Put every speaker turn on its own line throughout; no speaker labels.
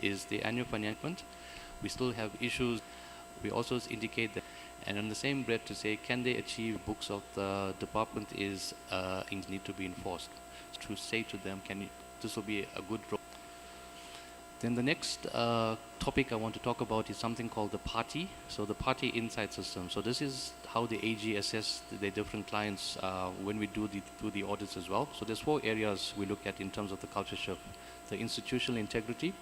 is the annual financial. We still have issues. We also indicate that, and on the same breath to say, can they achieve books of the department is need to be enforced. To say to them, this will be a good role. Then the next topic I want to talk about is something called the party. So the party insight system. So this is how the AG assess the different clients when we do the audits as well. So there's 4 areas we look at in terms of the culture shift: the institutional integrity,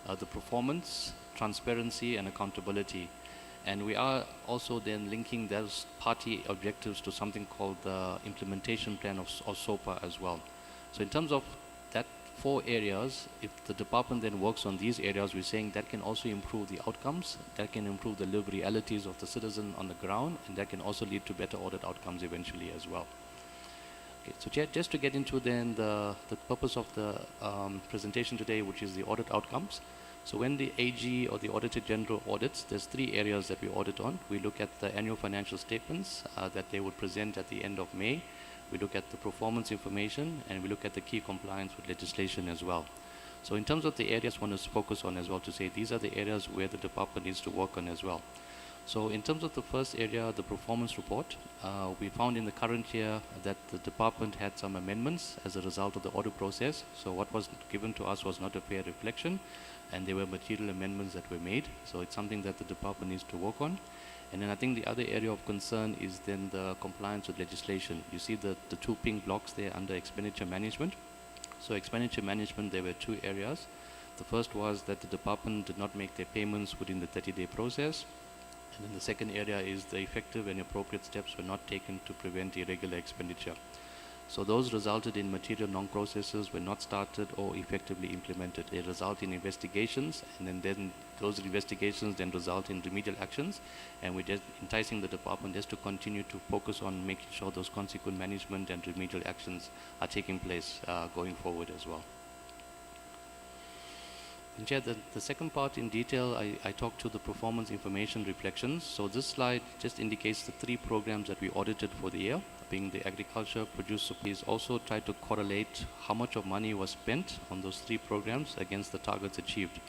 the performance, transparency, and accountability. And we are also then linking those party objectives to something called the implementation plan of SOPA as well. So in terms of that 4 areas, if the department then works on these areas, we're saying that can also improve the outcomes, that can improve the lived realities of the citizen on the ground, and that can also lead to better audit outcomes eventually as well. Okay, so just to get into then the purpose of the presentation today, which is the audit outcomes. So when the AG or the Auditor General audits, there's 3 areas that we audit on. We look at the annual financial statements that they would present at the end of May. We look at the performance information, and we look at the key compliance with legislation as well. So in terms of the areas I want to focus on as well, to say these are the areas where the department needs to work on as well. So in terms of the first area, the performance report, we found in the current year that the department had some amendments as a result of the audit process. So what was given to us was not a fair reflection, and there were material amendments that were made. So it's something that the department needs to work on. And then I think the other area of concern is then the compliance with legislation. You see the 2 pink blocks there under expenditure management. So expenditure management, there were 2 areas. The first was that the department did not make their payments within the 30-day process. And then the second area is the effective and appropriate steps were not taken to prevent irregular expenditure. So those resulted in material non-processes were not started or effectively implemented. They result in investigations, and then those investigations then result in remedial actions. And we're just enticing the department just to continue to focus on making sure those consequent management and remedial actions are taking place going forward as well. And Chair, the second part in detail, I talked to the performance information reflections. So this slide just indicates the 3 programs that we audited for the year, being the agriculture, produce supplies. Also tried to correlate how much of money was spent on those 3 programs against the targets achieved.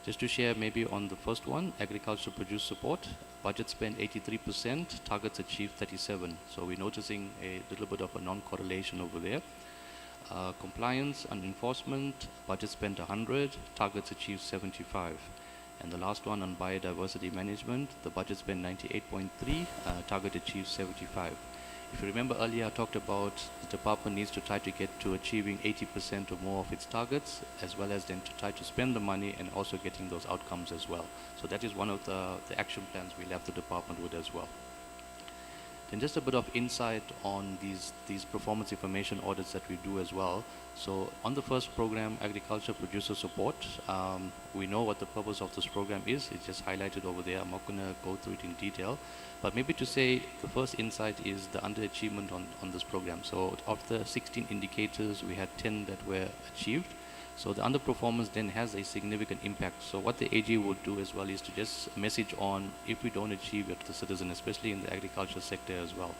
Just to share maybe on the first one, agriculture produce support, budget spent 83%, targets achieved 37. So we're noticing a little bit of a non-correlation over there. Compliance and enforcement, budget spent 100, targets achieved 75. And the last one on biodiversity management, the budget spent 98.3, target achieved 75. If you remember earlier, I talked about the department needs to try to get to achieving 80% or more of its targets, as well as then to try to spend the money and also getting those outcomes as well. So that is one of the action plans we left the department with as well. And just a bit of insight on these performance information audits that we do as well. So on the first program, agriculture producer support, we know what the purpose of this program is. It's just highlighted over there. I'm not going to go through it in detail, but maybe to say the first insight is the underachievement on this program. So of the 16 indicators, we had 10 that were achieved. So the underperformance then has a significant impact. So what the AG would do as well is to just message on if we don't achieve it to the citizen, especially in the agriculture sector as well.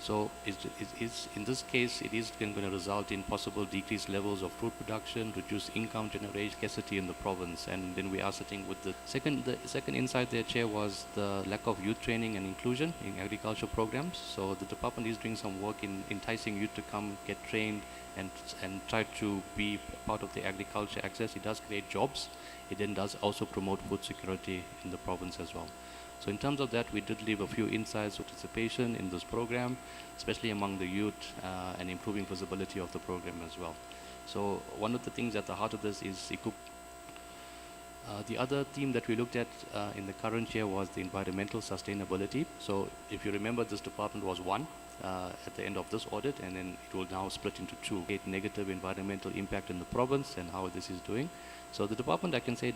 So in this case, it is going to result in possible decreased levels of food production, reduced income generation, scarcity in the province. And then we are sitting with the second insight there, Chair, was the lack of youth training and inclusion in agriculture programs. So the department is doing some work in enticing youth to come get trained and try to be part of the agriculture access. It does create jobs. It then does also promote food security in the province as well. So in terms of that, we did leave a few insights of participation in this program, especially among the youth, and improving visibility of the program as well. So one of the things at the heart of this is the other theme that we looked at in the current year was the environmental sustainability. So if you remember, this department was 1 at the end of this audit, and then it will now split into 2. Negative environmental impact in the province and how this is doing. So the department, I can say,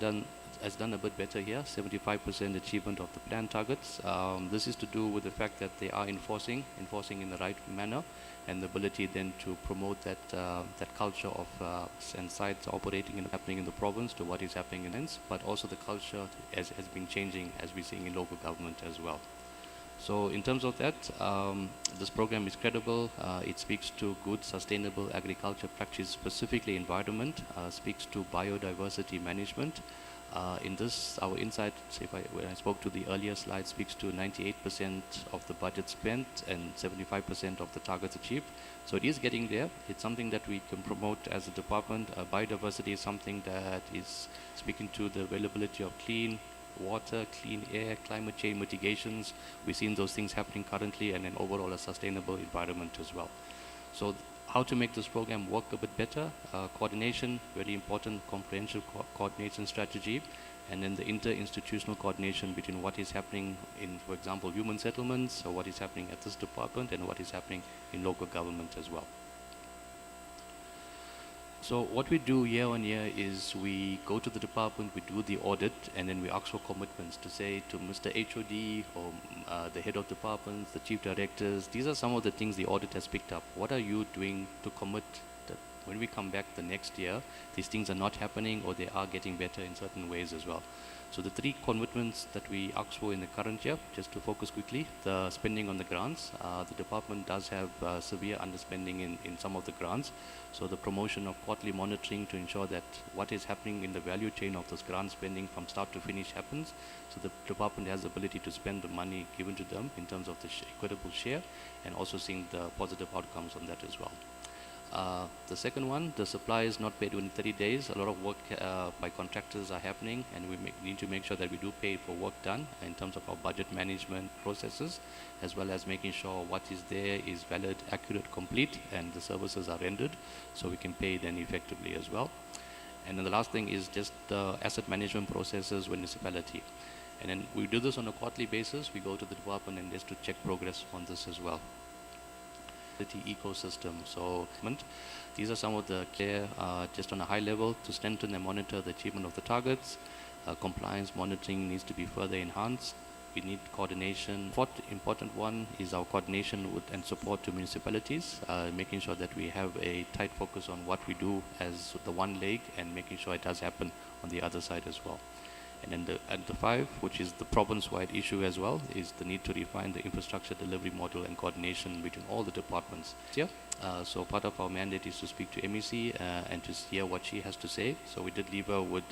has done a bit better here, 75% achievement of the plan targets. This is to do with the fact that they are enforcing in the right manner, and the ability then to promote that culture of and sites operating and happening in the province to what is happening in ends, but also the culture has been changing as we're seeing in local government as well. So in terms of that, this program is credible. It speaks to good sustainable agriculture practice, specifically environment, speaks to biodiversity management, In this, our insight, when I spoke to the earlier slide, speaks to 98% of the budget spent and 75% of the targets achieved. So it is getting there. It's something that we can promote as a department. Biodiversity is something that is speaking to the availability of clean water, clean air, climate change mitigations. We're seeing those things happening currently, and then overall a sustainable environment as well. So how to make this program work a bit better? Coordination, very important, comprehensive coordination strategy, and then the inter-institutional coordination between what is happening in, for example, human settlements, or what is happening at this department, and what is happening in local government as well. So what we do year on year is we go to the department, we do the audit, and then we ask for commitments to say to Mr. HOD or the head of departments, the chief directors, these are some of the things the audit has picked up. What are you doing to commit that when we come back the next year, these things are not happening or they are getting better in certain ways as well. So the 3 commitments that we asked for in the current year, just to focus quickly, the spending on the grants. The department does have severe underspending in some of the grants. So the promotion of quarterly monitoring to ensure that what is happening in the value chain of those grant spending from start to finish happens. So the department has the ability to spend the money given to them in terms of the equitable share, and also seeing the positive outcomes on that as well. The second one, the supply is not paid within 30 days. A lot of work by contractors are happening, and we need to make sure that we do pay for work done in terms of our budget management processes, as well as making sure what is there is valid, accurate, complete, and the services are rendered, so we can pay then effectively as well. And then the last thing is just the asset management processes with municipality. And then we do this on a quarterly basis. We go to the department and just to check progress on this as well. Ecosystem. So these are some of the care just on a high level to strengthen and monitor the achievement of the targets. Compliance monitoring needs to be further enhanced. We need coordination. Fourth important one is our coordination with and support to municipalities, making sure that we have a tight focus on what we do as the one leg and making sure it does happen on the other side as well. And then the 5, which is the province-wide issue as well, is the need to refine the infrastructure delivery model and coordination between all the departments. So part of our mandate is to speak to MEC and to hear what she has to say. So we did leave her with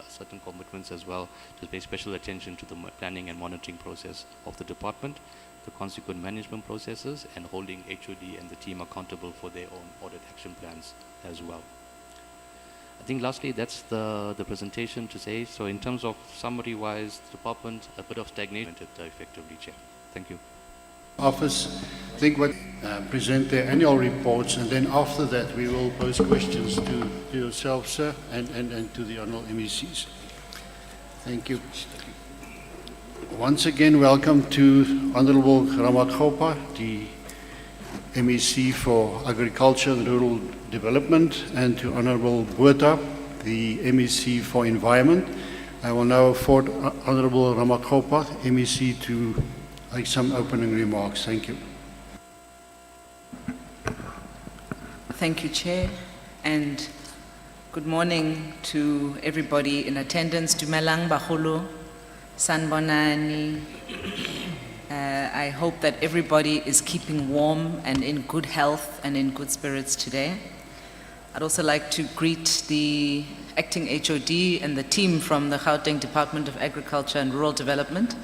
certain commitments as well to pay special attention to the planning and monitoring process of the department, the consequent management processes, and holding HOD and the team accountable for their own audit action plans as well. I think lastly, that's the presentation to say. So in terms of summary-wise, the department, a bit of stagnation effectively, Chair. Thank you.
Office, I think what present their annual reports, and then after that we will pose questions to yourself, sir, and to the honourable MECs. Thank you. Once again, welcome to Honourable Ramakgopa, the MEC for Agriculture and Rural Development, and to Honourable Botha, the MEC for Environment. I will now afford Honourable Ramakgopa, MEC, to make some opening remarks. Thank you.
Thank you, Chair, and good morning to everybody in attendance. Dumelang Bagolo, Sanbonani. I hope that everybody is keeping warm and in good health and in good spirits today. I'd also like to greet the acting HOD and the team from the Gauteng Department of Agriculture and Rural Development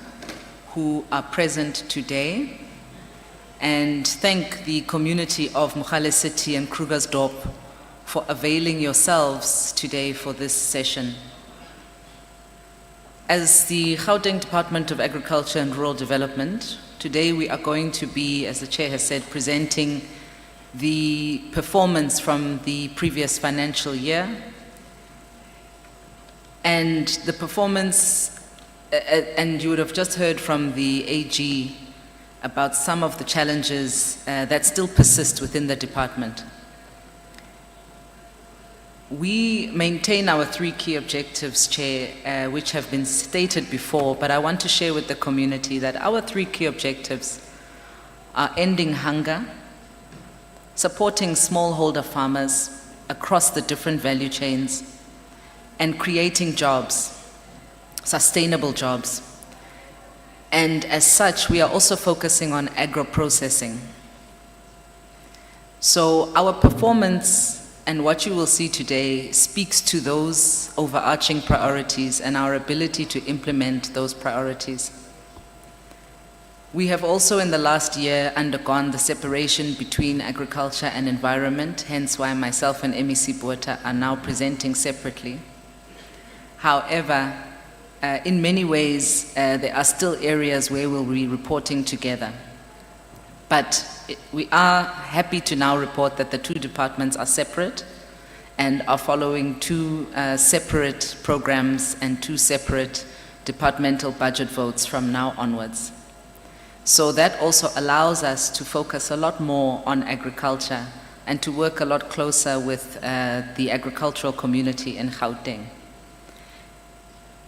who are present today, and thank the community of Mogale City and Krugersdorp for availing yourselves today for this session. As the Gauteng Department of Agriculture and Rural Development, today we are going to be, as the Chair has said, presenting the performance from the previous financial year. And the performance, and you would have just heard from the AG about some of the challenges that still persist within the department. We maintain our 3 key objectives, Chair, which have been stated before, but I want to share with the community that our 3 key objectives are ending hunger, supporting smallholder farmers across the different value chains, and creating jobs, sustainable jobs. And as such, we are also focusing on agro-processing. So our performance and what you will see today speaks to those overarching priorities and our ability to implement those priorities. We have also in the last year undergone the separation between agriculture and environment, hence why myself and MEC Botha are now presenting separately. However, in many ways, there are still areas where we'll be reporting together. But we are happy to now report that the two departments are separate and are following two separate programs and two separate departmental budget votes from now onwards. So that also allows us to focus a lot more on agriculture and to work a lot closer with the agricultural community in Gauteng.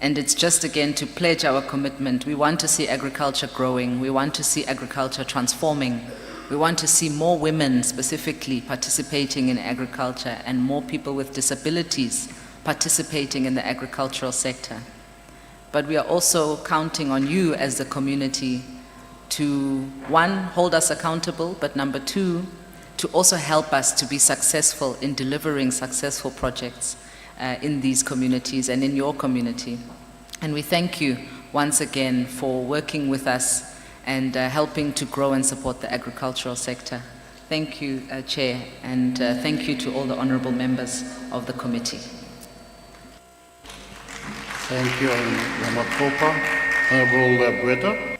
And it's just again to pledge our commitment. We want to see agriculture growing. We want to see agriculture transforming. We want to see more women specifically participating in agriculture and more people with disabilities participating in the agricultural sector. But we are also counting on you as the community to, one, hold us accountable, but number two, to also help us to be successful in delivering successful projects in these communities and in your community. And we thank you once again for working with us and helping to grow and support the agricultural sector. Thank you, Chair, and thank you to all the honourable members of the committee.
Thank you, Honourable Honourable Botha.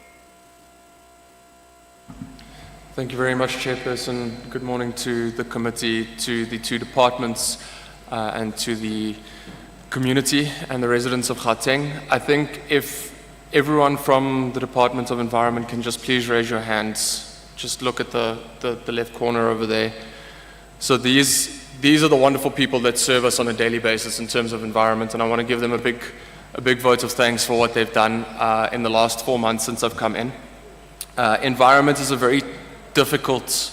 Thank you very much, Chairperson. Good morning to the committee, to the two departments, and to the community and the residents of Gauteng. I think if everyone from the Department of Environment can just please raise your hands. Just look at the left corner over there. So these are the wonderful people that serve us on a daily basis in terms of environment, and I want to give them a big vote of thanks for what they've done in the last 4 months since I've come in. Environment is a very difficult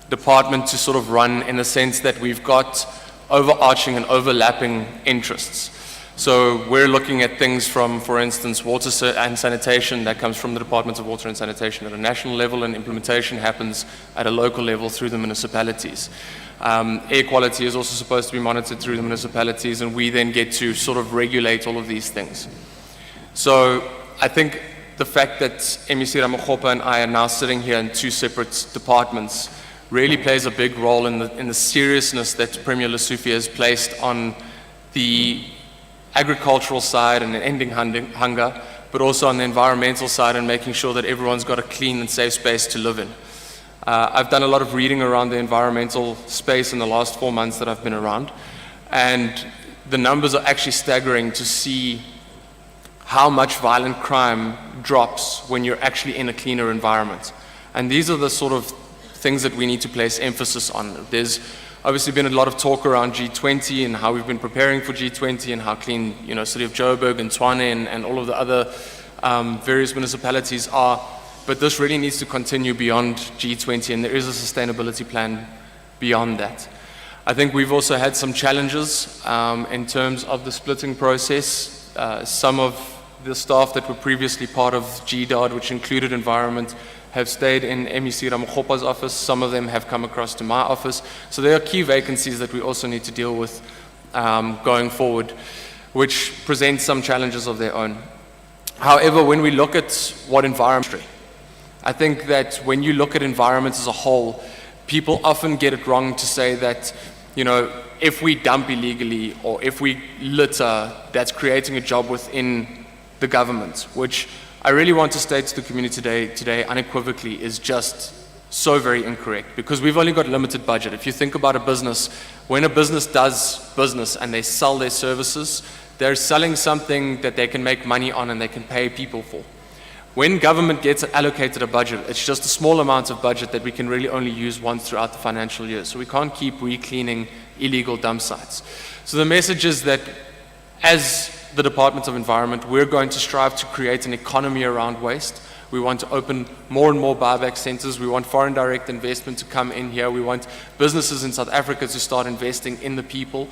department to sort of run in the sense that we've got overarching and overlapping interests. So we're looking at things from, for instance, water and sanitation that comes from the Department of Water and Sanitation at a national level, and implementation happens at a local level through the municipalities. Air quality is also supposed to be monitored through the municipalities, and we then get to sort of regulate all of these things. So I think the fact that MEC Ramokgopa and I are now sitting here in two separate departments really plays a big role in the seriousness that Premier Lesofie has placed on the agricultural side and ending hunger, but also on the environmental side and making sure that everyone's got a clean and safe space to live in. I've done a lot of reading around the environmental space in the last 4 months that I've been around, and the numbers are actually staggering to see how much violent crime drops when you're actually in a cleaner environment. And these are the sort of things that we need to place emphasis on. There's obviously been a lot of talk around G20 and how we've been preparing for G20 and how clean, City of Joburg and Tshwane and all of the other various municipalities are. But this really needs to continue beyond G20, and there is a sustainability plan beyond that. I think we've also had some challenges in terms of the splitting process. Some of the staff that were previously part of GDARD, which included environment, have stayed in MEC Ramokgopa's office. Some of them have come across to my office. So there are key vacancies that we also need to deal with going forward, which present some challenges of their own. However, when we look at what environment, I think that when you look at environment as a whole, people often get it wrong to say that, if we dump illegally or if we litter, that's creating a job within the government, which I really want to state to the community today unequivocally is just so very incorrect, because we've only got a limited budget. If you think about a business, when a business does business and they sell their services, they're selling something that they can make money on and they can pay people for. When government gets allocated a budget, it's just a small amount of budget that we can really only use once throughout the financial year. So we can't keep re-cleaning illegal dump sites. So the message is that as the Department of Environment, we're going to strive to create an economy around waste. We want to open more and more buyback centers. We want foreign direct investment to come in here. We want businesses in South Africa to start investing in the people.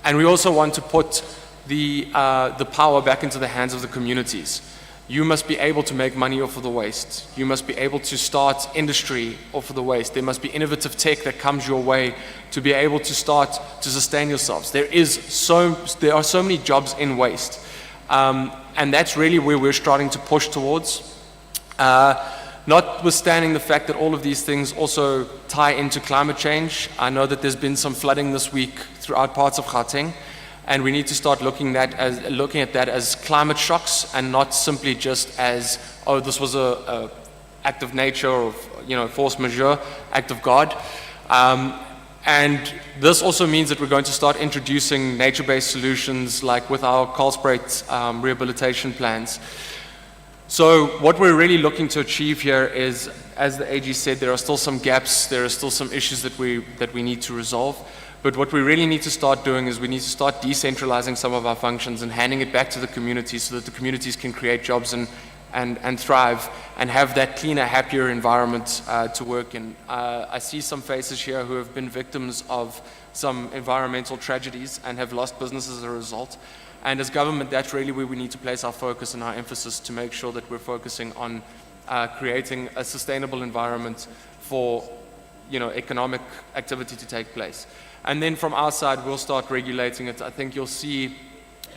And we also want to put the power back into the hands of the communities. you must be able to make money off of the waste. You must be able to start industry off of the waste. There must be innovative tech that comes your way to be able to start to sustain yourselves. There are so many jobs in waste. And that's really where we're starting to push towards. Notwithstanding the fact that all of these things also tie into climate change, I know that there's been some flooding this week throughout parts of Gauteng, and we need to start looking at that as climate shocks and not simply just as, oh, this was a act of nature or, force majeure, act of God. And this also means that we're going to start introducing nature-based solutions like with our Kalsbreed rehabilitation plans. So what we're really looking to achieve here is, as the AG said, there are still some gaps, there are still some issues that we need to resolve. But what we really need to start doing is we need to start decentralizing some of our functions and handing it back to the communities so that the communities can create jobs and thrive and have that cleaner, happier environment to work in. I see some faces here who have been victims of some environmental tragedies and have lost businesses as a result. And as government, that's really where we need to place our focus and our emphasis to make sure that we're focusing on creating a sustainable environment for economic activity to take place. And then from our side, we'll start regulating it. I think you'll see,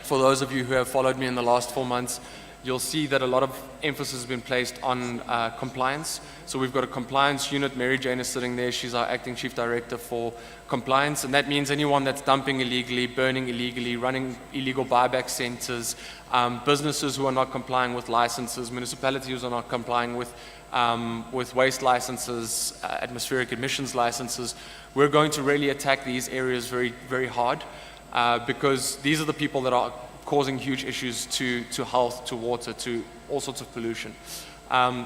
for those of you who have followed me in the last 4 months, you'll see that a lot of emphasis has been placed on compliance. So we've got a compliance unit. Mary Jane is sitting there. She's our acting chief director for compliance. And that means anyone that's dumping illegally, burning illegally, running illegal buyback centers, businesses who are not complying with licenses, municipalities who are not complying with waste licenses, atmospheric emissions licenses. We're going to really attack these areas very, very hard because these are the people that are causing huge issues to health, to water, to all sorts of pollution.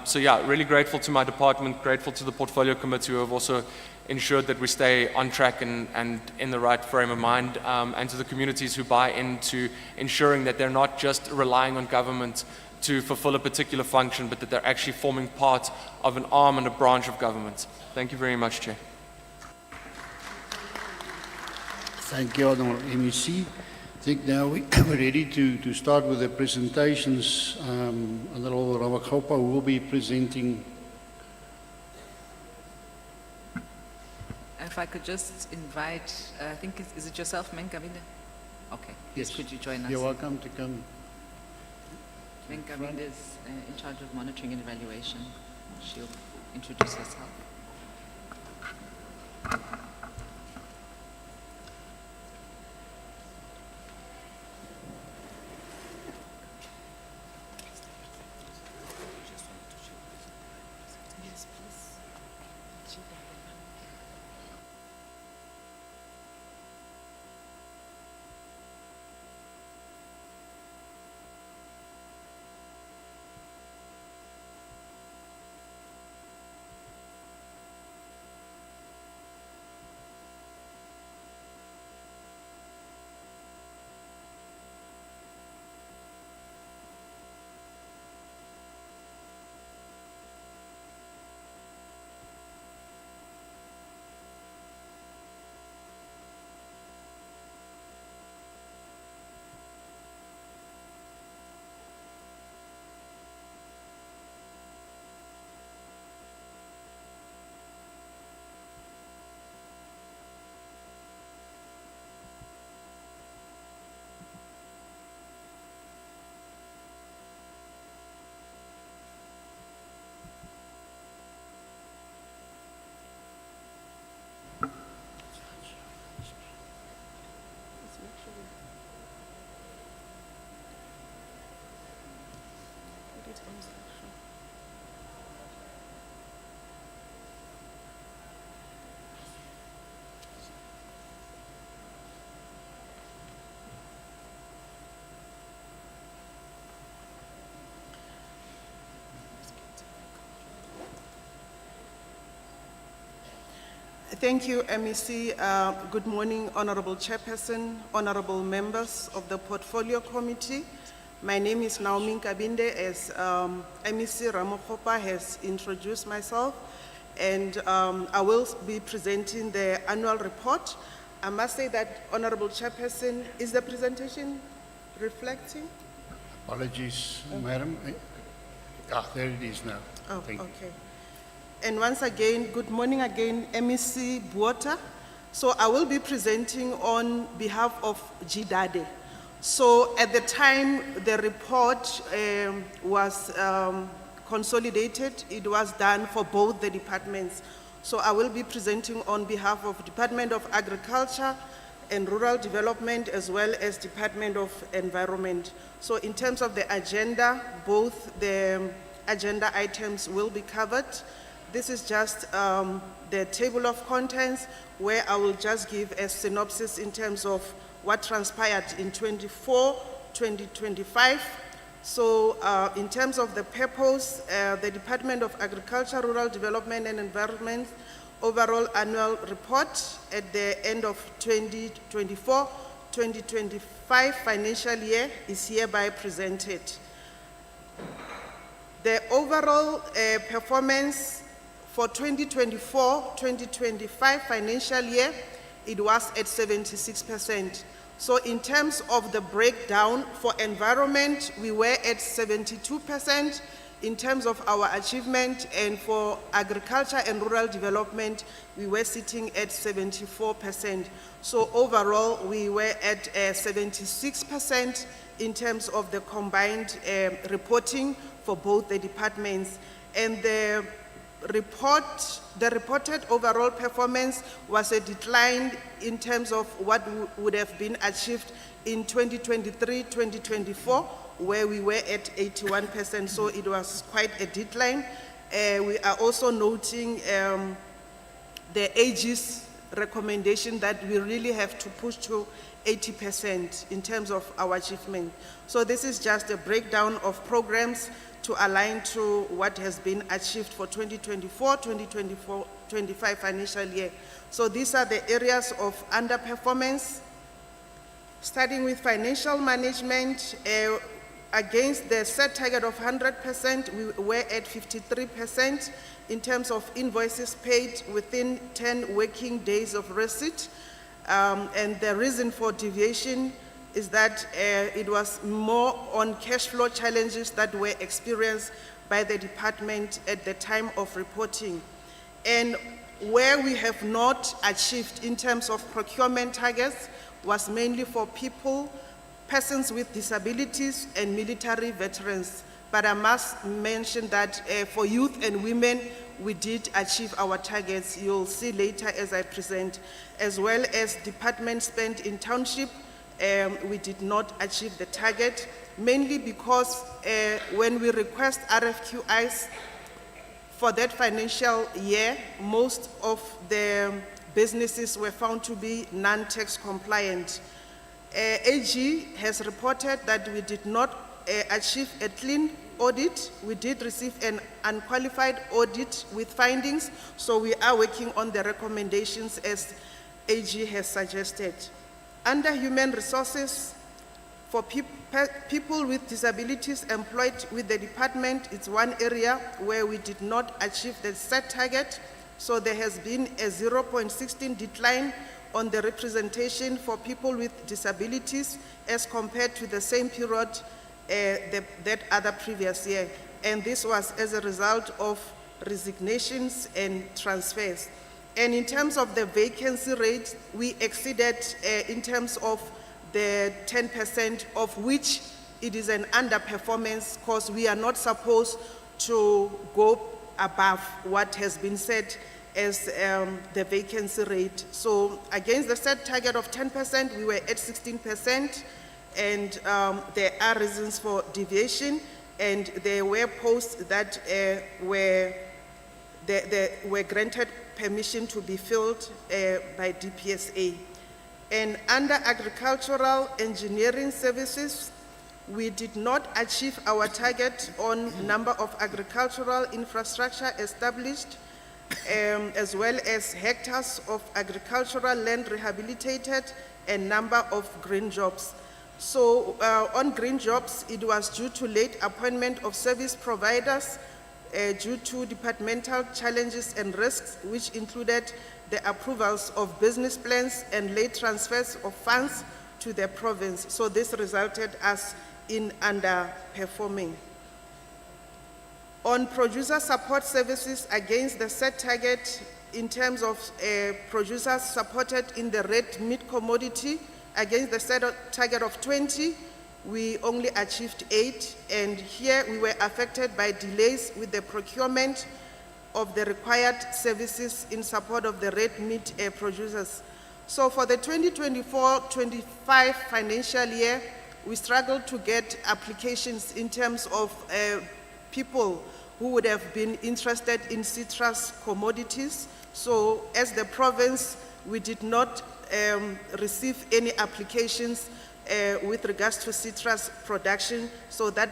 So yeah, really grateful to my department, grateful to the portfolio committee who have also ensured that we stay on track and in the right frame of mind, and to the communities who buy into ensuring that they're not just relying on government to fulfill a particular function, but that they're actually forming part of an arm and a branch of government. Thank you very much, Chair.
Thank you, Honourable MEC. I think now we're ready to start with the presentations. Honourable Ramagopa will be presenting.
If I could just invite, I think, is it yourself, Menkabinde? Okay.
Yes.
Could you join us?
You're welcome to come.
Menkabinde is in charge of monitoring and evaluation. She'll introduce herself.
Thank you, MEC. Good morning, Honorable Chairperson, honorable members of the Portfolio Committee. My name is Naomi Nkabinde, as MEC Ramagopa has introduced myself, and I will be presenting the annual report. I must say that, Honorable Chairperson, is the presentation reflecting?
Apologies, Madam. There it is now.
Oh,
Thank you.
okay. And once again, good morning again, MEC Buota. So I will be presenting on behalf of GDADE. So at the time the report was consolidated, it was done for both the departments. So I will be presenting on behalf of Department of Agriculture and Rural Development as well as Department of Environment. So in terms of the agenda, both the agenda items will be covered. This is just the table of contents where I will just give a synopsis in terms of what transpired in 2025. So in terms of the purpose, the Department of Agriculture, Rural Development and Environment overall annual report at the end of 2024-2025 financial year is hereby presented. The overall performance for 2024-2025 financial year, it was at 76%. So in terms of the breakdown for environment, we were at 72% in terms of our achievement, and for agriculture and rural development, we were sitting at 74%. So overall, we were at 76% in terms of the combined reporting for both the departments. And the reported overall performance was a decline in terms of what would have been achieved in 2023-2024, where we were at 81%, so it was quite a decline. We are also noting the AG's recommendation that we really have to push to 80% in terms of our achievement. So this is just a breakdown of programs to align to what has been achieved for 2024-2025 financial year. So these are the areas of underperformance. Starting with financial management, against the set target of 100%, we were at 53% in terms of invoices paid within 10 working days of receipt. And the reason for deviation is that it was more on cash flow challenges that were experienced by the department at the time of reporting. And where we have not achieved in terms of procurement targets was mainly for people, persons with disabilities, and military veterans. But I must mention that for youth and women, we did achieve our targets. You'll see later as I present, as well as department spent in township, we did not achieve the target, mainly because when we request RFQIs for that financial year, most of the businesses were found to be non-tax compliant. AG has reported that we did not achieve a clean audit. We did receive an unqualified audit with findings, so we are working on the recommendations as AG has suggested. Under human resources, for people with disabilities employed with the department, it's one area where we did not achieve the set target. So there has been a 0.16 decline on the representation for people with disabilities as compared to the same period that other previous year. And this was as a result of resignations and transfers. And in terms of the vacancy rate, we exceeded in terms of the 10%, of which it is an underperformance because we are not supposed to go above what has been set as the vacancy rate. So against the set target of 10%, we were at 16%, and there are reasons for deviation, and there were posts that were granted permission to be filled by DPSA. And under agricultural engineering services, we did not achieve our target on number of agricultural infrastructure established, as well as hectares of agricultural land rehabilitated and number of green jobs. So on green jobs, it was due to late appointment of service providers due to departmental challenges and risks, which included the approvals of business plans and late transfers of funds to the province. So this resulted us in underperforming. On producer support services against the set target in terms of producers supported in the red meat commodity against the set target of 20, we only achieved 8, and here we were affected by delays with the procurement of the required services in support of the red meat producers. So for the 2024-25 financial year, we struggled to get applications in terms of people who would have been interested in citrus commodities. So as the province, we did not receive any applications with regards to citrus production, so that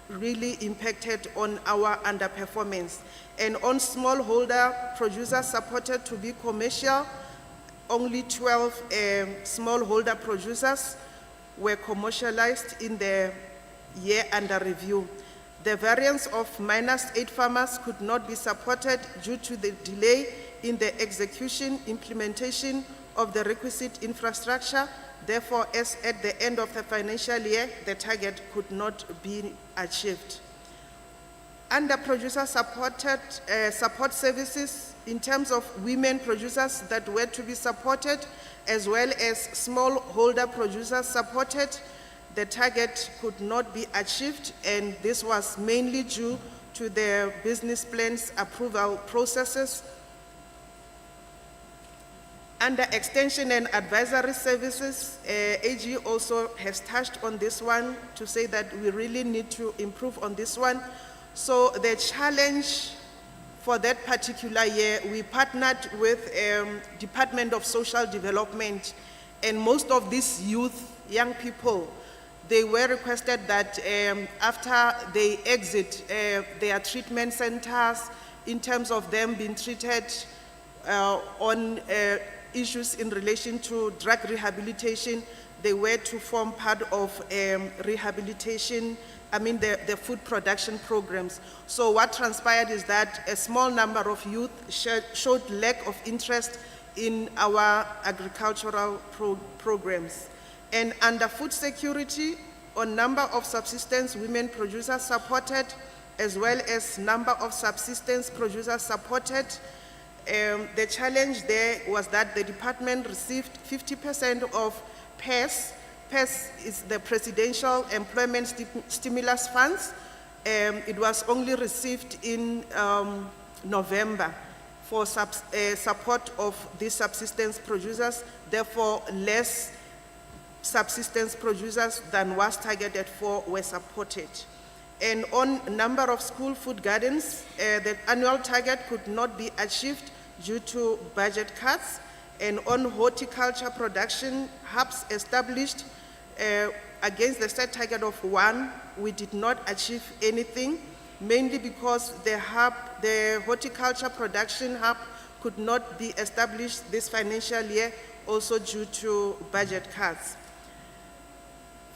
really impacted on our underperformance. And on smallholder producers supported to be commercial, only 12 smallholder producers were commercialized in the year under review. The variance of -8 farmers could not be supported due to the delay in the execution, implementation of the requisite infrastructure. Therefore, as at the end of the financial year, the target could not be achieved. Under producer supported support services, in terms of women producers that were to be supported, as well as smallholder producers supported, the target could not be achieved, and this was mainly due to the business plans approval processes. Under extension and advisory services, AG also has touched on this one to say that we really need to improve on this one. So the challenge for that particular year, we partnered with Department of Social Development, and most of these youth, young people, they were requested that after they exit their treatment centers, in terms of them being treated on issues in relation to drug rehabilitation, they were to form part of rehabilitation, the food production programs. So what transpired is that a small number of youth showed lack of interest in our agricultural programs. And under food security, on number of subsistence women producers supported, as well as number of subsistence producers supported, the challenge there was that the department received 50% of PES. PES is the Presidential Employment Stimulus Funds. It was only received in November for support of these subsistence producers, therefore less subsistence producers than was targeted for were supported. And on number of school food gardens, the annual target could not be achieved due to budget cuts. And on horticulture production, hubs established against the set target of 1, we did not achieve anything, mainly because the horticulture production hub could not be established this financial year, also due to budget cuts.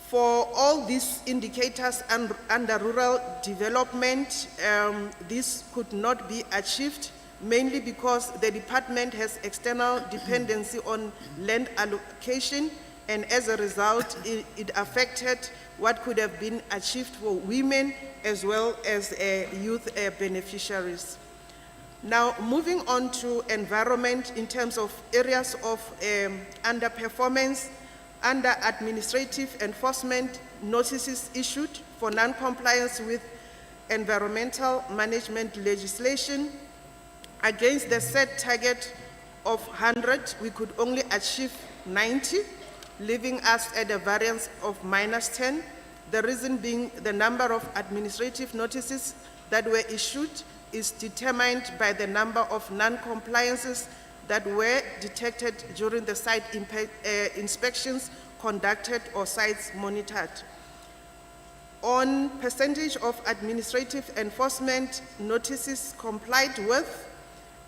For all these indicators under rural development, this could not be achieved, mainly because the department has external dependency on land allocation, and as a result, it affected what could have been achieved for women as well as youth beneficiaries. Now, moving on to environment in terms of areas of underperformance, under administrative enforcement, notices issued for non-compliance with environmental management legislation. Against the set target of 100, we could only achieve 90, leaving us at a variance of -10. The reason being the number of administrative notices that were issued is determined by the number of non-compliances that were detected during the site inspections conducted or sites monitored. On percentage of administrative enforcement notices complied with,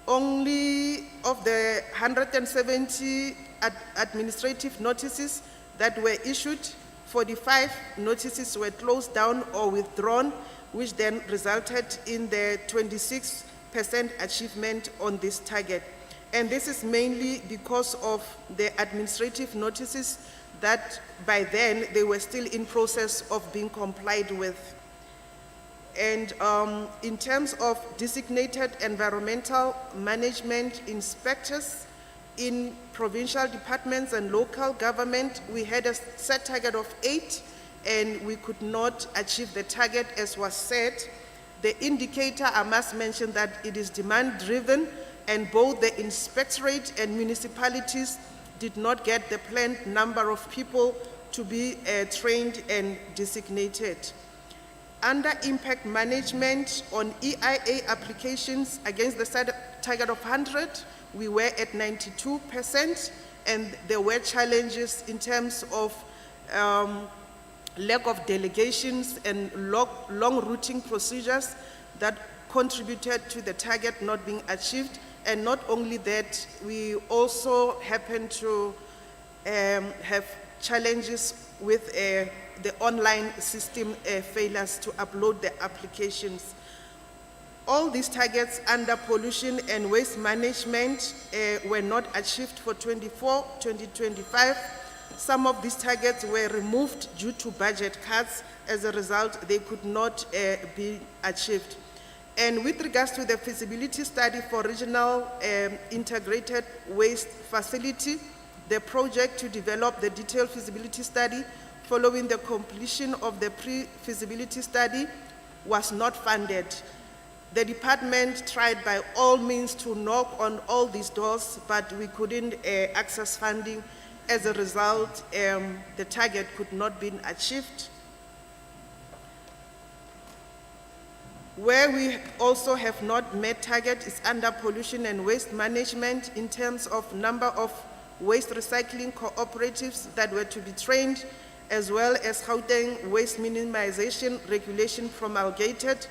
only of the 170 administrative notices that were issued, 45 notices were closed down or withdrawn, which then resulted in the 26% achievement on this target. And this is mainly because of the administrative notices that by then they were still in process of being complied with. And in terms of designated environmental management inspectors in provincial departments and local government, we had a set target of 8, and we could not achieve the target as was set. The indicator, I must mention that it is demand-driven, and both the inspectorate and municipalities did not get the planned number of people to be trained and designated. Under impact management on EIA applications against the set target of 100, we were at 92%, and there were challenges in terms of lack of delegations and long routing procedures that contributed to the target not being achieved. And not only that, we also happen to have challenges with the online system failures to upload the applications. All these targets under pollution and waste management were not achieved for 2024-2025. Some of these targets were removed due to budget cuts. As a result, they could not be achieved. And with regards to the feasibility study for regional integrated waste facility, the project to develop the detailed feasibility study following the completion of the pre-feasibility study was not funded. The department tried by all means to knock on all these doors, but we couldn't access funding. As a result, the target could not be achieved. Where we also have not met target is under pollution and waste management in terms of number of waste recycling cooperatives that were to be trained, as well as Gauteng waste minimization regulation promulgated.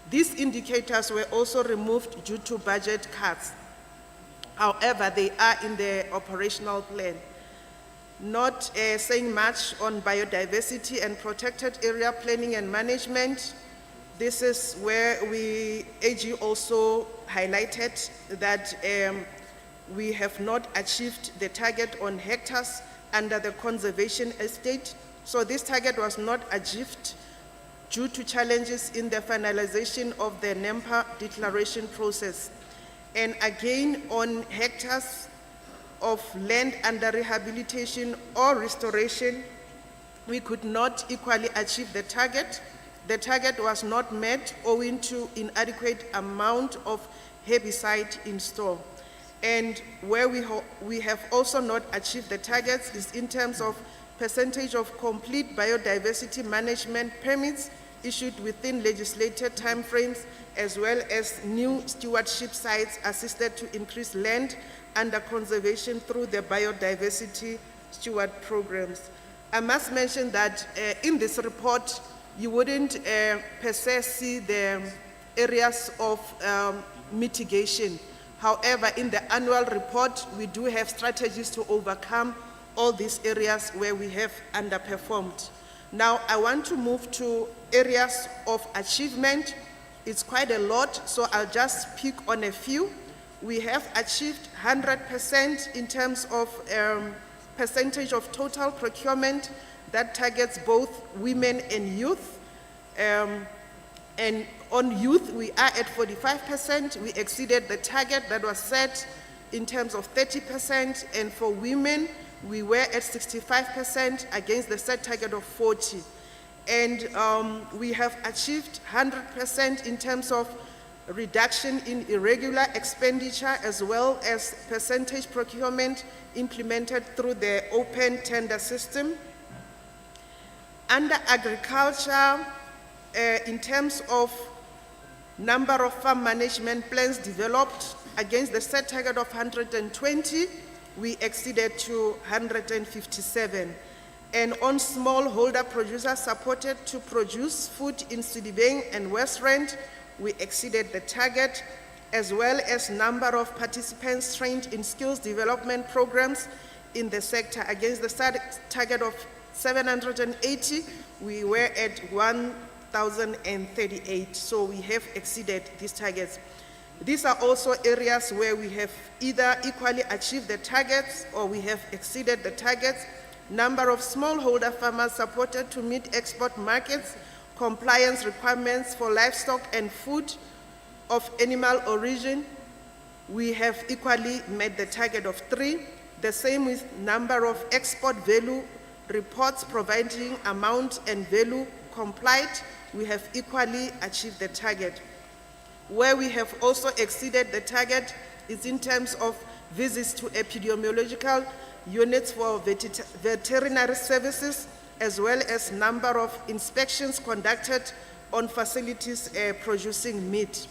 These indicators were also removed due to budget cuts. However, they are in the operational plan. Not saying much on biodiversity and protected area planning and management. This is where AG also highlighted that we have not achieved the target on hectares under the conservation estate. So this target was not achieved due to challenges in the finalization of the NEMPA declaration process. And again, on hectares of land under rehabilitation or restoration, we could not equally achieve the target. The target was not met owing to inadequate amount of herbicide in store. And where we have also not achieved the targets is in terms of percentage of complete biodiversity management permits issued within legislated timeframes, as well as new stewardship sites assisted to increase land under conservation through the biodiversity steward programs. I must mention that in this report, you wouldn't per se see the areas of mitigation. However, in the annual report, we do have strategies to overcome all these areas where we have underperformed. Now, I want to move to areas of achievement. It's quite a lot, so I'll just pick on a few. We have achieved 100% in terms of percentage of total procurement that targets both women and youth. And on youth, we are at 45%. We exceeded the target that was set in terms of 30%. And for women, we were at 65% against the set target of 40%. And we have achieved 100% in terms of reduction in irregular expenditure, as well as percentage procurement implemented through the open tender system. Under agriculture, in terms of number of farm management plans developed against the set target of 120, we exceeded to 157. And on smallholder producers supported to produce food in Sidibeng and West Rand, we exceeded the target, as well as number of participants trained in skills development programs in the sector. Against the target of 780, we were at 1,038, so we have exceeded these targets. These are also areas where we have either equally achieved the targets or we have exceeded the targets. Number of smallholder farmers supported to meet export markets compliance requirements for livestock and food of animal origin. We have equally met the target of 3. The same with number of export value reports providing amount and value complied. We have equally achieved the target. Where we have also exceeded the target is in terms of visits to epidemiological units for veterinary services, as well as number of inspections conducted on facilities producing meat.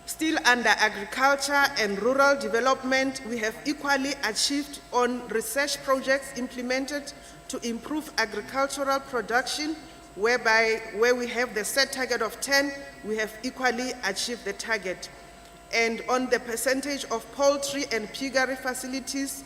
Still under agriculture and rural development, we have equally achieved on research projects implemented to improve agricultural production, whereby where we have the set target of 10, we have equally achieved the target. And on the percentage of poultry and piggery facilities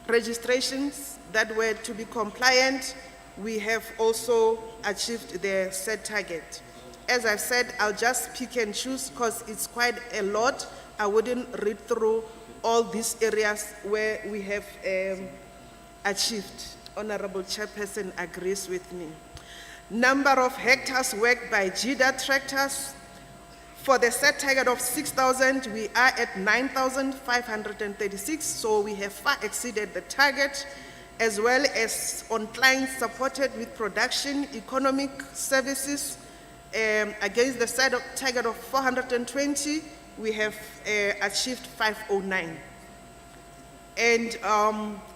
registrations that were to be compliant, we have also achieved the set target. As I've said, I'll just pick and choose because it's quite a lot. I wouldn't read through all these areas where we have achieved. Honorable Chairperson agrees with me. Number of hectares worked by GDA tractors. For the set target of 6,000, we are at 9,536, so we have far exceeded the target, as well as on clients supported with production, economic services. Against the set target of 420, we have achieved 509. And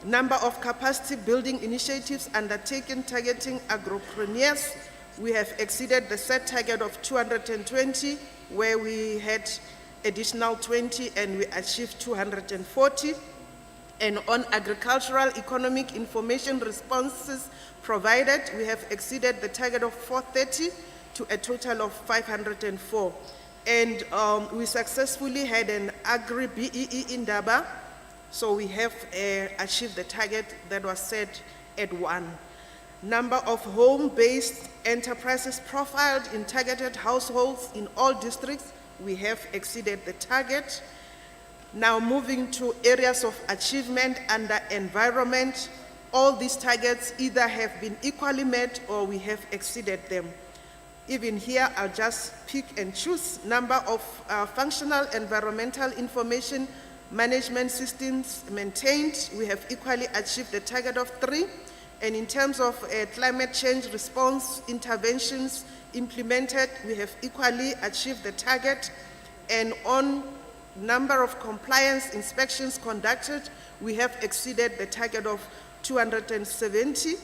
number of capacity building initiatives undertaken targeting agropreneurs, we have exceeded the set target of 220, where we had additional 20 and we achieved 240. And on agricultural economic information responses provided, we have exceeded the target of 430 to a total of 504. And we successfully had an agri-BEE in Daba, so we have achieved the target that was set at 1. Number of home-based enterprises profiled in targeted households in all districts, we have exceeded the target. Now moving to areas of achievement under environment, all these targets either have been equally met or we have exceeded them. Even here, I'll just pick and choose. Number of functional environmental information management systems maintained, we have equally achieved the target of 3. And in terms of climate change response interventions implemented, we have equally achieved the target. And on number of compliance inspections conducted, we have exceeded the target of 270.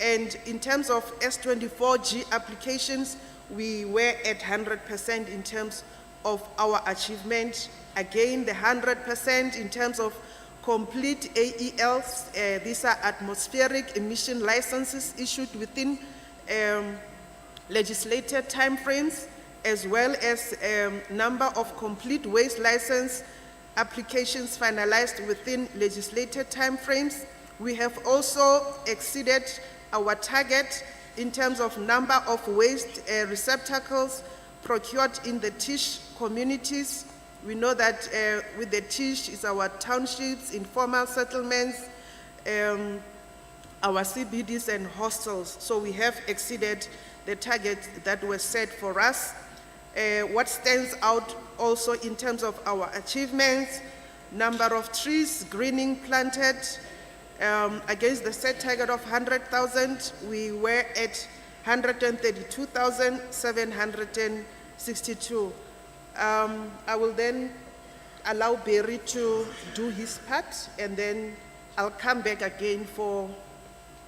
And in terms of S24G applications, we were at 100% in terms of our achievement. Again, the 100% in terms of complete AELs, these are atmospheric emission licenses issued within legislated timeframes, as well as number of complete waste license applications finalized within legislated timeframes. We have also exceeded our target in terms of number of waste receptacles procured in the TISH communities. We know that with the TISH is our townships, informal settlements, our CBDs and hostels. So we have exceeded the target that was set for us. What stands out also in terms of our achievements, number of trees greening planted, against the set target of 100,000, we were at 132,762. I will then allow Barry to do his part, and then I'll come back again for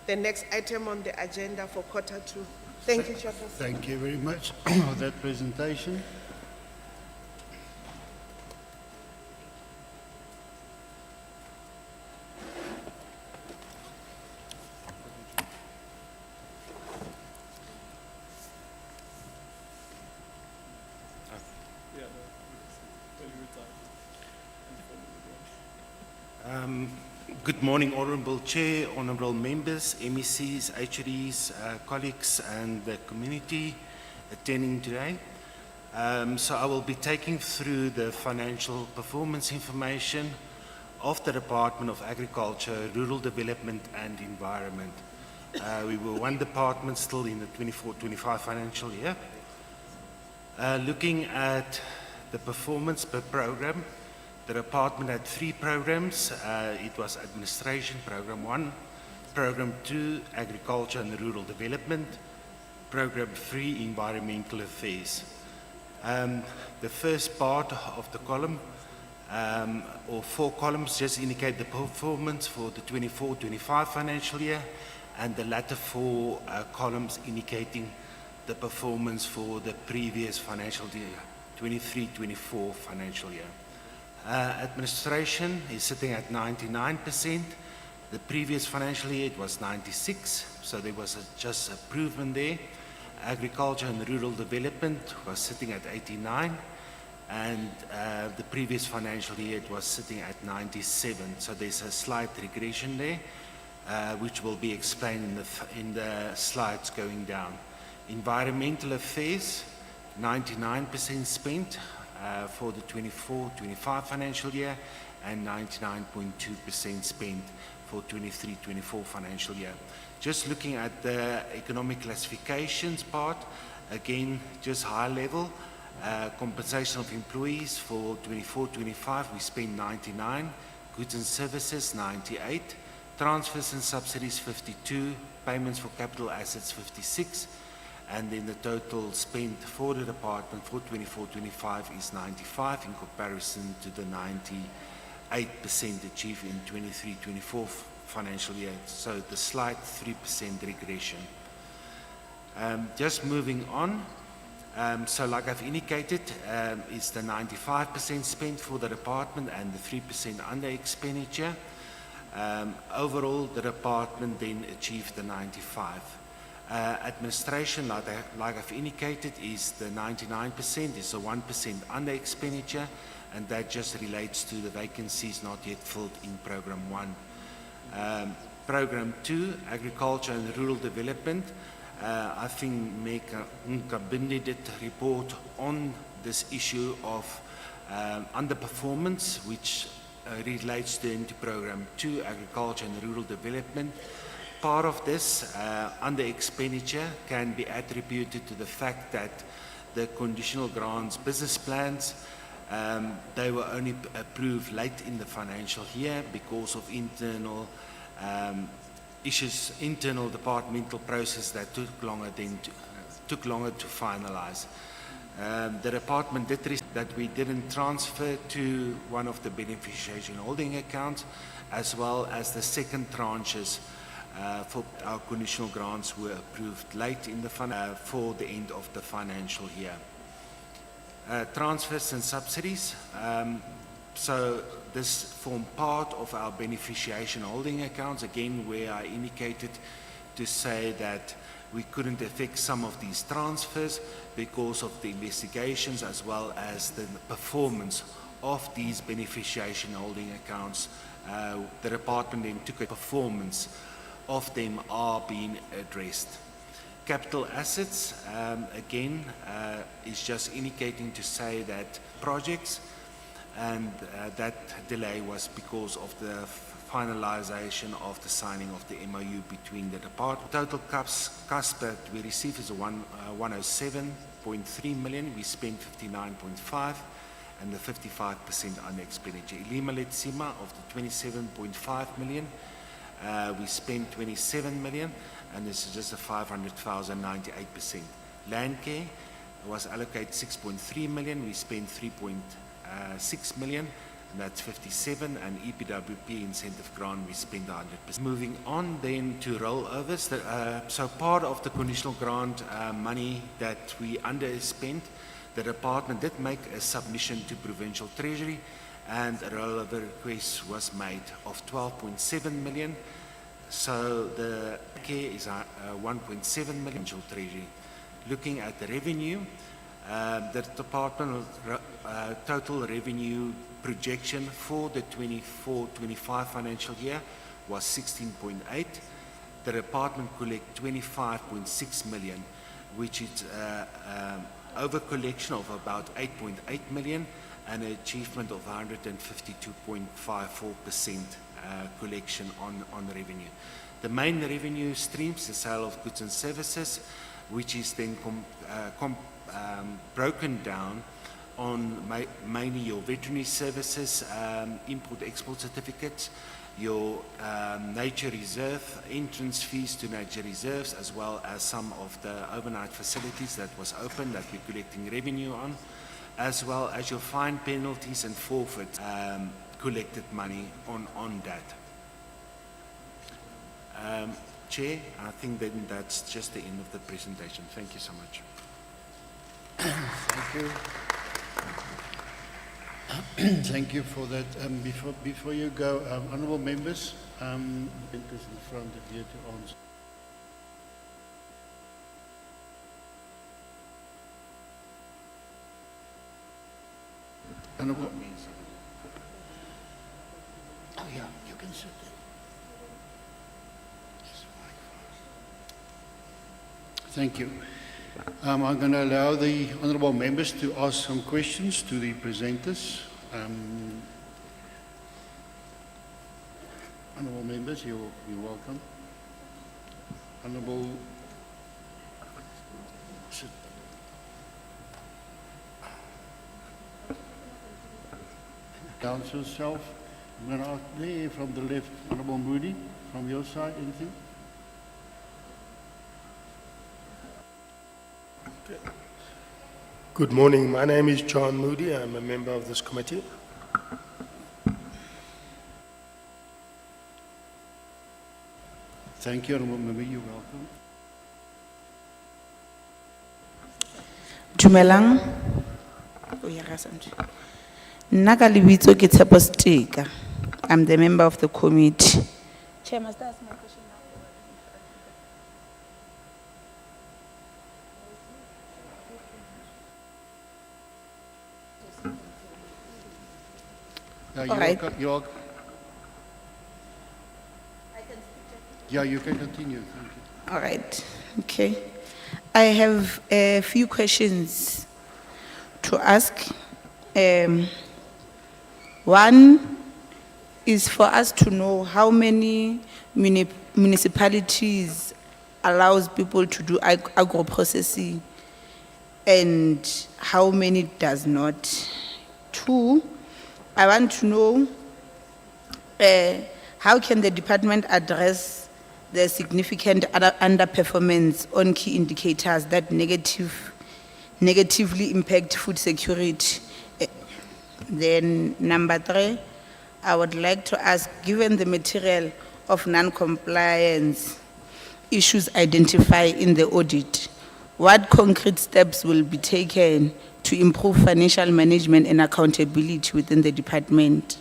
the next item on the agenda for Q2. Thank you, Chairperson.
Thank you very much for that presentation.
Good morning, Honourable Chair, Honourable Members, MECs, HODs, colleagues and the community attending today. So I will be taking through the financial performance information of the Department of Agriculture, Rural Development and Environment We were one department still in the 24-25 financial year. Looking at the performance per program, the department had 3 programs. It was Administration, Program 1, Program 2, Agriculture and Rural Development, Program 3, Environmental Affairs. The first part of the column, or 4 columns, just indicate the performance for the 24-25 financial year, and the latter 4 columns indicating the performance for the previous financial year, 23-24 financial year. Administration is sitting at 99%. The previous financial year it was 96, so there was just improvement there. Agriculture and Rural Development was sitting at 89, and the previous financial year it was sitting at 97, so there's a slight regression there, which will be explained in the slides going down. Environmental Affairs, 99% spent for the 24-25 financial year, and 99.2% spent for 23-24 financial year. Just looking at the economic classifications part, again, just high level, compensation of employees for 24-25, we spent 99, goods and services 98, transfers and subsidies 52, payments for capital assets 56, and then the total spent for the department for 24-25 is 95 in comparison to the 98% achieved in 23-24 financial year, so the slight 3% regression. Just moving on, so like I've indicated, is the 95% spent for the department and the 3% under expenditure. Overall, the department then achieved the 95. Administration, like I've indicated, is the 99%, is the 1% under expenditure, and that just relates to the vacancies not yet filled in Program 1. Program 2, Agriculture and Rural Development, I think Meka Nkabindi did report on this issue of underperformance, which relates then to Program 2, Agriculture and Rural Development. Part of this under expenditure can be attributed to the fact that the conditional grants business plans, they were only approved late in the financial year because of internal issues, internal departmental process that took longer to finalize. The department did that we didn't transfer to one of the beneficiation holding accounts, as well as the second tranches for our conditional grants were approved late in the for the end of the financial year. Transfers and subsidies. So this form part of our beneficiation holding accounts, again, where I indicated to say that we couldn't effect some of these transfers because of the investigations as well as the performance of these beneficiation holding accounts. The department then took a performance of them are being addressed. Capital assets, again, is just indicating to say that projects, and that delay was because of the finalization of the signing of the MOU between the department. Total cost that we received is 107.3 million. We spent 59.5, and the 55% under expenditure. Ilima Letsima of the 27.5 million, we spent 27 million, and this is just a 500,000, 98%. Land care was allocated 6.3 million, we spent 3.6 million, and that's 57, and EPWP incentive grant we spent 100%. Moving on then to rollovers, so part of the conditional grant money that we underspent, the department did make a submission to Provincial Treasury, and a rollover request was made of 12.7 million. So the care is 1.7 million Provincial Treasury. Looking at the revenue, the department total revenue projection for the 24-25 financial year was 16.8. The department collect 25.6 million, which is over collection of about 8.8 million and an achievement of 152.54% collection on revenue. The main revenue streams, the sale of goods and services, which is then broken down on mainly your veterinary services, import-export certificates, your nature reserve, entrance fees to nature reserves, as well as some of the overnight facilities that was open that we're collecting revenue on, as well as your fine, penalties and forfeit collected money on that. Chair, I think then that's just the end of the presentation. Thank you so much.
Thank you. Thank you for that. Before you go, honourable members, Bentus in front of you to answer. Honourable. Oh yeah, you can sit there. Thank you. I'm going to allow the honourable members to ask some questions to the presenters. Honourable members, you're welcome. Honourable Council yourself. I'm going to ask there from the left, Honourable Moody, from your side, anything?
Good morning. My name is John Moody. I'm a member of this committee.
Thank you, Honourable Member. You're welcome.
Dumelang. O ya ga santse. Nna ka lebitso ke Tshepo Steka. I'm the member of the committee. Chair, must I ask my question now?
You're
All right.
Yeah, you can continue. Thank you.
All right. Okay. I have a few questions to ask. One is for us to know how many municipalities allows people to do agro-processing and how many does not. Two, I want to know how can the department address the significant underperformance on key indicators that negatively impact food security. Then number three, I would like to ask, given the material of non-compliance issues identified in the audit, what concrete steps will be taken to improve financial management and accountability within the department?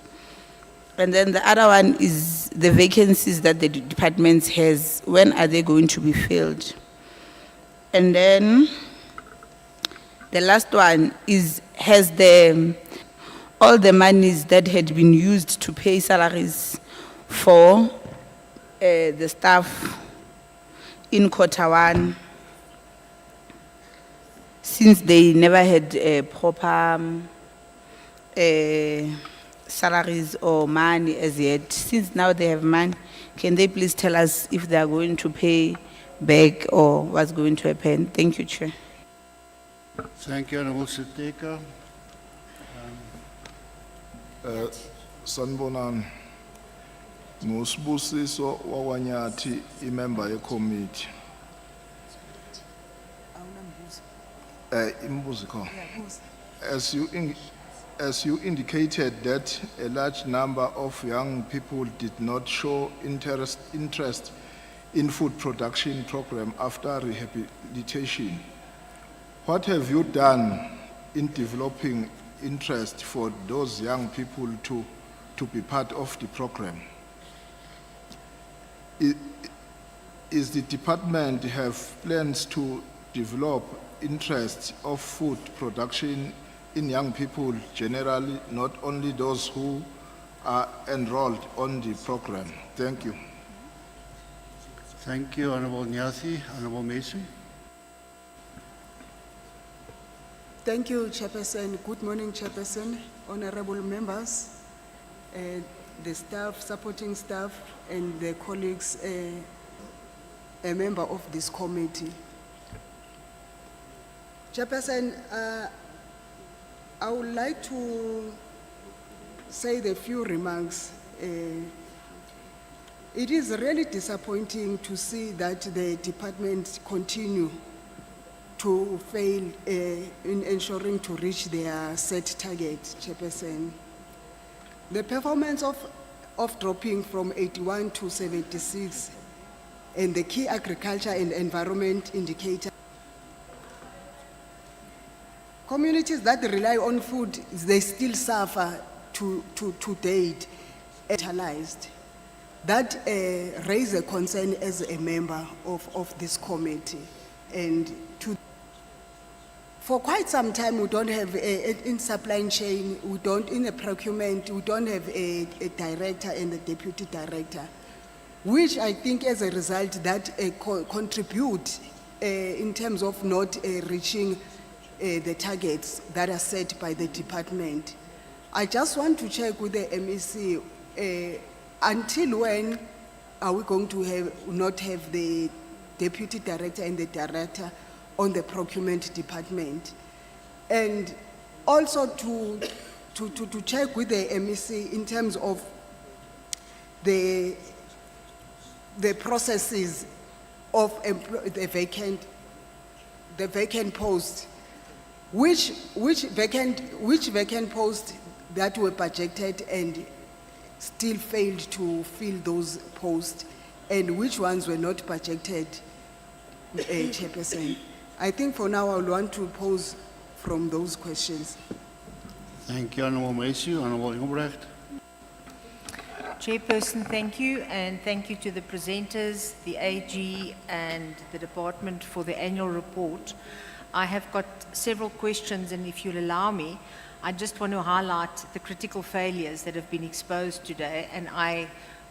And then the other one is the vacancies that the department has. When are they going to be filled? And then the last one is, has all the monies that had been used to pay salaries for the staff in Q1, since they never had proper salaries or money as yet, since now they have money, can they please tell us if they are going to pay back or what's going to happen? Thank you, Chair.
Thank you, Honourable Siteka.
Sanibonani. Ngosibusiso wakwanyathi imember ye-committee. Imbuzi khona. As you indicated that a large number of young people did not show interest in food production program after rehabilitation, what have you done in developing interest for those young people to be part of the program? Is the department have plans to develop interest of food production in young people generally, not only those who are enrolled on the program? Thank you.
Thank you, Honourable Nyasi. Honourable Mason.
Thank you, Chairperson. Good morning, Chairperson, honorable members. the staff, supporting staff, and the colleagues, a member of this committee. Chairperson, I would like to say the few remarks. It is really disappointing to see that the department continue to fail in ensuring to reach their set target, Chairperson. The performance of dropping from 81 to 76 and the key agriculture and environment indicator. Communities that rely on food, they still suffer to date. That raise a concern as a member of this committee. And for quite some time, we don't have, in supply chain, we don't, in the procurement, we don't have a director and a deputy director, which I think as a result that contribute in terms of not reaching the targets that are set by the department. I just want to check with the MEC, until when are we going to not have the deputy director and the director on the procurement department? And also to check with the MEC in terms of the processes of the vacant post, which vacant posts that were budgeted and still failed to fill those posts, and which ones were not budgeted, Chairperson. I think for now I would want to pose from those questions.
Thank you, Honourable Macy. Honourable Engelbrecht.
Chairperson, thank you, and thank you to the presenters, the AG and the department for the annual report. I have got several questions, and if you'll allow me, I just want to highlight the critical failures that have been exposed today, and I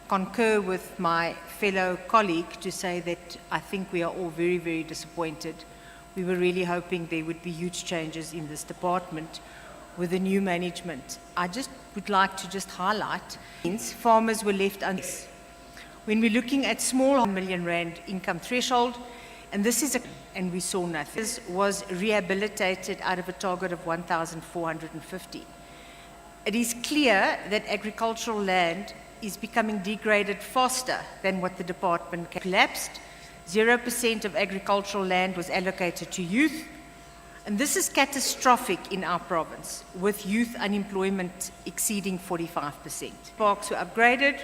concur with my fellow colleague to say that I think we are all very, very disappointed. We were really hoping there would be huge changes in this department with the new management. I just would like to just highlight, farmers were left when we're looking at small R1 million income threshold, and this is and we saw nothing. This was rehabilitated out of a target of 1,450. It is clear that agricultural land is becoming degraded faster than what the department collapsed. 0% of agricultural land was allocated to youth, and this is catastrophic in our province, with youth unemployment exceeding 45%. Parks were upgraded.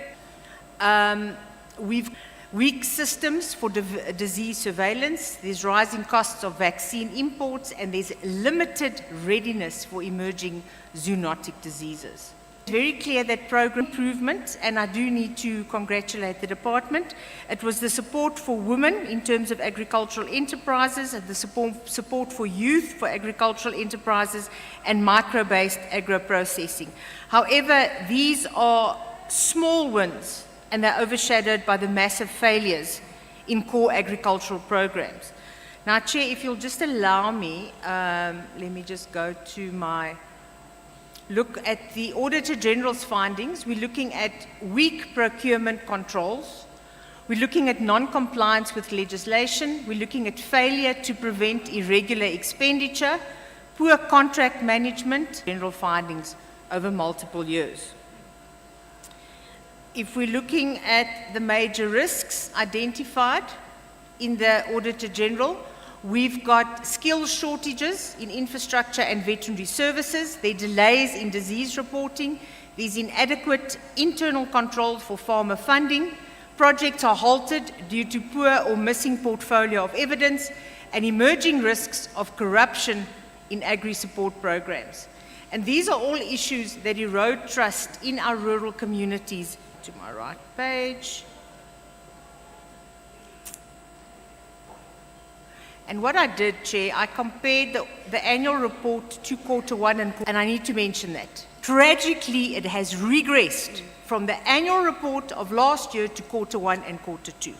We've weak systems for disease surveillance, there's rising costs of vaccine imports, and there's limited readiness for emerging zoonotic diseases. It's very clear that program improvement, and I do need to congratulate the department, it was the support for women in terms of agricultural enterprises, and the support for youth for agricultural enterprises, and micro-based agro-processing. However, these are small wins, and they're overshadowed by the massive failures in core agricultural programs. Now, Chair, if you'll just allow me, let me just go to my look at the Auditor General's findings. We're looking at weak procurement controls. We're looking at non-compliance with legislation. We're looking at failure to prevent irregular expenditure, poor contract management, general findings over multiple years. If we're looking at the major risks identified in the Auditor General, we've got skill shortages in infrastructure and veterinary services, there are delays in disease reporting, there's inadequate internal control for farmer funding, projects are halted due to poor or missing portfolio of evidence, and emerging risks of corruption in agri-support programs. And these are all issues that erode trust in our rural communities. To my right page. And what I did, Chair, I compared the annual report to Q1, and I need to mention that. Tragically, it has regressed from the annual report of last year to Q1 and Q2.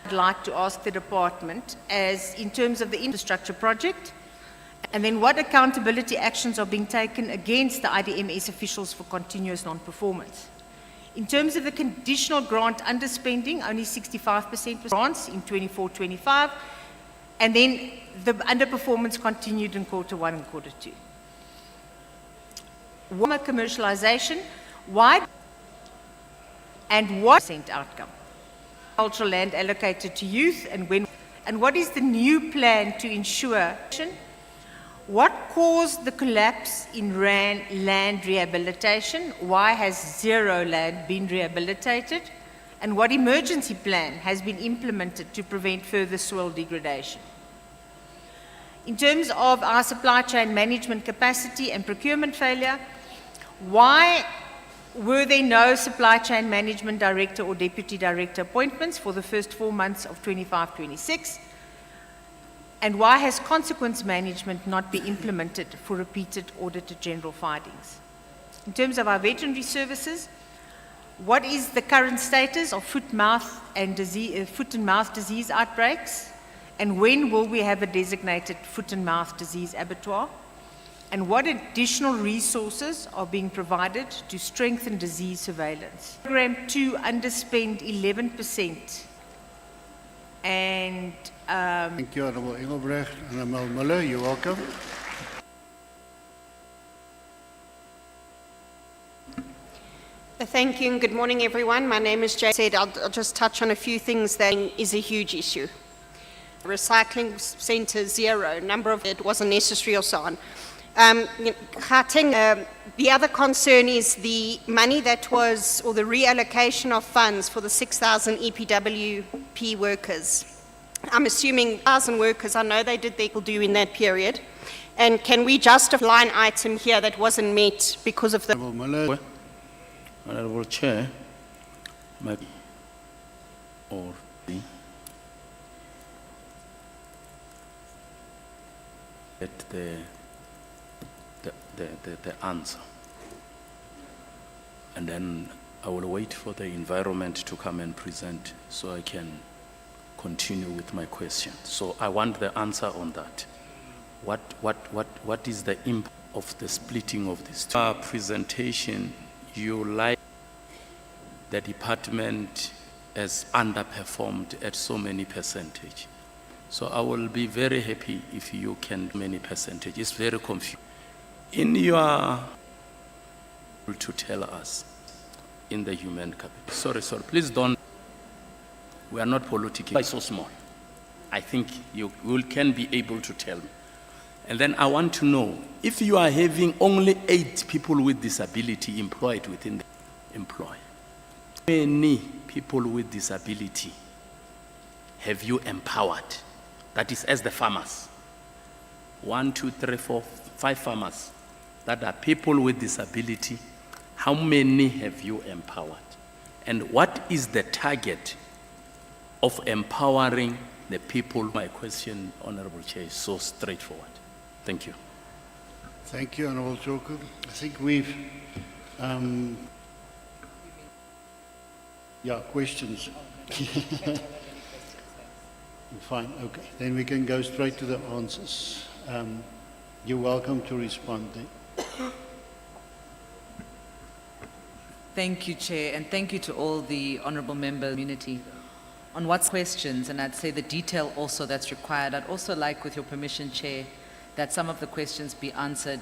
I'd like to ask the department, as in terms of the infrastructure project, and then what accountability actions are being taken against the IDMS officials for continuous non-performance. In terms of the conditional grant underspending, only 65% was grants in 24-25, and then the underperformance continued in Q1 and Q2. Commercialization, why and what % outcome? Cultural land allocated to youth, and when, and what is the new plan to ensure? What caused the collapse in land rehabilitation? Why has zero land been rehabilitated? And what emergency plan has been implemented to prevent further soil degradation? In terms of our supply chain management capacity and procurement failure, why were there no supply chain management director or deputy director appointments for the first 4 months of 25-26? And why has consequence management not been implemented for repeated Auditor General findings? In terms of our veterinary services, what is the current status of foot and mouth disease outbreaks? And when will we have a designated foot and mouth disease abattoir? And what additional resources are being provided to strengthen disease surveillance? Program 2 underspend 11%. And
Thank you, Honourable Engelbrecht. Honourable Muller, you're welcome.
Thank you and good morning, everyone. My name is Jaco. I'll just touch on a few things that is a huge issue. Recycling centre zero, number of it wasn't necessary or so on. The other concern is the money that was, or the reallocation of funds for the 6,000 EPWP workers. I'm assuming 1,000 workers, I know they did their due in that period. And can we justify a line item here that wasn't met because of the...
Honourable Muller.
Honourable Chair, the answer, and then I will wait for the environment to come and present so I can continue with my question. So I want the answer on that. What is the impact of the splitting of this? Presentation, you like the department has underperformed at so many percentage. So I will be very happy if you can many percentage. It's very confusing. In your to tell us in the human capital. Sorry, please don't. We are not political. It's so small. I think you can be able to tell me. And then I want to know, if you are having only 8 people with disability employed within the employer, how many people with disability have you empowered? That is as the farmers. 1, 2, 3, 4, 5 farmers that are people with disability. How many have you empowered? And what is the target of empowering the people? My question, Honourable Chair, is so straightforward. Thank you.
Thank you, Honourable Jaco. I think we've... questions. Fine, okay. Then we can go straight to the answers. You're welcome to respond then.
Thank you, Chair, and thank you to all the honourable member community on what's questions, and I'd say the detail also that's required. I'd also like, with your permission, Chair, that some of the questions be answered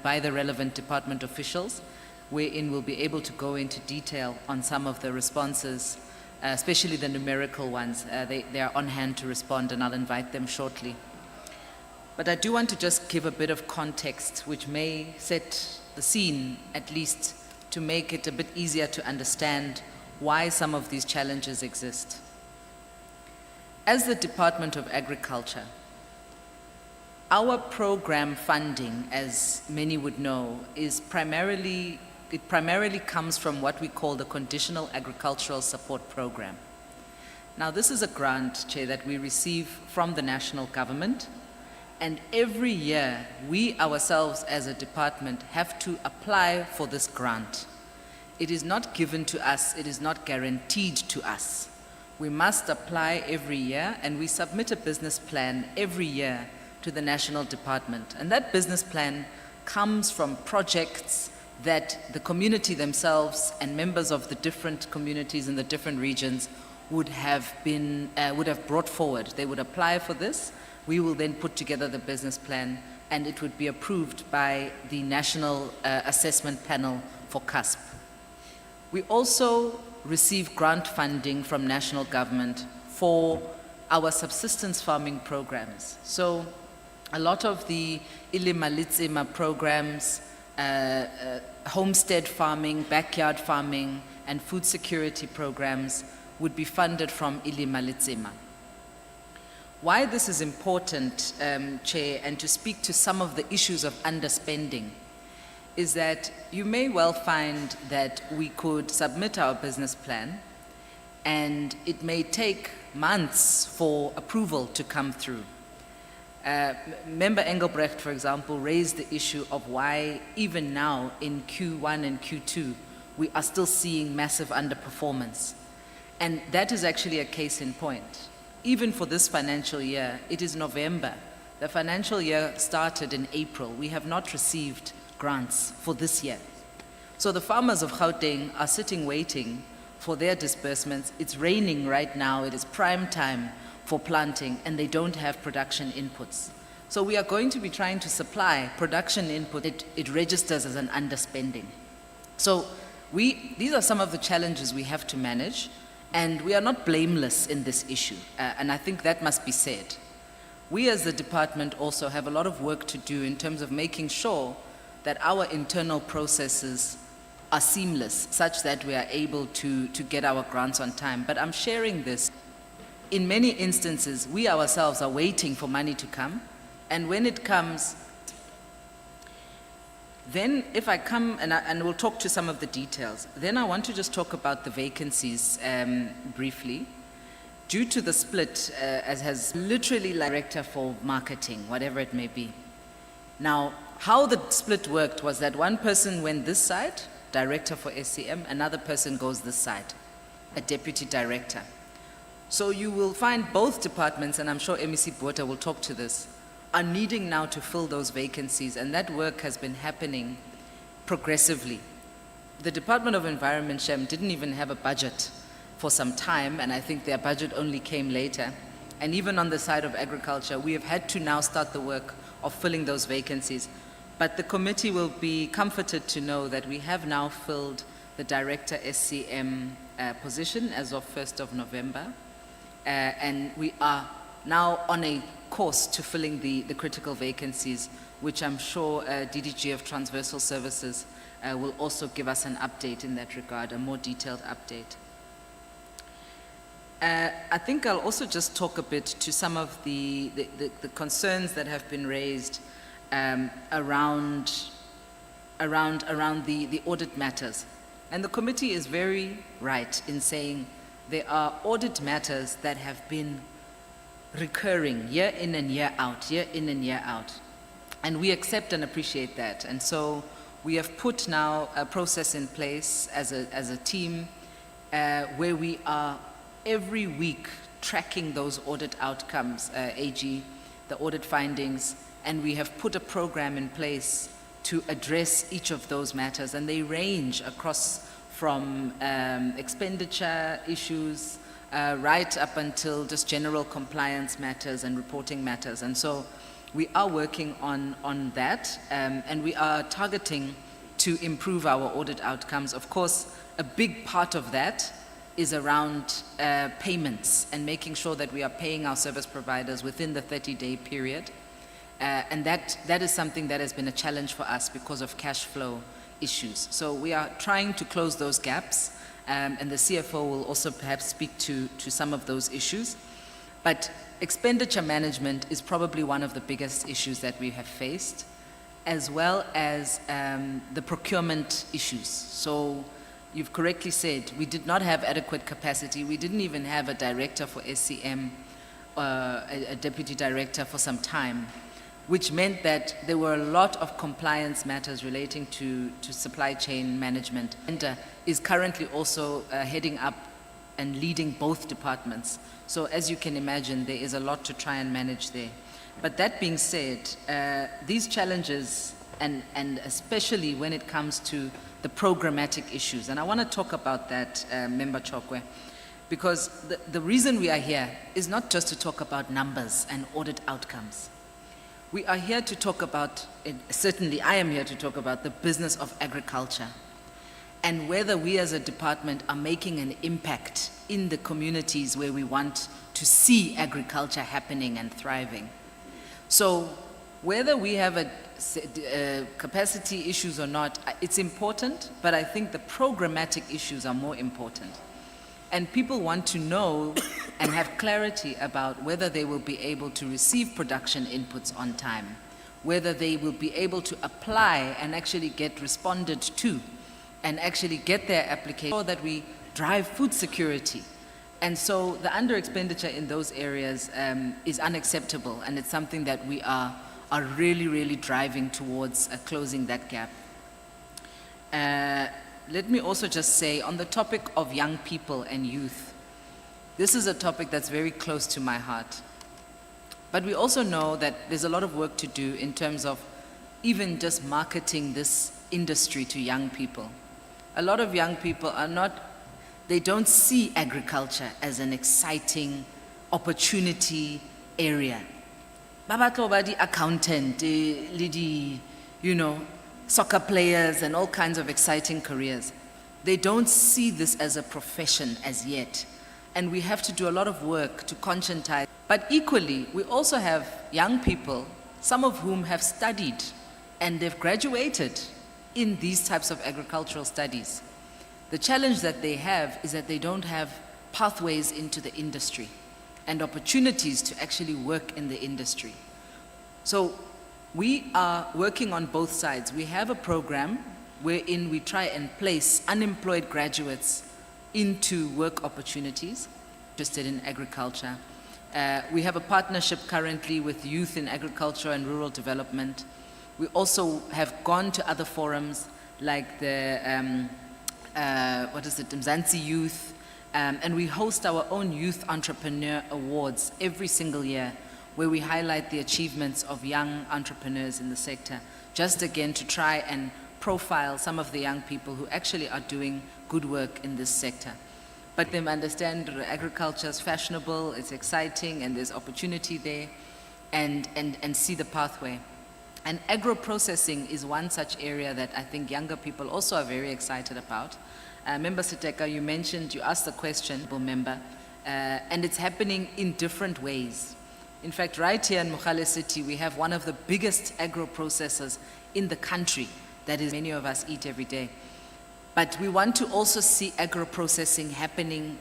by the relevant department officials, wherein we'll be able to go into detail on some of the responses, especially the numerical ones. They are on hand to respond, and I'll invite them shortly. But I do want to just give a bit of context, which may set the scene, at least, to make it a bit easier to understand why some of these challenges exist. As the Department of Agriculture, our program funding, as many would know, is primarily comes from what we call the Conditional Agricultural Support Program. Now, this is a grant, Chair, that we receive from the national government, and every year we ourselves as a department have to apply for this grant. It is not given to us, it is not guaranteed to us. We must apply every year, and we submit a business plan every year to the national department. And that business plan comes from projects that the community themselves and members of the different communities in the different regions would have brought forward. They would apply for this. We will then put together the business plan, and it would be approved by the National Assessment Panel for CUSP. We also receive grant funding from national government for our subsistence farming programs. So a lot of the Ilimalitzima programs, homestead farming, backyard farming, and food security programs would be funded from Ilimalitzima. Why this is important, Chair, and to speak to some of the issues of underspending, is that you may well find that we could submit our business plan and it may take months for approval to come through. Member Engelbrecht, for example, raised the issue of why even now in Q1 and Q2, we are still seeing massive underperformance. And that is actually a case in point. Even for this financial year, it is November. The financial year started in April. We have not received grants for this year. So the farmers of Gauteng are sitting waiting for their disbursements. It's raining right now. It is prime time for planting, and they don't have production inputs. So we are going to be trying to supply production input. It registers as an underspending. So these are some of the challenges we have to manage, and we are not blameless in this issue, and I think that must be said. We as the department also have a lot of work to do in terms of making sure that our internal processes are seamless, such that we are able to get our grants on time. But I'm sharing this. In many instances, we ourselves are waiting for money to come, and when it comes, then if I come, and we'll talk to some of the details, then I want to just talk about the vacancies briefly. Due to the split, as has literally director for marketing, whatever it may be. Now, how the split worked was that one person went this side, director for SCM, another person goes this side, a deputy director. So you will find both departments, and I'm sure MEC Botha will talk to this, are needing now to fill those vacancies, and that work has been happening progressively. The Department of Environment, Shem, didn't even have a budget for some time, and I think their budget only came later. And even on the side of agriculture, we have had to now start the work of filling those vacancies. But the committee will be comforted to know that we have now filled the Director SCM position as of 1st of November. And we are now on a course to filling the critical vacancies, which I'm sure DDG of Transversal Services will also give us an update in that regard, a more detailed update. I think I'll also just talk a bit to some of the concerns that have been raised around the audit matters. And the committee is very right in saying there are audit matters that have been recurring year in and year out, year in and year out. And we accept and appreciate that. And so we have put now a process in place as a team where we are every week tracking those audit outcomes, AG, the audit findings, and we have put a program in place to address each of those matters, and they range across from expenditure issues right up until just general compliance matters and reporting matters. And so we are working on that, and we are targeting to improve our audit outcomes. Of course, a big part of that is around payments and making sure that we are paying our service providers within the 30-day period. And that is something that has been a challenge for us because of cash flow issues. So we are trying to close those gaps, and the CFO will also perhaps speak to some of those issues. But expenditure management is probably one of the biggest issues that we have faced, as well as the procurement issues. So you've correctly said, we did not have adequate capacity. We didn't even have a director for SCM, a deputy director for some time, which meant that there were a lot of compliance matters relating to supply chain management. And is currently also heading up and leading both departments. So as you can imagine, there is a lot to try and manage there. But that being said, these challenges and especially when it comes to the programmatic issues. And I want to talk about that, Member Chokwe, because the reason we are here is not just to talk about numbers and audit outcomes. We are here to talk about, certainly I am here to talk about the business of agriculture and whether we as a department are making an impact in the communities where we want to see agriculture happening and thriving. So whether we have capacity issues or not, it's important, but I think the programmatic issues are more important. And people want to know and have clarity about whether they will be able to receive production inputs on time, whether they will be able to apply and actually get responded to and actually get their application, so that we drive food security. And so the under expenditure in those areas is unacceptable, and it's something that we are really, really driving towards closing that gap. Let me also just say, on the topic of young people and youth, this is a topic that's very close to my heart. But we also know that there's a lot of work to do in terms of even just marketing this industry to young people. A lot of young people they don't see agriculture as an exciting opportunity area. Babatlo di accountant, lidi, soccer players and all kinds of exciting careers. They don't see this as a profession as yet. And we have to do a lot of work to conscientize. But equally, we also have young people, some of whom have studied and they've graduated in these types of agricultural studies. The challenge that they have is that they don't have pathways into the industry and opportunities to actually work in the industry. So we are working on both sides. We have a program wherein we try and place unemployed graduates into work opportunities interested in agriculture. We have a partnership currently with Youth in Agriculture and Rural Development. We also have gone to other forums like the, Mzansi Youth, and we host our own Youth Entrepreneur Awards every single year, where we highlight the achievements of young entrepreneurs in the sector, just again to try and profile some of the young people who actually are doing good work in this sector. But them understand agriculture is fashionable, it's exciting, and there's opportunity there, and see the pathway. And agro-processing is one such area that I think younger people also are very excited about. Member Siteka, you asked the question, member, and it's happening in different ways. In fact, right here in Mogale City, we have one of the biggest agro-processors in the country that is many of us eat every day. But we want to also see agro-processing happening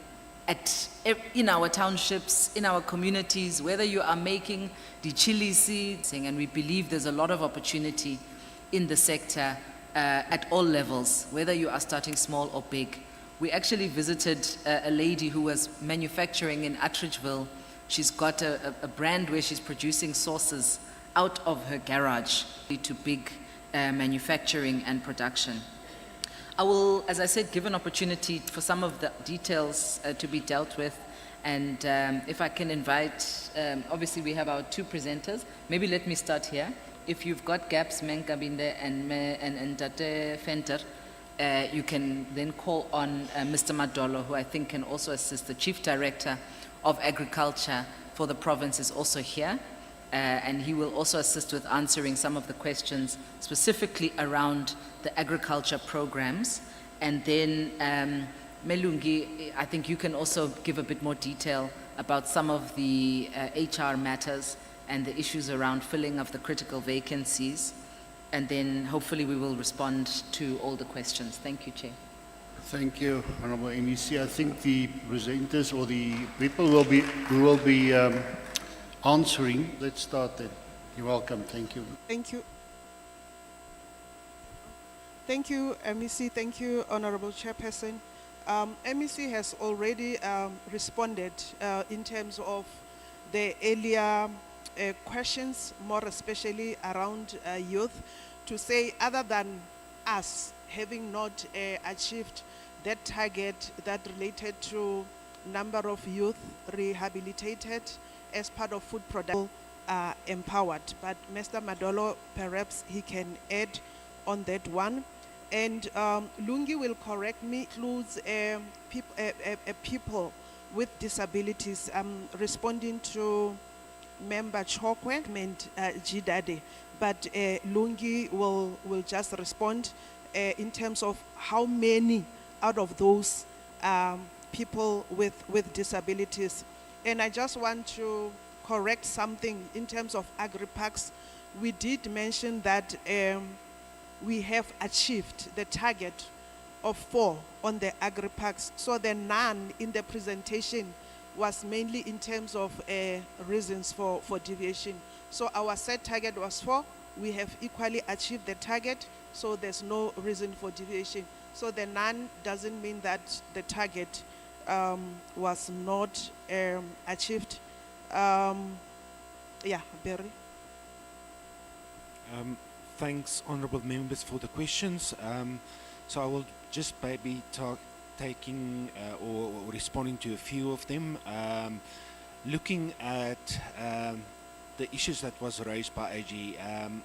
in our townships, in our communities, whether you are making the chili seeds, and we believe there's a lot of opportunity in the sector at all levels, whether you are starting small or big. We actually visited a lady who was manufacturing in Attridgeville. She's got a brand where she's producing sauces out of her garage to big manufacturing and production. I will, as I said, give an opportunity for some of the details to be dealt with. And if I can invite, obviously we have our two presenters. Maybe let me start here. If you've got gaps, Menkabinde and Tate Fenter, you can then call on Mr. Madolo, who I think can also assist. The Chief Director of Agriculture for the province is also here. And he will also assist with answering some of the questions specifically around the agriculture programs. And then Melungi, I think you can also give a bit more detail about some of the HR matters and the issues around filling of the critical vacancies. And then hopefully we will respond to all the questions. Thank you, Chair.
Thank you, Honorable MEC. I think the presenters or the people who will be answering. Let's start then. You're welcome. Thank you.
Thank you. Thank you, MEC. Thank you, Honorable Chairperson. MEC has already responded in terms of the earlier questions, more especially around youth, to say other than us having not achieved that target that related to number of youth rehabilitated as part of food production, are empowered. But Mr. Madolo, perhaps he can add on that one. And Lungi will correct me, includes people with disabilities. I'm responding to Member Chokwe and Jidade, but Lungi will just respond in terms of how many out of those people with disabilities. And I just want to correct something in terms of agri-parks. We did mention that we have achieved the target of 4 on the agri-parks. So the none in the presentation was mainly in terms of reasons for deviation. So our set target was 4. We have equally achieved the target, so there's no reason for deviation. So the none doesn't mean that the target was not achieved. Yeah, Barry.
Thanks, honourable members, for the questions. So I will just maybe taking or responding to a few of them. Looking at the issues that was raised by AG,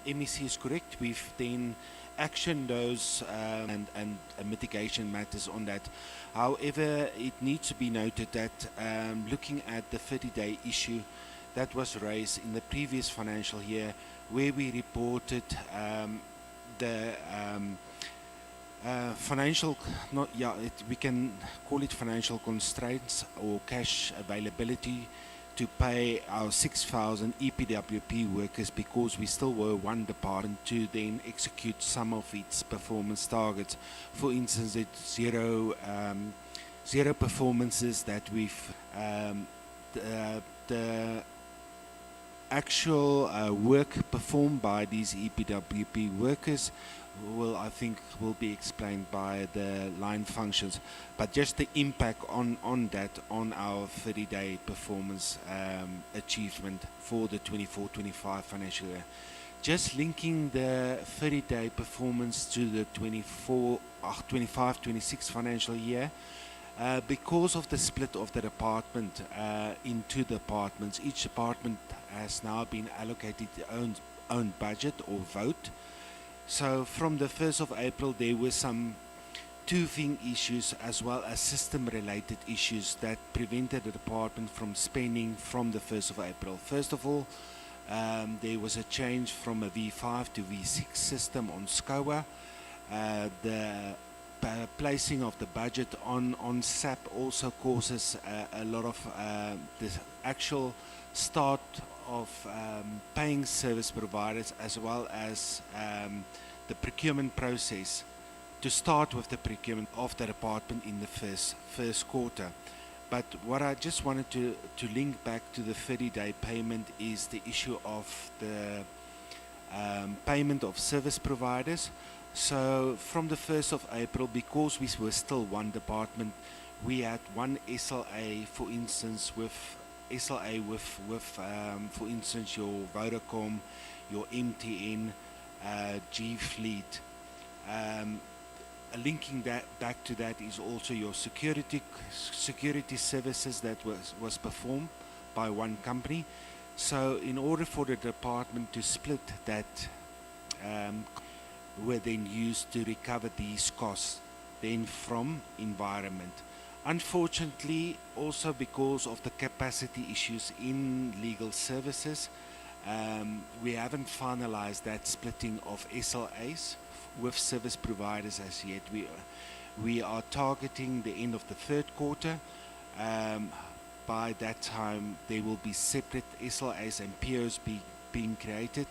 MEC is correct. We've then actioned those and mitigation matters on that. However, it needs to be noted that looking at the 30-day issue that was raised in the previous financial year, where we reported the financial, we can call it financial constraints or cash availability to pay our 6,000 EPWP workers, because we still were one department to then execute some of its performance targets. For instance, it's zero performances that we've the actual work performed by these EPWP workers I think will be explained by the line functions, but just the impact on that on our 30-day performance achievement for the 24-25 financial year. Just linking the 30-day performance to the 25-26 financial year, because of the split of the department into departments, each department has now been allocated their own budget or vote. So from the 1st of April, there were some two-thing issues as well as system-related issues that prevented the department from spending from the 1st of April. First of all, there was a change from a V5 to V6 system on SCOA. The placing of the budget on SAP also causes a lot of the actual start of paying service providers, as well as the procurement process, to start with the procurement of the department in the first quarter. But what I just wanted to link back to the 30-day payment is the issue of the payment of service providers. So from the 1st of April, because we were still one department, we had one SLA, for instance, for instance, your Vodacom, your MTN, G Fleet. Linking that back to that is also your security services that was performed by one company. So in order for the department to split that, were then used to recover these costs then from environment. Unfortunately, also because of the capacity issues in legal services, we haven't finalized that splitting of SLAs with service providers as yet. We are targeting the end of the third quarter. By that time, there will be separate SLAs and POs being created,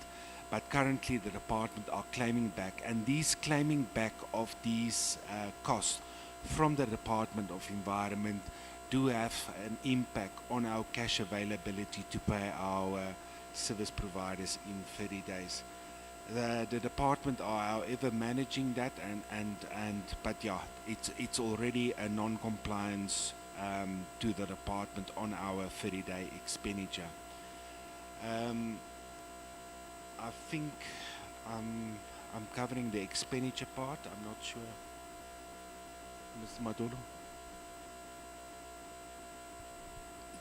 but currently the department are claiming back, and these claiming back of these costs from the Department of Environment do have an impact on our cash availability to pay our service providers in 30 days. The department are, however, managing that, but yeah, it's already a non-compliance to the department on our 30-day expenditure. I think I'm covering the expenditure part. I'm not sure. Mr. Maduro.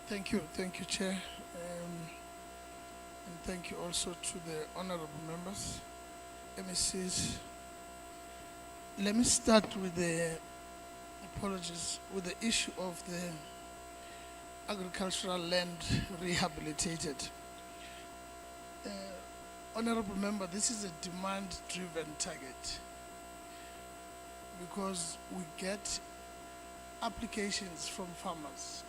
Thank you, Chair. And thank you also to the honorable members, MECs. Let me start with the apologies with the issue of the agricultural land rehabilitated. Honorable member, this is a demand-driven target because we get applications from farmers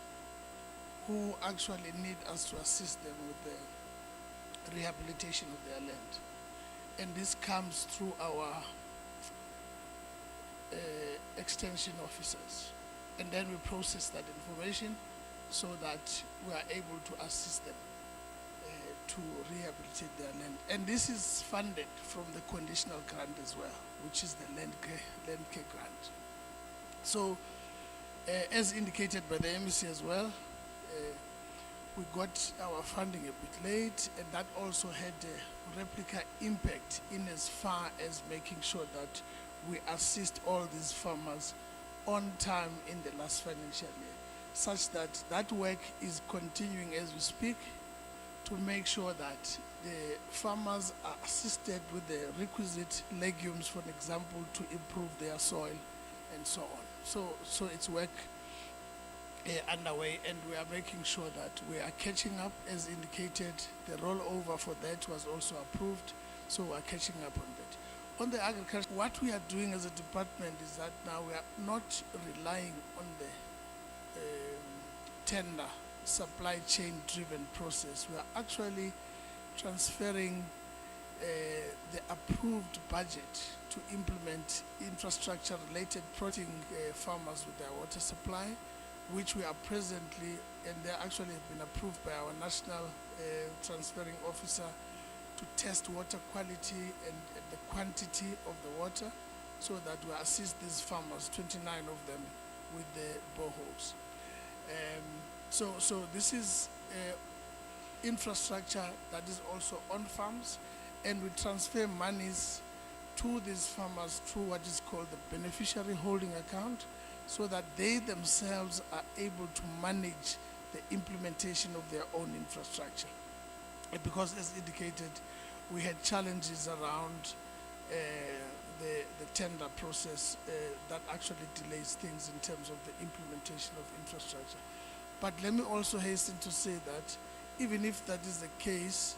who actually need us to assist them with the rehabilitation of their land. And this comes through our extension officers. And then we process that information so that we are able to assist them to rehabilitate their land. And this is funded from the conditional grant as well, which is the land care grant. So, as indicated by the MEC as well, we got our funding a bit late, and that also had a replica impact in as far as making sure that we assist all these farmers on time in the last financial year, such that that work is continuing as we speak to make sure that the farmers are assisted with the requisite legumes, for example, to improve their soil and so on. So it's work underway, and we are making sure that we are catching up as indicated. The rollover for that was also approved, so we are catching up on that. On the agriculture, what we are doing as a department is that now we are not relying on the tender supply chain driven process. We are actually transferring the approved budget to implement infrastructure related protecting farmers with their water supply, which we are presently, and they actually have been approved by our national transferring officer to test water quality and the quantity of the water so that we assist these farmers, 29 of them, with the boreholes. So this is infrastructure that is also on farms, and we transfer monies to these farmers through what is called the beneficiary holding account, so that they themselves are able to manage the implementation of their own infrastructure. And because, as indicated, we had challenges around the tender process that actually delays things in terms of the implementation of infrastructure. But let me also hasten to say that even if that is the case,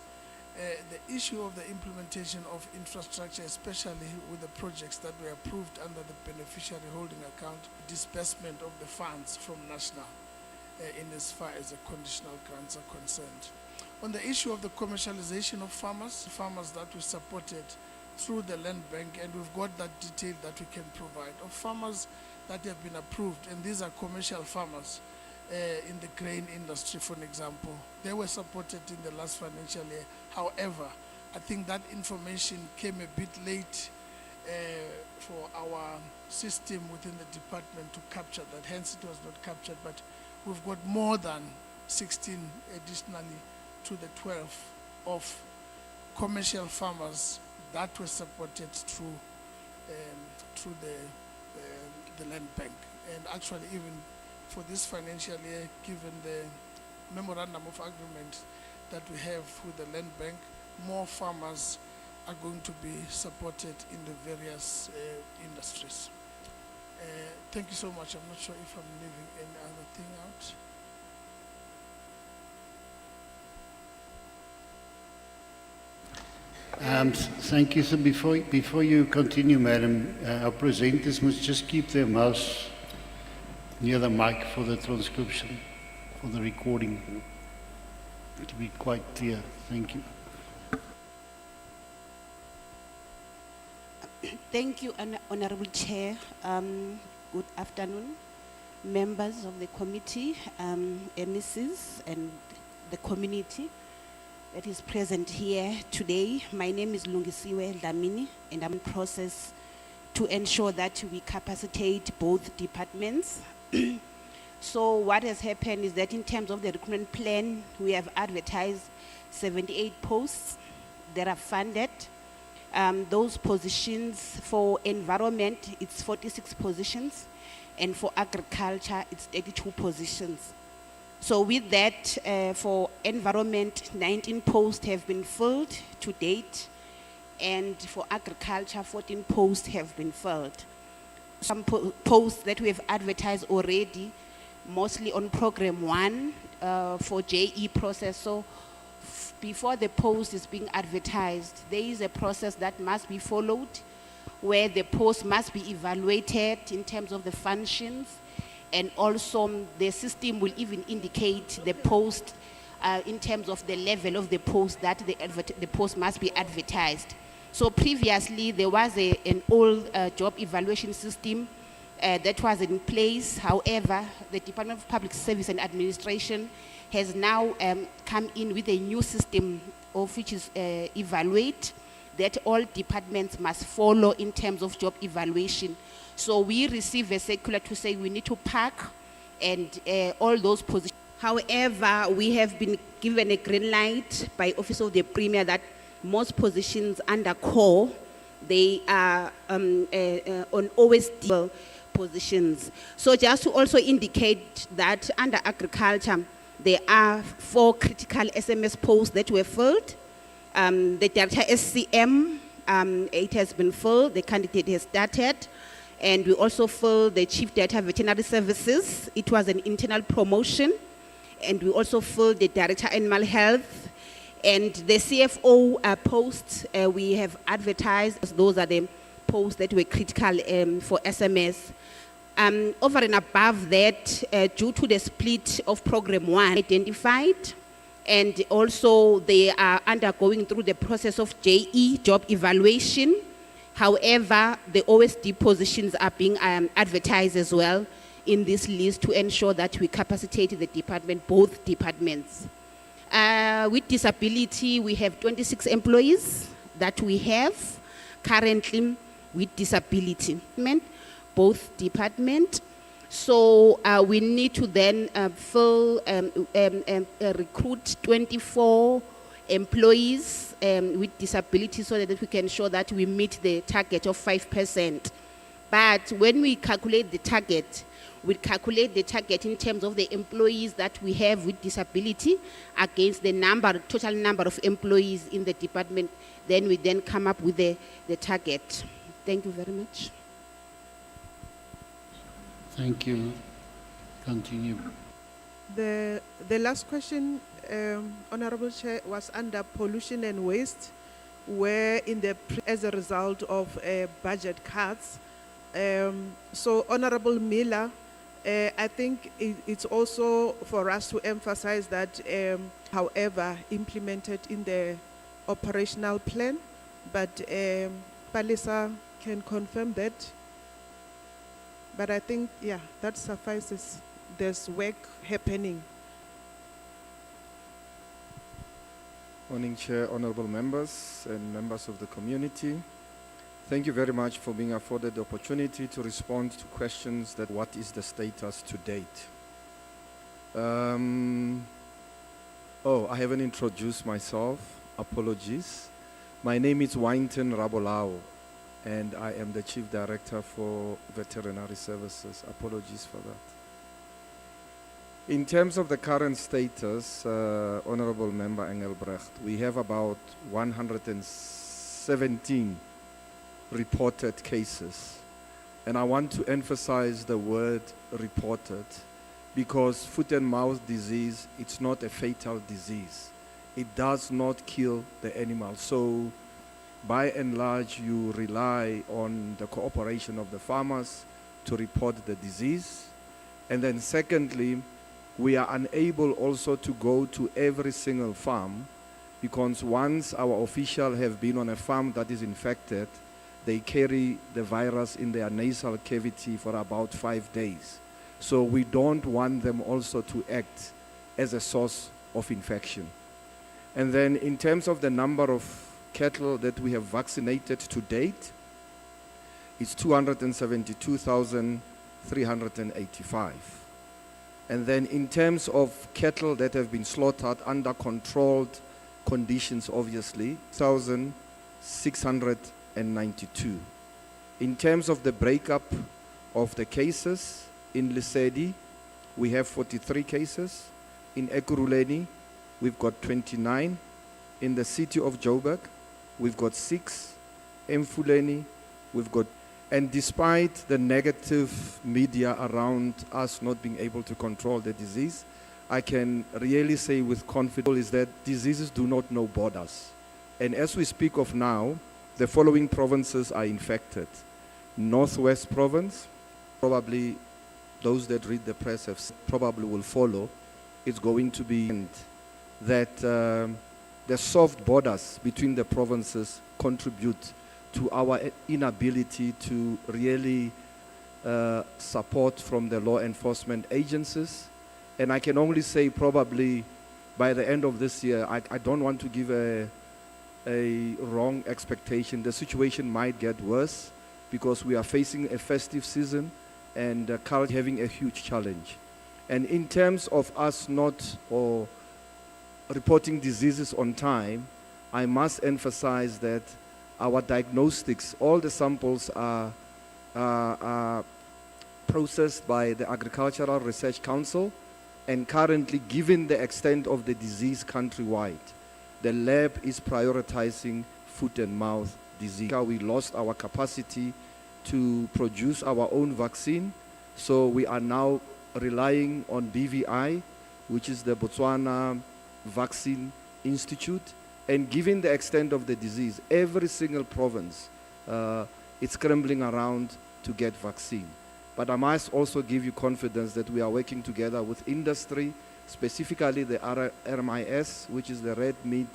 the issue of the implementation of infrastructure, especially with the projects that were approved under the beneficiary holding account, disbursement of the funds from national in as far as the conditional grants are concerned. On the issue of the commercialization of farmers that we supported through the land bank, and we've got that detail that we can provide, of farmers that have been approved, and these are commercial farmers in the grain industry, for example. They were supported in the last financial year. However, I think that information came a bit late for our system within the department to capture that, hence it was not captured, but we've got more than 16 additionally to the 12 of commercial farmers that were supported through the land bank. And actually, even for this financial year, given the memorandum of agreement that we have with the land bank, more farmers are going to be supported in the various industries. Thank you so much. I'm not sure if I'm leaving any other thing out.
Thank you. So before you continue, Madam, our presenters must just keep their mouths near the mic for the transcription, for the recording, to be quite clear. Thank you.
Thank you, Honorable Chair. Good afternoon, members of the committee, MECs, and the community that is present here today. My name is Lungisiwe Dlamini, and I'm in process to ensure that we capacitate both departments. So what has happened is that in terms of the recruitment plan, we have advertised 78 posts that are funded. Those positions for environment, it's 46 positions, and for agriculture, it's 32 positions. So with that, for environment, 19 posts have been filled to date, and for agriculture, 14 posts have been filled. Some posts that we have advertised already, mostly on program 1 for JE process. So before the post is being advertised, there is a process that must be followed where the post must be evaluated in terms of the functions, and also the system will even indicate the post in terms of the level of the post that the post must be advertised. So previously there was an old job evaluation system that was in place. However, the Department of Public Service and Administration has now come in with a new system of which is evaluate, that all departments must follow in terms of job evaluation. So we receive a circular to say we need to pack and all those positions. However, we have been given a green light by Office of the Premier that most positions under core, they are on OSD positions. So just to also indicate that under agriculture, there are 4 critical SMS posts that were filled. The Director SCM, it has been filled, the candidate has started. And we also filled the Chief Director Veterinary Services. It was an internal promotion. And we also filled the Director Animal Health. And the CFO posts we have advertised. Those are the posts that were critical for SMS. Over and above that, due to the split of program 1 identified, and also they are undergoing through the process of JE, job evaluation. However, the OSD positions are being advertised as well in this list to ensure that we capacitate the department, both departments. With disability, we have 26 employees that we have currently with disability, both departments. So we need to then recruit 24 employees with disability so that we can show that we meet the target of 5%. But when we calculate the target, we calculate the target in terms of the employees that we have with disability against the total number of employees in the department. Then we then come up with the target. Thank you very much.
Thank you. Continue.
The last question, Honorable Chair, was under pollution and waste, where as a result of budget cuts. So Honorable Miller, I think it's also for us to emphasize that, however, implemented in the operational plan, but Palisa can confirm that. But I think, yeah, that suffices. There's work happening.
Morning, Chair, honorable members and members of the community. Thank you very much for being afforded the opportunity to respond to questions that what is the status to date. I haven't introduced myself. Apologies. My name is Wynton Rabolao, and I am the Chief Director for Veterinary Services. Apologies for that. In terms of the current status, Honorable Member Engelbrecht, we have about 117 reported cases. And I want to emphasize the word reported, because foot and mouth disease, it's not a fatal disease. It does not kill the animal. So by and large, you rely on the cooperation of the farmers to report the disease. And then secondly, we are unable also to go to every single farm, because once our officials have been on a farm that is infected, they carry the virus in their nasal cavity for about 5 days. So we don't want them also to act as a source of infection. And then in terms of the number of cattle that we have vaccinated to date, it's 272,385. And then in terms of cattle that have been slaughtered under controlled conditions, obviously, 1,692. In terms of the breakup of the cases, in Lesedi, we have 43 cases. In Ekurhuleni, we've got 29. In the city of Joburg, we've got 6. Emfuleni, we've got. And despite the negative media around us not being able to control the disease, I can really say with confidence is that diseases do not know borders. And as we speak of now, the following provinces are infected. Northwest Province, probably those that read the press have probably will follow. It's going to be that the soft borders between the provinces contribute to our inability to really support from the law enforcement agencies. And I can only say probably by the end of this year, I don't want to give a wrong expectation. The situation might get worse because we are facing a festive season and culture having a huge challenge. And in terms of us not or reporting diseases on time, I must emphasize that our diagnostics, all the samples are processed by the Agricultural Research Council, and currently, given the extent of the disease countrywide, the lab is prioritizing foot and mouth disease. We lost our capacity to produce our own vaccine, so we are now relying on BVI, which is the Botswana Vaccine Institute. And given the extent of the disease, every single province is scrambling around to get vaccine. But I must also give you confidence that we are working together with industry, specifically the RMIS, which is the Red Meat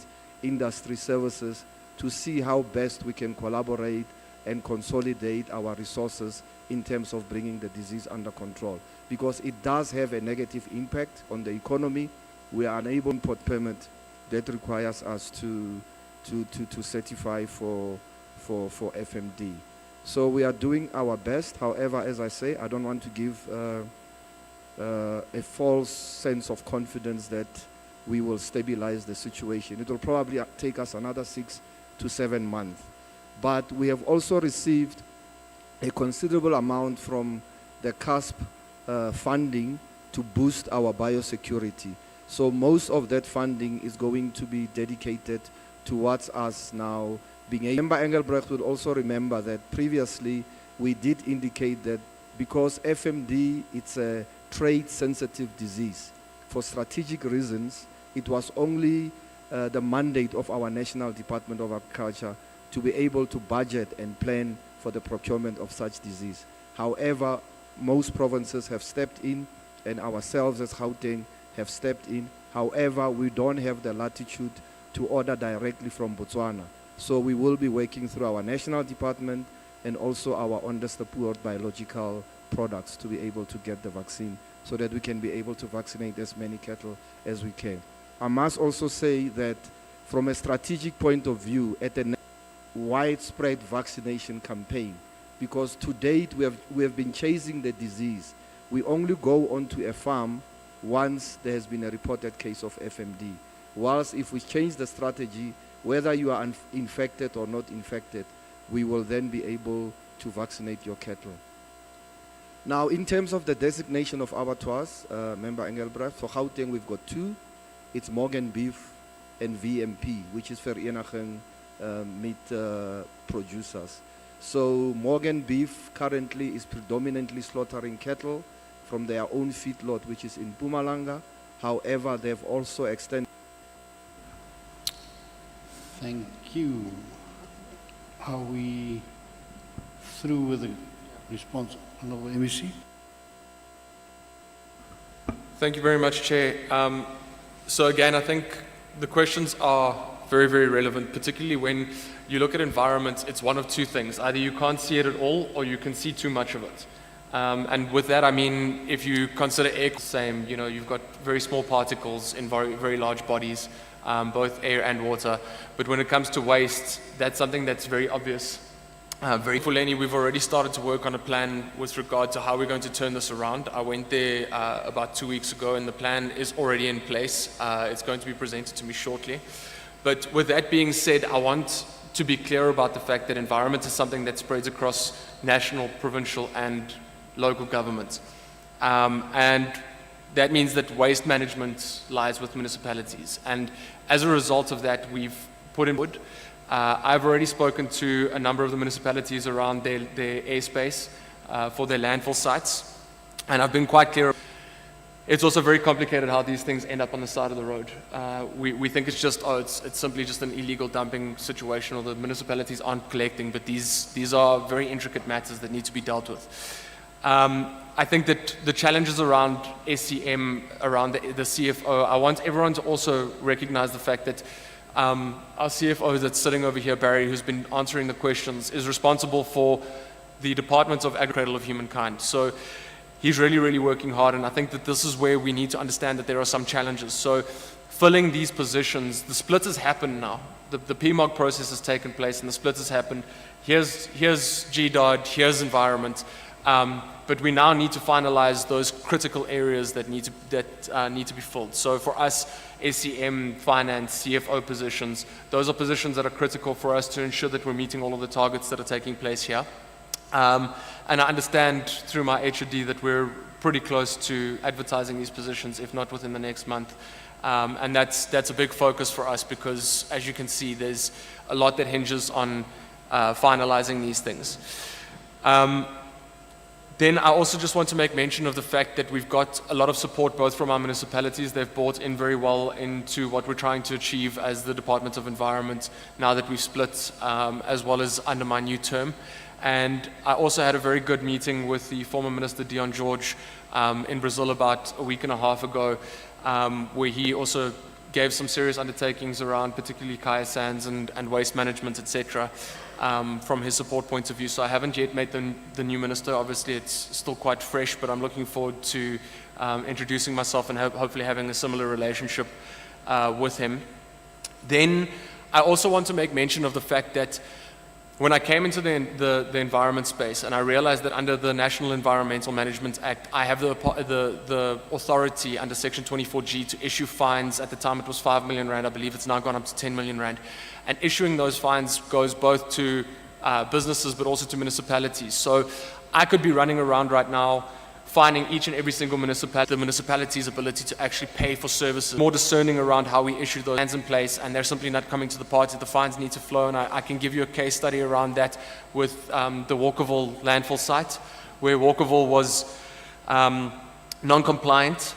Industry Services, to see how best we can collaborate and consolidate our resources in terms of bringing the disease under control. Because it does have a negative impact on the economy. We are unable to import permit that requires us to certify for FMD. So we are doing our best. However, as I say, I don't want to give a false sense of confidence that we will stabilize the situation. It will probably take us another 6 to 7 months. But we have also received a considerable amount from the CASP funding to boost our biosecurity. So most of that funding is going to be dedicated towards us now being able. Member Engelbrecht will also remember that previously we did indicate that because FMD, it's a trade-sensitive disease, for strategic reasons, it was only the mandate of our National Department of Agriculture to be able to budget and plan for the procurement of such disease. However, most provinces have stepped in, and ourselves as Gauteng have stepped in. However, we don't have the latitude to order directly from Botswana. So we will be working through our national department and also our understored biological products to be able to get the vaccine so that we can be able to vaccinate as many cattle as we can. I must also say that from a strategic point of view, at a widespread vaccination campaign, because to date we have been chasing the disease. We only go onto a farm once there has been a reported case of FMD. Whilst if we change the strategy, whether you are infected or not infected, we will then be able to vaccinate your cattle. Now, in terms of the designation of abattoirs, Member Engelbrecht, for Gauteng we've got 2. It's Morgan Beef and VMP, which is Vereniging Meat Producers. So Morgan Beef currently is predominantly slaughtering cattle from their own feedlot, which is in Mpumalanga. However, they've also extended.
Thank you. Are we through with the response, Honourable MEC?
Thank you very much, Chair. So again, I think the questions are very, very relevant, particularly when you look at environments. It's one of two things. Either you can't see it at all, or you can see too much of it. And with that, I mean, if you consider air, same, you know, you've got very small particles in very, very large bodies, both air and water. But when it comes to waste, that's something that's very obvious. Very Fulani, we've already started to work on a plan with regard to how we're going to turn this around. I went there about 2 weeks ago, and the plan is already in place. It's going to be presented to me shortly. But with that being said, I want to be clear about the fact that environment is something that spreads across national, provincial, and local governments. And that means that waste management lies with municipalities. And as a result of that, we've put in wood. I've already spoken to a number of the municipalities around their airspace for their landfill sites. And I've been quite clear. It's also very complicated how these things end up on the side of the road. We think it's just, it's simply just an illegal dumping situation, or the municipalities aren't collecting, but these are very intricate matters that need to be dealt with. I think that the challenges around SCM, around the CFO, I want everyone to also recognize the fact that our CFO that's sitting over here, Barry, who's been answering the questions, is responsible for the Department of Agriculture of Humankind. So he's really, really working hard, and I think that this is where we need to understand that there are some challenges. So filling these positions, the split has happened now. The PMOG process has taken place and the split has happened. Here's GDOD, here's environment. But we now need to finalize those critical areas that need to be filled. So for us, SCM, finance, CFO positions, those are positions that are critical for us to ensure that we're meeting all of the targets that are taking place here. And I understand through my HOD that we're pretty close to advertising these positions, if not within the next month. And that's a big focus for us because, as you can see, there's a lot that hinges on finalizing these things. Then I also just want to make mention of the fact that we've got a lot of support both from our municipalities. They've bought in very well into what we're trying to achieve as the Department of Environment now that we've split, as well as under my new term. And I also had a very good meeting with the former Minister Dion George in Brazil about a week and a half ago, where he also gave some serious undertakings around particularly Kaya Sands and waste management, etc., from his support point of view. So I haven't yet met the new minister. Obviously, it's still quite fresh, but I'm looking forward to introducing myself and hopefully having a similar relationship with him. Then I also want to make mention of the fact that when I came into the environment space and I realized that under the National Environmental Management Act, I have the authority under Section 24G to issue fines. At the time it was 5 million rand. I believe it's now gone up to 10 million rand. And issuing those fines goes both to businesses but also to municipalities. So I could be running around right now finding each and every single the municipality's ability to actually pay for services, more discerning around how we issue those fines in place, and they're simply not coming to the party. The fines need to flow, and I can give you a case study around that with the Walkerville landfill site, where Walkerville was non-compliant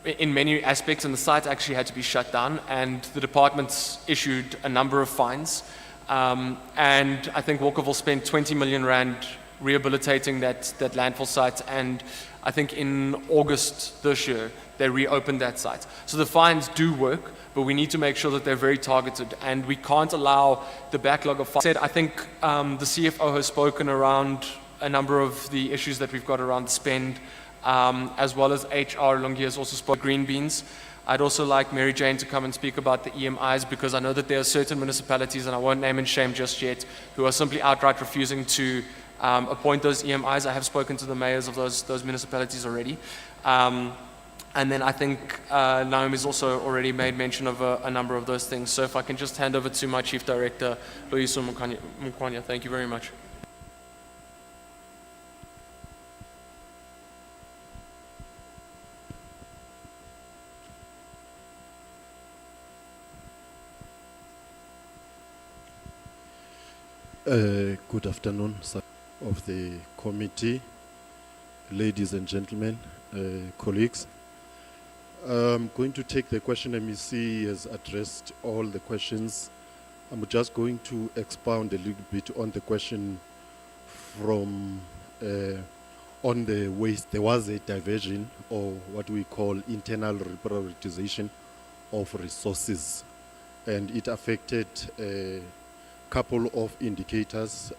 in many aspects, and the site actually had to be shut down, and the department issued a number of fines, and I think Walkerville spent 20 million rand rehabilitating that landfill site, and I think in August this year they reopened that site. So the fines do work, but we need to make sure that they're very targeted, and we can't allow the backlog of fines. I think the CFO has spoken around a number of the issues that we've got around the spend, as well as HR. Lungi has also spoken green beans. I'd also like Mary Jane to come and speak about the EMIs, because I know that there are certain municipalities, and I won't name and shame just yet, who are simply outright refusing to appoint those EMIs. I have spoken to the mayors of those municipalities already. And then I think Naomi's also already made mention of a number of those things. So if I can just hand over to my Chief Director, Loyiso Mukwanya. Thank you very much.
Good afternoon, sir, of the committee, ladies and gentlemen, colleagues. I'm going to take the question. MEC has addressed all the questions. I'm just going to expound a little bit on the question from on the waste. There was a diversion, or what we call internal reprioritization of resources, and it affected couple of indicators,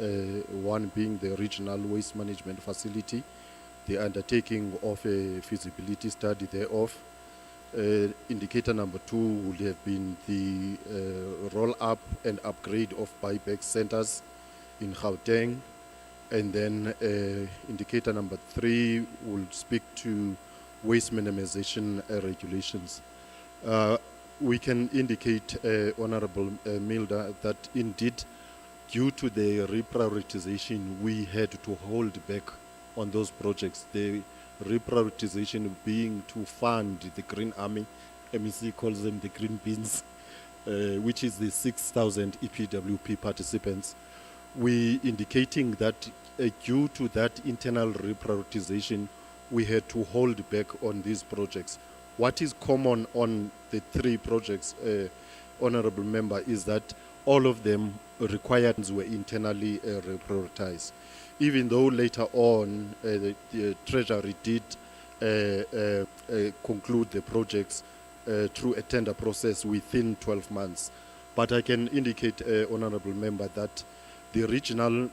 one being the regional waste management facility, the undertaking of a feasibility study thereof. Indicator number 2 would have been the roll-up and upgrade of buyback centers in Gauteng. And then indicator number 3 will speak to waste minimization regulations. We can indicate, Honorable Mulder, that indeed, due to the reprioritization, we had to hold back on those projects. The reprioritization being to fund the Green Army, MEC calls them the Green Beans, which is the 6,000 EPWP participants. We indicating that due to that internal reprioritization, we had to hold back on these projects. What is common on the three projects, Honorable Member, is that all of them requirements were internally reprioritized. Even though later on the Treasury did conclude the projects through a tender process within 12 months. But I can indicate, Honorable Member, that the regional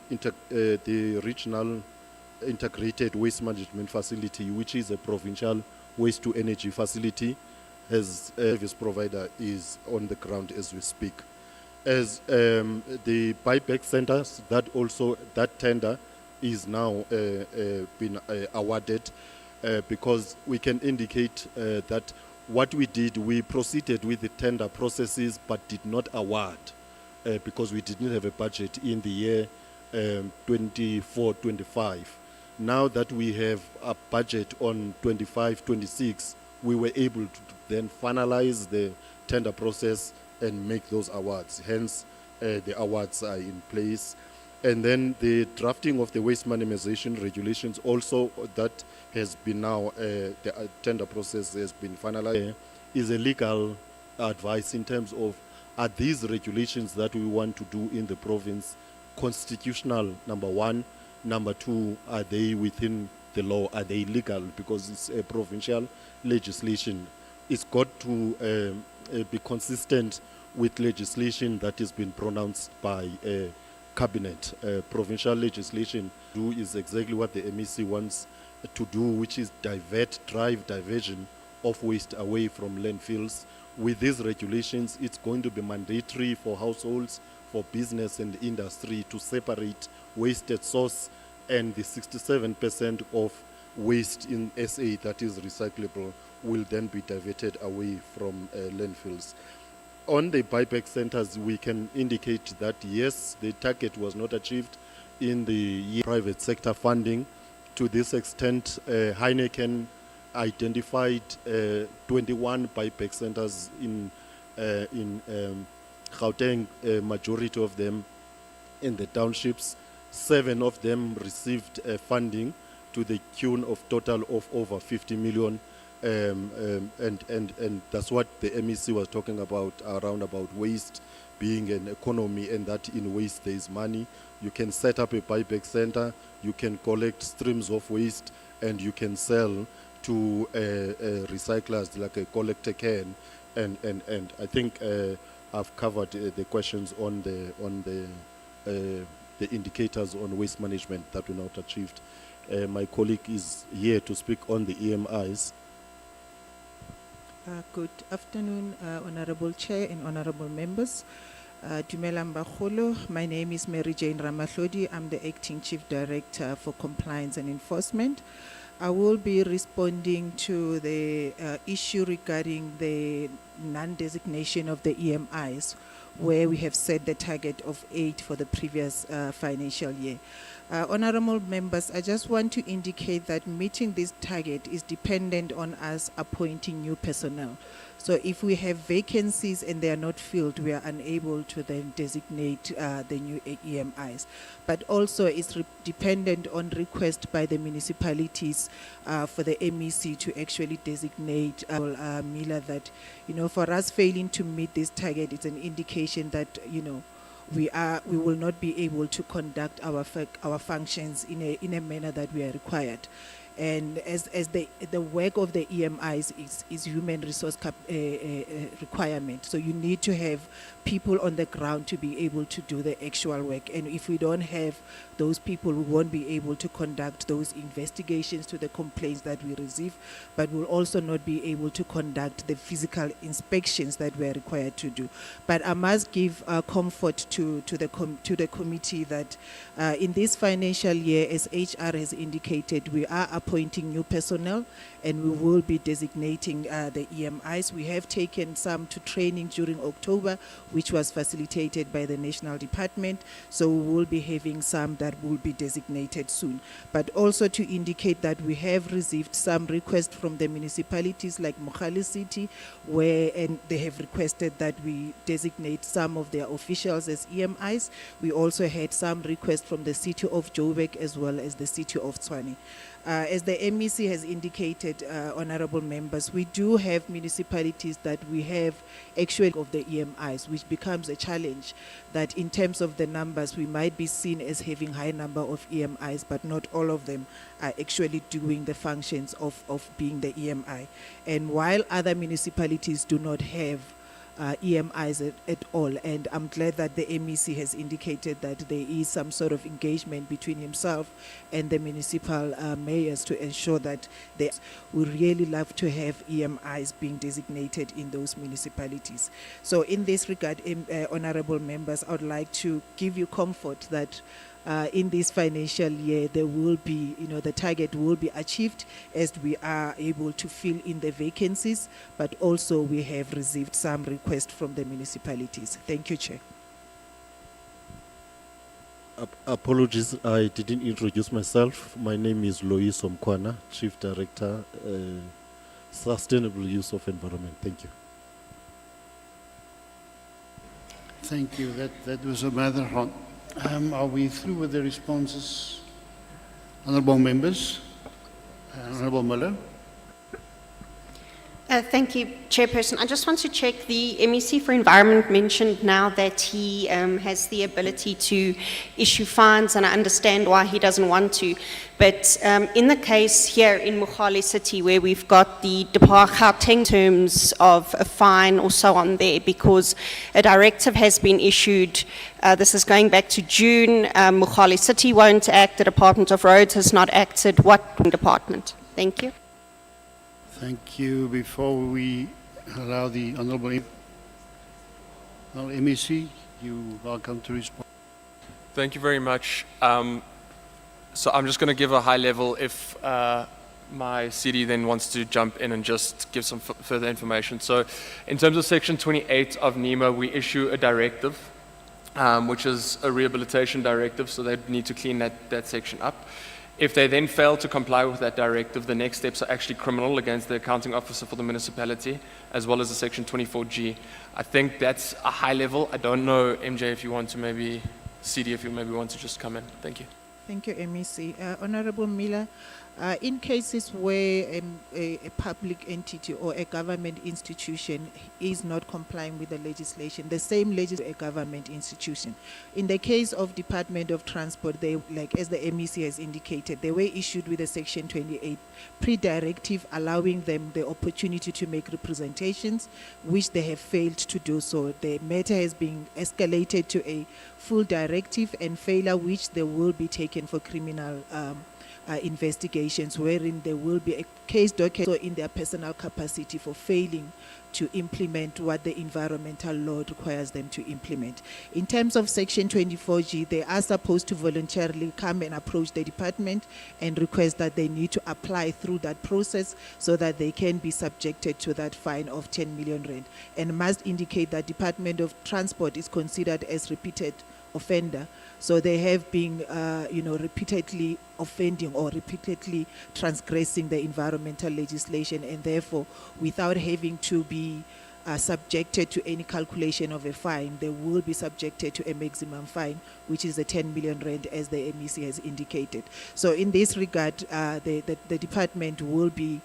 integrated waste management facility, which is a provincial waste to energy facility, as a service provider, is on the ground as we speak. As the buyback centers, that tender is now been awarded, because we can indicate that what we did, we proceeded with the tender processes but did not award because we didn't have a budget in the year 24-25. Now that we have a budget on 25-26, we were able to then finalize the tender process and make those awards. Hence, the awards are in place. And then the drafting of the waste minimization regulations also, that has been now, the tender process has been finalized, is a legal advice in terms of, are these regulations that we want to do in the province constitutional, number one? Number two, are they within the law? Are they legal? Because it's a provincial legislation. It's got to be consistent with legislation that has been pronounced by cabinet. Provincial legislation is exactly what the MEC wants to do, which is drive diversion of waste away from landfills. With these regulations, it's going to be mandatory for households, for business and industry to separate waste at source, and the 67% of waste in SA that is recyclable will then be diverted away from landfills. On the buyback centers, we can indicate that yes, the target was not achieved in the private sector funding. To this extent, Heineken identified 21 buyback centers in Gauteng, majority of them in the townships. 7 of them received funding to the tune of total of over 50 million. And that's what the MEC was talking about, around about waste being an economy, and that in waste there is money. You can set up a buyback center, you can collect streams of waste, and you can sell to recyclers like a collector can. And I think I've covered the questions on the indicators on waste management that we not achieved. My colleague is here to speak on the EMIs.
Good afternoon, Honorable Chair and Honorable Members. Dumelang Bagolo. My name is Mary Jane Ramahlodi. I'm the Acting Chief Director for Compliance and Enforcement. I will be responding to the issue regarding the non-designation of the EMIs, where we have set the target of 8 for the previous financial year. Honorable members, I just want to indicate that meeting this target is dependent on us appointing new personnel. So if we have vacancies and they are not filled, we are unable to then designate the new EMIs. But also it's dependent on request by the municipalities for the MEC to actually designate Mila that, for us failing to meet this target, it's an indication that, we will not be able to conduct our functions in a manner that we are required. And as the work of the EMIs is human resource requirement, so you need to have people on the ground to be able to do the actual work. And if we don't have those people, we won't be able to conduct those investigations to the complaints that we receive, but we'll also not be able to conduct the physical inspections that we're required to do. But I must give comfort to the committee that in this financial year, as HR has indicated, we are appointing new personnel, and we will be designating the EMIs. We have taken some to training during October, which was facilitated by the National Department, so we will be having some that will be designated soon. But also to indicate that we have received some requests from the municipalities like Mogale City, and they have requested that we designate some of their officials as EMIs. We also had some requests from the city of Joburg as well as the city of Tshwane. As the MEC has indicated, honorable members, we do have municipalities that we have actually of the EMIs, which becomes a challenge that in terms of the numbers, we might be seen as having high number of EMIs, but not all of them are actually doing the functions of being the EMI. And while other municipalities do not have EMIs at all, and I'm glad that the MEC has indicated that there is some sort of engagement between himself and the municipal mayors to ensure that we really love to have EMIs being designated in those municipalities. So in this regard, honorable members, I would like to give you comfort that in this financial year, there will be, the target will be achieved as we are able to fill in the vacancies, but also we have received some requests from the municipalities. Thank you, Chair.
Apologies, I didn't introduce myself. My name is Lois Omkwana, Chief Director, Sustainable Use of Environment. Thank you.
Thank you. That was a marathon. Are we through with the responses? Honourable members. Honourable Mulder.
Thank you, Chairperson. I just want to check, the MEC for Environment mentioned now that he has the ability to issue fines, and I understand why he doesn't want to. But in the case here in Mogale City, where we've got the Gauteng terms of a fine or so on there, because a directive has been issued, this is going back to June, Mogale City won't act, the Department of Roads has not acted. What department? Thank you.
Thank you. Before we allow the Honourable MEC, you're welcome to respond.
Thank you very much. So I'm just going to give a high level if my CD then wants to jump in and just give some further information. So in terms of Section 28 of NEMA, we issue a directive, which is a rehabilitation directive, so they need to clean that section up. If they then fail to comply with that directive, the next steps are actually criminal against the accounting officer for the municipality, as well as the Section 24G. I think that's a high level. I don't know, MJ, if you want to maybe, CD, if you maybe want to just come in. Thank you.
Thank you, MEC. Honorable Miller, in cases where a public entity or a government institution is not complying with the legislation, the same legislation, a government institution. In the case of Department of Transport, they, like as the MEC has indicated, they were issued with a Section 28 pre-directive allowing them the opportunity to make representations, which they have failed to do so. The matter has been escalated to a full directive, and failure which they will be taken for criminal investigations, wherein there will be a case docket in their personal capacity for failing to implement what the environmental law requires them to implement. In terms of Section 24G, they are supposed to voluntarily come and approach the department and request that they need to apply through that process so that they can be subjected to that fine of 10 million rand, and must indicate that Department of Transport is considered as repeated offender. So they have been, repeatedly offending or repeatedly transgressing the environmental legislation, and therefore, without having to be subjected to any calculation of a fine, they will be subjected to a maximum fine, which is the 10 million rand, as the MEC has indicated. So in this regard, the department will be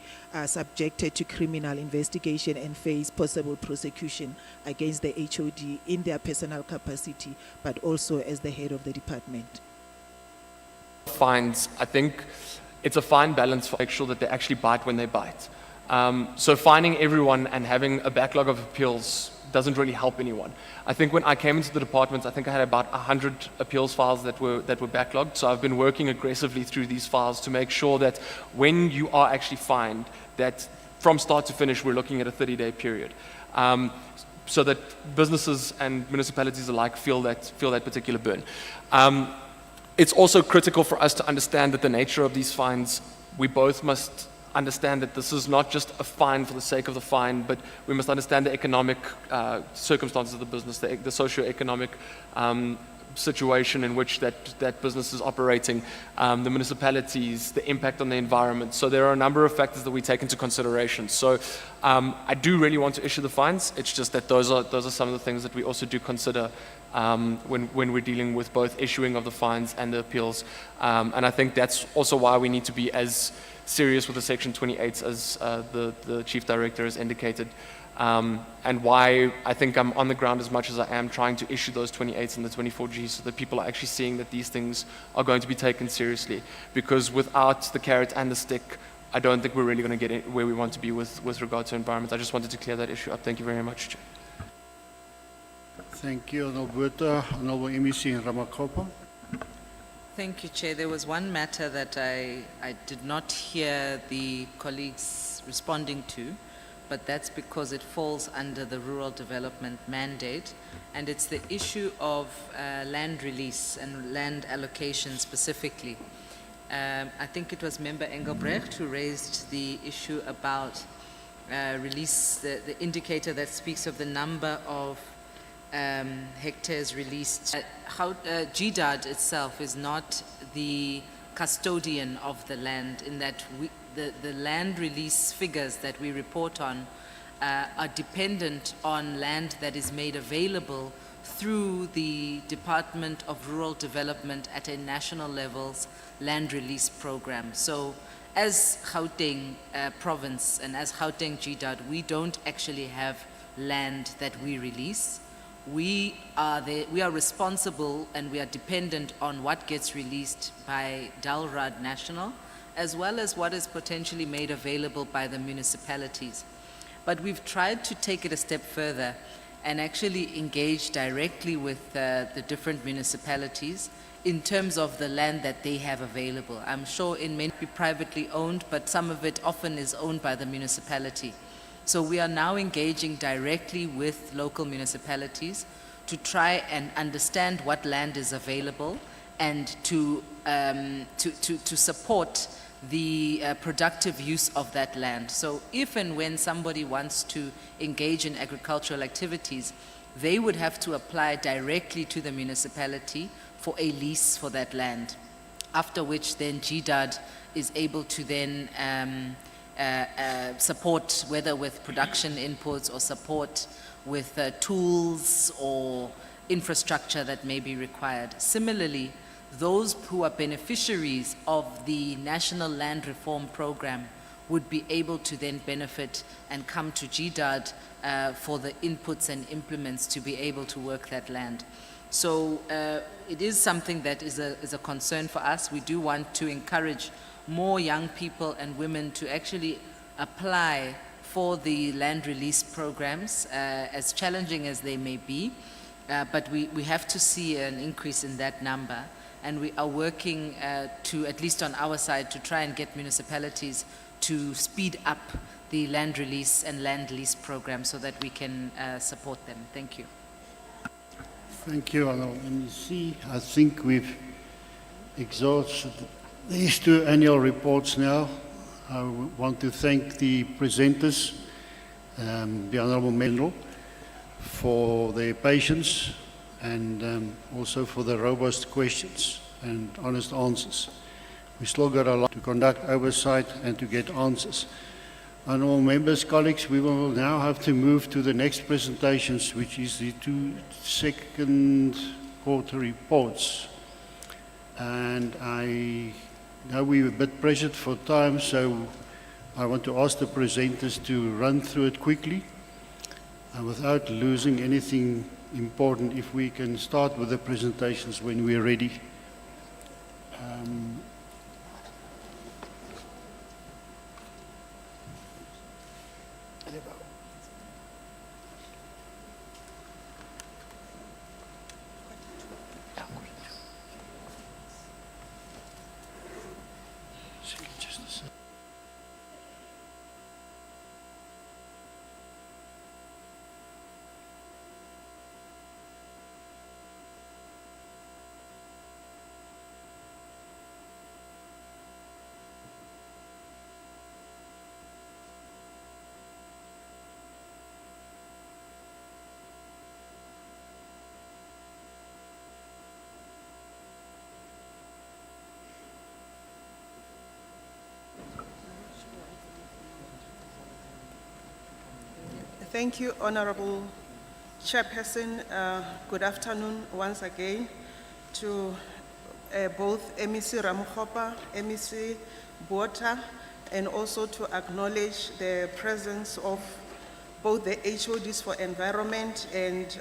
subjected to criminal investigation and face possible prosecution against the HOD in their personal capacity, but also as the head of the department.
Fines, I think it's a fine balance for make sure that they actually bite when they bite. So fining everyone and having a backlog of appeals doesn't really help anyone. I think when I came into the department, I think I had about 100 appeals files that were backlogged. So I've been working aggressively through these files to make sure that when you are actually fined, that from start to finish, we're looking at a 30-day period. So that businesses and municipalities alike feel that particular burn. It's also critical for us to understand that the nature of these fines, we both must understand that this is not just a fine for the sake of the fine, but we must understand the economic circumstances of the business, the socio-economic situation in which that business is operating, the municipalities, the impact on the environment. So there are a number of factors that we take into consideration. So I do really want to issue the fines. It's just that those are some of the things that we also do consider when we're dealing with both issuing of the fines and the appeals. And I think that's also why we need to be as serious with the Section 28s as the Chief Director has indicated. And why I think I'm on the ground as much as I am trying to issue those 28s and the 24Gs so that people are actually seeing that these things are going to be taken seriously. Because without the carrot and the stick, I don't think we're really going to get where we want to be with regard to environment. I just wanted to clear that issue up. Thank you very much, Chair.
Thank you, Honourable Botha. Honourable MEC Ramakopa.
Thank you, Chair. There was one matter that I did not hear the colleagues responding to, but that's because it falls under the rural development mandate, and it's the issue of land release and land allocation specifically. I think it was Member Engelbrecht who raised the issue about release, the indicator that speaks of the number of hectares released. GDAD itself is not the custodian of the land, in that the land release figures that we report on are dependent on land that is made available through the Department of Rural Development at a national level's land release program. So as Gauteng province and as Gauteng GDAD, we don't actually have land that we release. We are responsible and we are dependent on what gets released by DALRAD National, as well as what is potentially made available by the municipalities. But we've tried to take it a step further and actually engage directly with the different municipalities in terms of the land that they have available. I'm sure it may not be privately owned, but some of it often is owned by the municipality. So we are now engaging directly with local municipalities to try and understand what land is available and to support the productive use of that land. So if and when somebody wants to engage in agricultural activities, they would have to apply directly to the municipality for a lease for that land, after which then GDAD is able to then support, whether with production inputs or support with tools or infrastructure that may be required. Similarly, those who are beneficiaries of the National Land Reform Program would be able to then benefit and come to GDAD for the inputs and implements to be able to work that land. So it is something that is a concern for us. We do want to encourage more young people and women to actually apply for the land release programs, as challenging as they may be, but we have to see an increase in that number, and we are working to, at least on our side, to try and get municipalities to speed up the land release and land lease program so that we can support them. Thank you.
Thank you, Honourable MEC. I think we've exhausted these two annual reports now. I want to thank the presenters, the Honourable Member, for their patience and also for the robust questions and honest answers. We still got a lot to conduct oversight and to get answers. Honourable members, colleagues, we will now have to move to the next presentations, which is the two second quarter reports. And I know we're a bit pressured for time, so I want to ask the presenters to run through it quickly without losing anything important, if we can start with the presentations when we're ready.
Thank you, Honorable Chairperson. Good afternoon once again to both MEC Ramukhopa, MEC Bota, and also to acknowledge the presence of both the HODs for Environment and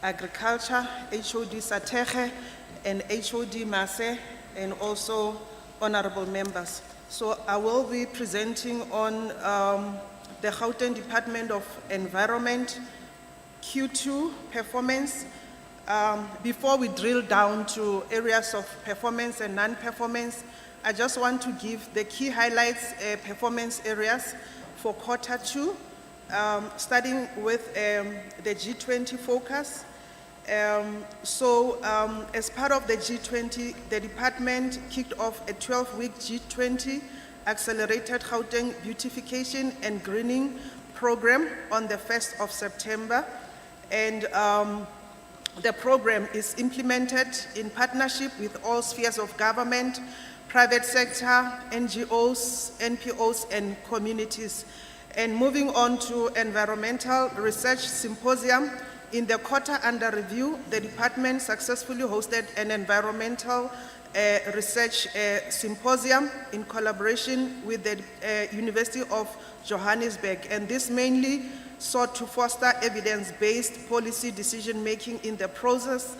Agriculture, HOD Sateche and HOD Mase, and also honorable members. So I will be presenting on the Gauteng Department of Environment Q2 performance. Before we drill down to areas of performance and non-performance, I just want to give the key highlights, performance areas for quarter two, starting with the G20 focus. As part of the G20, the department kicked off a 12-week G20 Accelerated Gauteng Beautification and Greening Program on the 1st of September. And the program is implemented in partnership with all spheres of government, private sector, NGOs, NPOs, and communities. And moving on to Environmental Research Symposium, in the quarter under review, the department successfully hosted an environmental research symposium in collaboration with the University of Johannesburg. And this mainly sought to foster evidence-based policy decision-making in the province.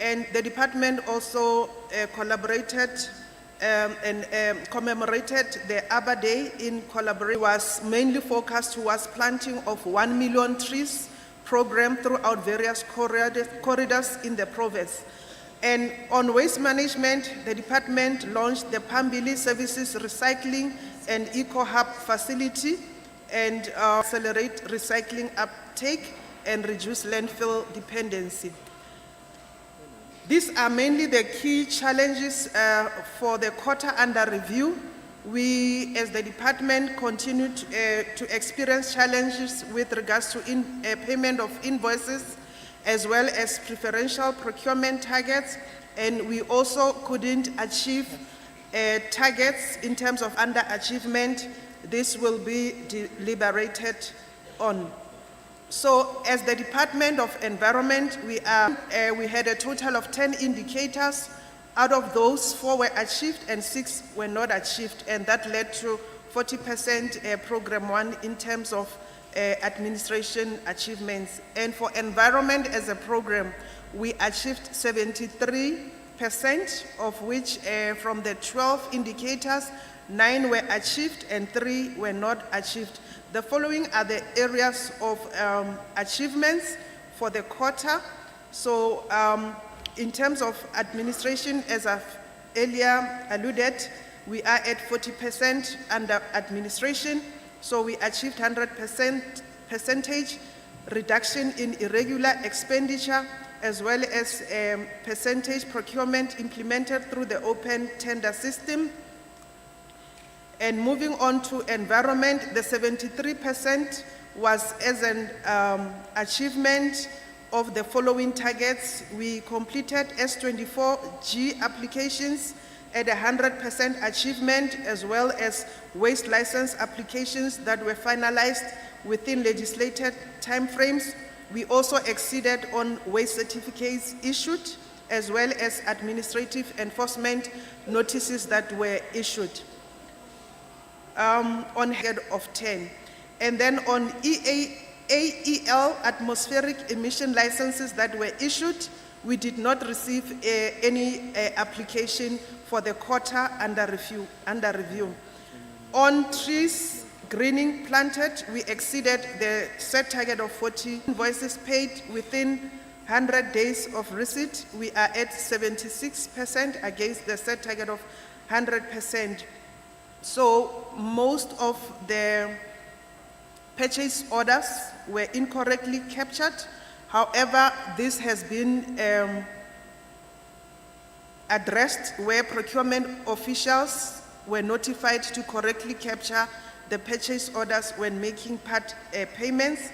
And the department also collaborated and commemorated the Arbor Day in collaboration. Was mainly focused towards planting of 1 million trees program throughout various corridors in the province. And on waste management, the department launched the Pambili Services Recycling and Eco Hub facility and accelerate recycling uptake and reduce landfill dependency. These are mainly the key challenges for the quarter under review. We, as the department, continue to experience challenges with regards to payment of invoices, as well as preferential procurement targets, and we also couldn't achieve targets in terms of underachievement. This will be deliberated on. So as the Department of Environment, we had a total of 10 indicators. Out of those, 4 were achieved and 6 were not achieved, and that led to 40% Program 1 in terms of administration achievements. And for environment as a program, we achieved 73%, of which from the 12 indicators, 9 were achieved and 3 were not achieved. The following are the areas of achievements for the quarter. So in terms of administration, as I've earlier alluded, we are at 40% under administration. So we achieved 100% reduction in irregular expenditure, as well as percentage procurement implemented through the open tender system. And moving on to environment, the 73% was as an achievement of the following targets. We completed S24G applications at 100% achievement, as well as waste license applications that were finalized within legislated timeframes. We also exceeded on waste certificates issued, as well as administrative enforcement notices that were issued. On head of 10. And then on AEL, atmospheric emission licenses that were issued, we did not receive any application for the quarter under review. On trees greening planted, we exceeded the set target of 40 invoices paid within 100 days of receipt. We are at 76% against the set target of 100%. So most of the purchase orders were incorrectly captured. However, this has been addressed where procurement officials were notified to correctly capture the purchase orders when making part payments.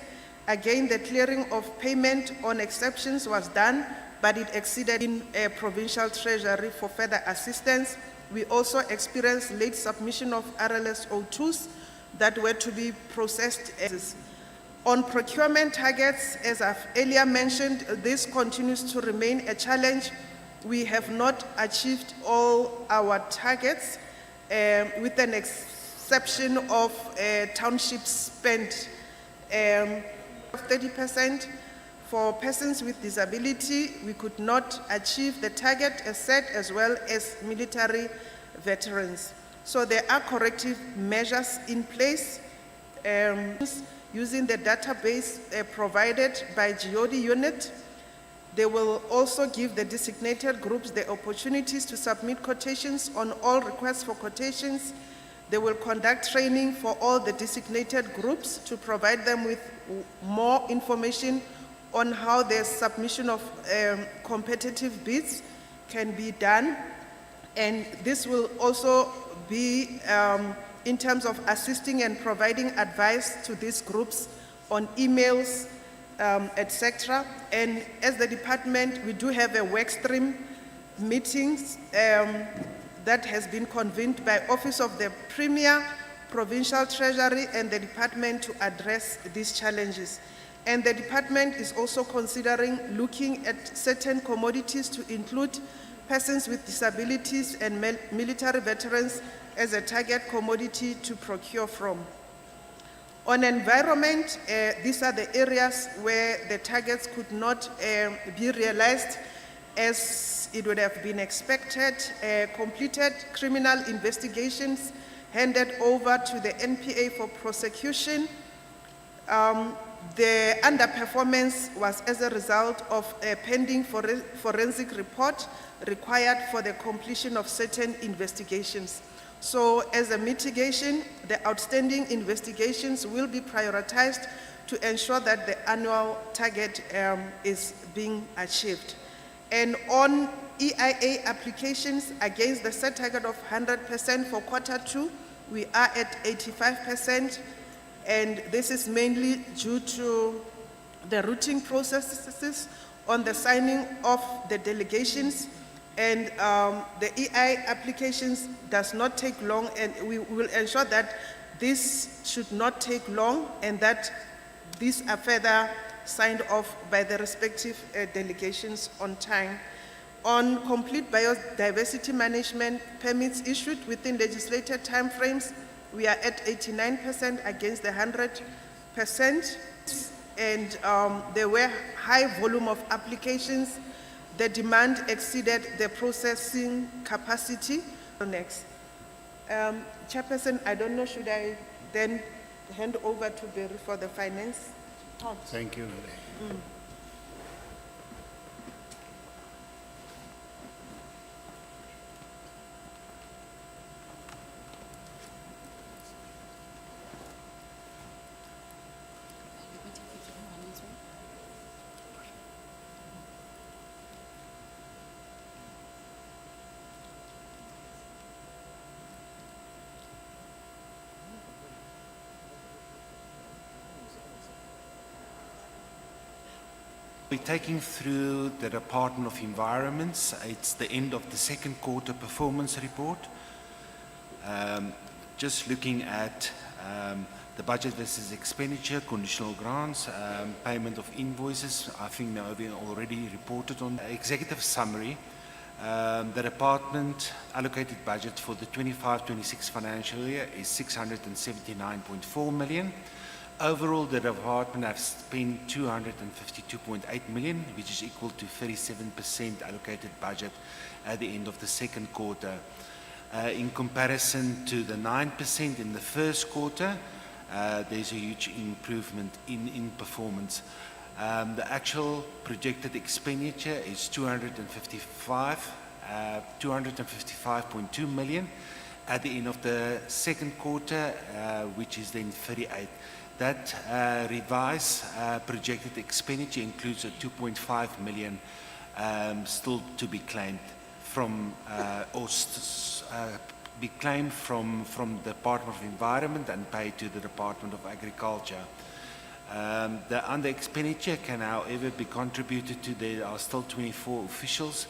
Again, the clearing of payment on exceptions was done, but it exceeded in provincial treasury for further assistance. We also experienced late submission of RLS02s that were to be processed. On procurement targets, as I've earlier mentioned, this continues to remain a challenge. We have not achieved all our targets, with an exception of township spend of 30%. For persons with disability, we could not achieve the target as set, as well as military veterans. So there are corrective measures in place. Using the database provided by GOD unit, they will also give the designated groups the opportunities to submit quotations on all requests for quotations. They will conduct training for all the designated groups to provide them with more information on how the submission of competitive bids can be done. And this will also be in terms of assisting and providing advice to these groups on emails, etc. And as the department, we do have a work stream meetings that has been convened by Office of the Premier, Provincial Treasury, and the department to address these challenges. And the department is also considering looking at certain commodities to include persons with disabilities and military veterans as a target commodity to procure from. On environment, these are the areas where the targets could not be realized as it would have been expected. Completed criminal investigations handed over to the NPA for prosecution. The underperformance was as a result of a pending forensic report required for the completion of certain investigations. So as a mitigation, the outstanding investigations will be prioritized to ensure that the annual target is being achieved. And on EIA applications against the set target of 100% for Q2, we are at 85%, and this is mainly due to the routing processes on the signing of the delegations. And the EI applications does not take long, and we will ensure that this should not take long and that these are further signed off by the respective delegations on time. On complete biodiversity management permits issued within legislated timeframes, we are at 89% against the 100%, and there were high volume of applications. The demand exceeded the processing capacity. Next. Chairperson, I don't know, should I then hand over to Barry for the finance?
Thank you.
We're taking through the Department of Environment. It's the end of the second quarter performance report. Just looking at the budget versus expenditure, conditional grants, payment of invoices. I think Naomi already reported on the executive summary. The department allocated budget for the 25-26 financial year is 679.4 million. Overall, the department has spent 252.8 million, which is equal to 37% allocated budget at the end of the second quarter. In comparison to the 9% in the first quarter, there's a huge improvement in performance. The actual projected expenditure is 255.2 million at the end of the second quarter, which is then 38. That revised projected expenditure includes a 2.5 million still to be claimed from be claimed from the Department of Environment and paid to the Department of Agriculture. The under expenditure can however be contributed to. There are still 24 officials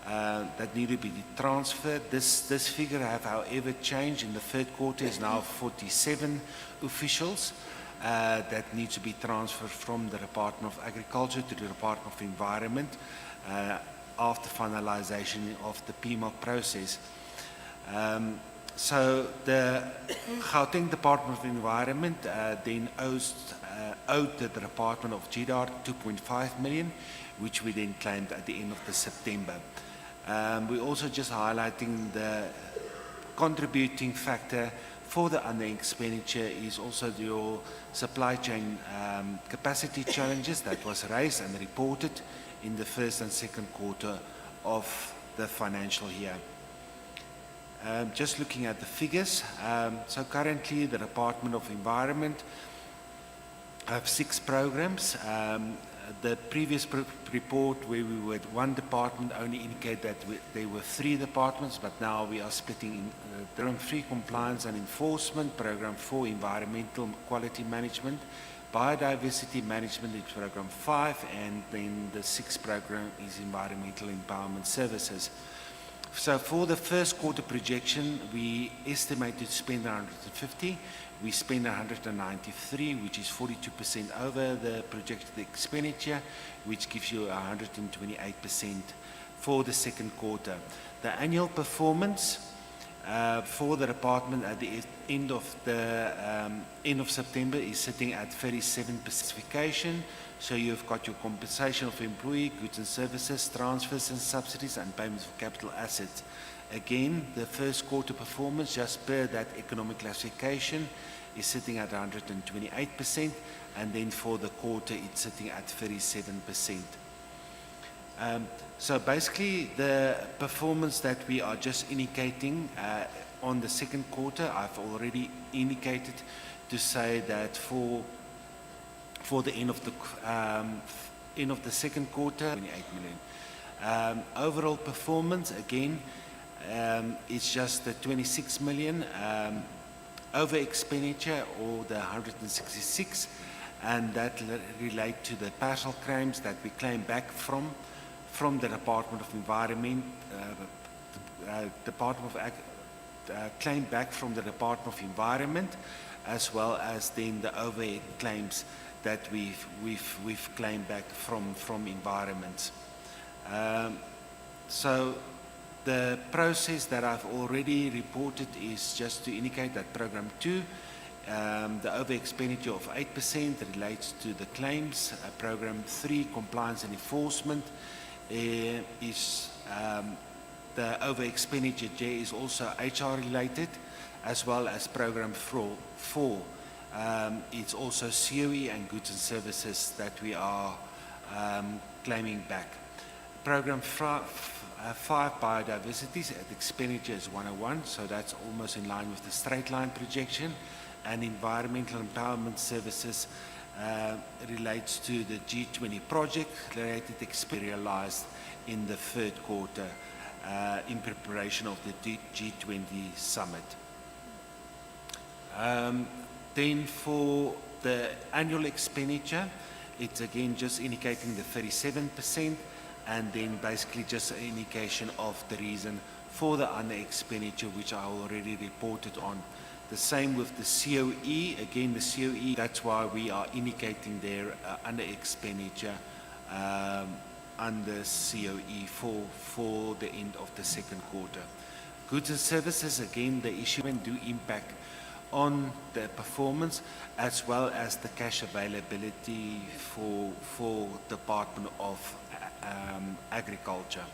that need to be transferred. This figure have, however, changed. In the third quarter is now 47 officials that need to be transferred from the Department of Agriculture to the Department of Environment after finalization of the PMOC process. So the Gauteng Department of Environment then owed the Department of GDAR 2.5 million, which we then claimed at the end of the September. We're also just highlighting the contributing factor for the under expenditure is also your supply chain capacity challenges that was raised and reported in the first and second quarter of the financial year. Just looking at the figures, so currently the Department of Environment have 6 programs. The previous report where we were at one department only indicated that there were 3 departments, but now we are splitting in Program 3 Compliance and Enforcement, Program 4 Environmental Quality Management, Biodiversity Management is Program 5, and then the 6th program is Environmental Empowerment Services. So for the first quarter projection, we estimate to spend 150. We spend 193, which is 42% over the projected expenditure, which gives you 128% for the second quarter. The annual performance for the department at the end of September is sitting at 37% specification. So you've got your compensation of employee, goods and services, transfers and subsidies, and payments for capital assets. Again, the first quarter performance, just per that economic classification, is sitting at 128%, and then for the quarter, it's sitting at 37%. So basically, the performance that we are just indicating on the second quarter, I've already indicated to say that for the end of the second quarter, 28 million. Overall performance, again, it's just the 26 million over expenditure, or the 166, and that relate to the partial claims that we claim back from the Department of Environment, claim back from the Department of Environment, as well as then the overhead claims that we've claimed back from environments. So the process that I've already reported is just to indicate that Program 2, the over expenditure of 8% relates to the claims. Program 3, Compliance and Enforcement, is the over expenditure there is also HR related, as well as Program 4. It's also COE and goods and services that we are claiming back. Program 5, biodiversity, the expenditure is 101, so that's almost in line with the straight line projection. And environmental empowerment services relates to the G20 project related experialized in the third quarter in preparation of the G20 summit. Then for the annual expenditure, it's again just indicating the 37%, and then basically just an indication of the reason for the under expenditure, which I already reported on. The same with the COE. Again, the COE, that's why we are indicating there under expenditure under COE for the end of the second quarter. Goods and services, again, the issue do impact on the performance as well as the cash availability for Department of Agriculture.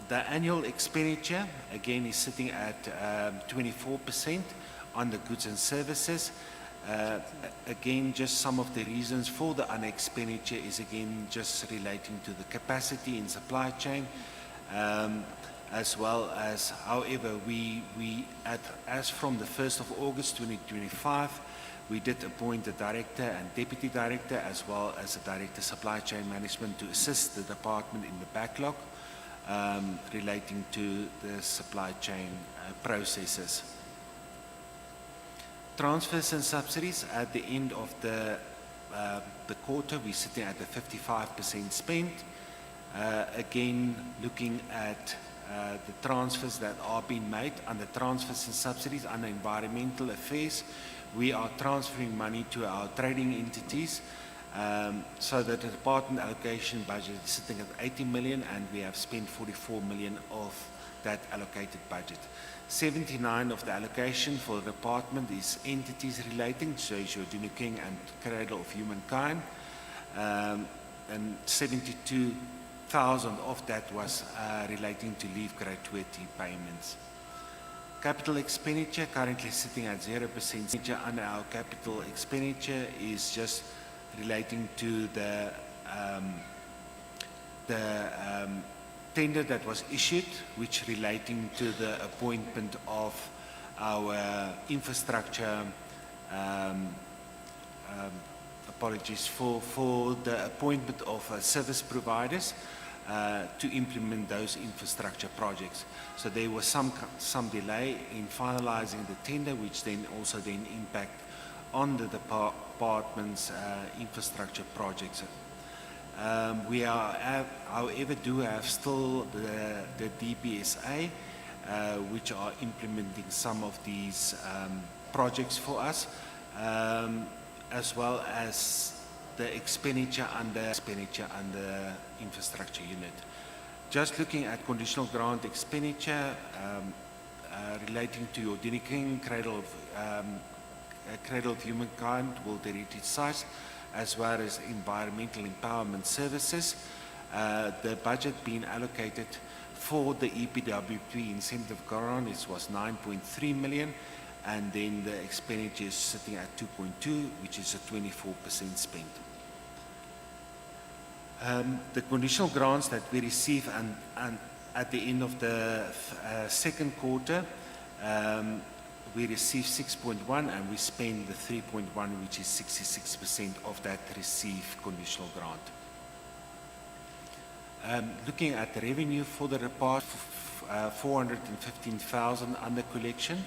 The annual expenditure, again, is sitting at 24% on the goods and services. Again, just some of the reasons for the under expenditure is again just relating to the capacity in supply chain, as well as, however, as from the 1st of August 2025, we did appoint a director and deputy director, as well as a director supply chain management to assist the department in the backlog relating to the supply chain processes. Transfers and subsidies at the end of the quarter, we're sitting at the 55% spent. Again, looking at the transfers that are being made under transfers and subsidies under environmental affairs, we are transferring money to our trading entities. So that the department allocation budget is sitting at 80 million and we have spent 44 million of that allocated budget. 79 of the allocation for the department is entities relating, so it's your Junior King and Cradle of Humankind. And 72,000 of that was relating to leave gratuity payments. Capital expenditure currently sitting at 0%. Under our capital expenditure is just relating to the tender that was issued, which relating to the appointment of our infrastructure, apologies, for the appointment of service providers to implement those infrastructure projects. So there was some delay in finalizing the tender, which then also impact on the department's infrastructure projects. We however, do have still the DBSA, which are implementing some of these projects for us, as well as the expenditure under infrastructure unit. Just looking at conditional grant expenditure relating to your Junior King, Cradle of Humankind, World Heritage Sites, as well as environmental empowerment services. The budget being allocated for the EPWP incentive grant was 9.3 million, and then the expenditure is sitting at 2.2, which is a 24% spent. The conditional grants that we receive and at the end of the second quarter, we received 6.1 and we spend the 3.1, which is 66% of that received conditional grant. Looking at the revenue for the report, 415,000 under collection,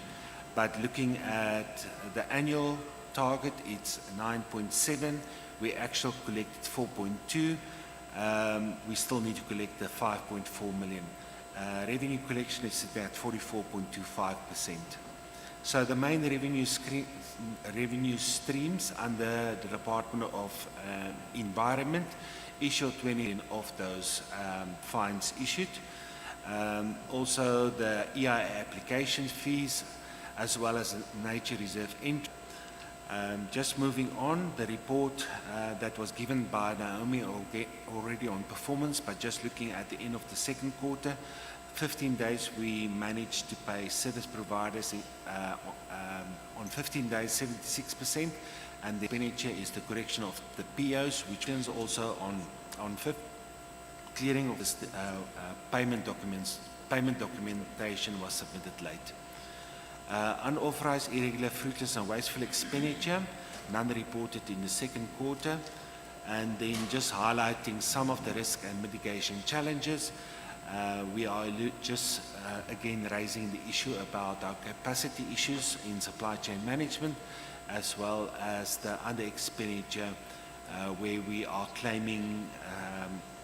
but looking at the annual target, it's 9.7. We actually collected 4.2. We still need to collect the 5.4 million. Revenue collection is at 44.25%. So the main revenue streams under the Department of Environment issue 20 of those fines issued. Also the EIA application fees, as well as nature reserve entry. Just moving on, the report that was given by Naomi already on performance, but just looking at the end of the second quarter, 15 days we managed to pay service providers on 15 days 76%, and the expenditure is the correction of the POs, which is also on clearing of the payment documents. Payment documentation was submitted late. Unauthorized, irregular, fruitless and wasteful expenditure, none reported in the second quarter. And then just highlighting some of the risk and mitigation challenges. We are just again raising the issue about our capacity issues in supply chain management, as well as the under expenditure where we are claiming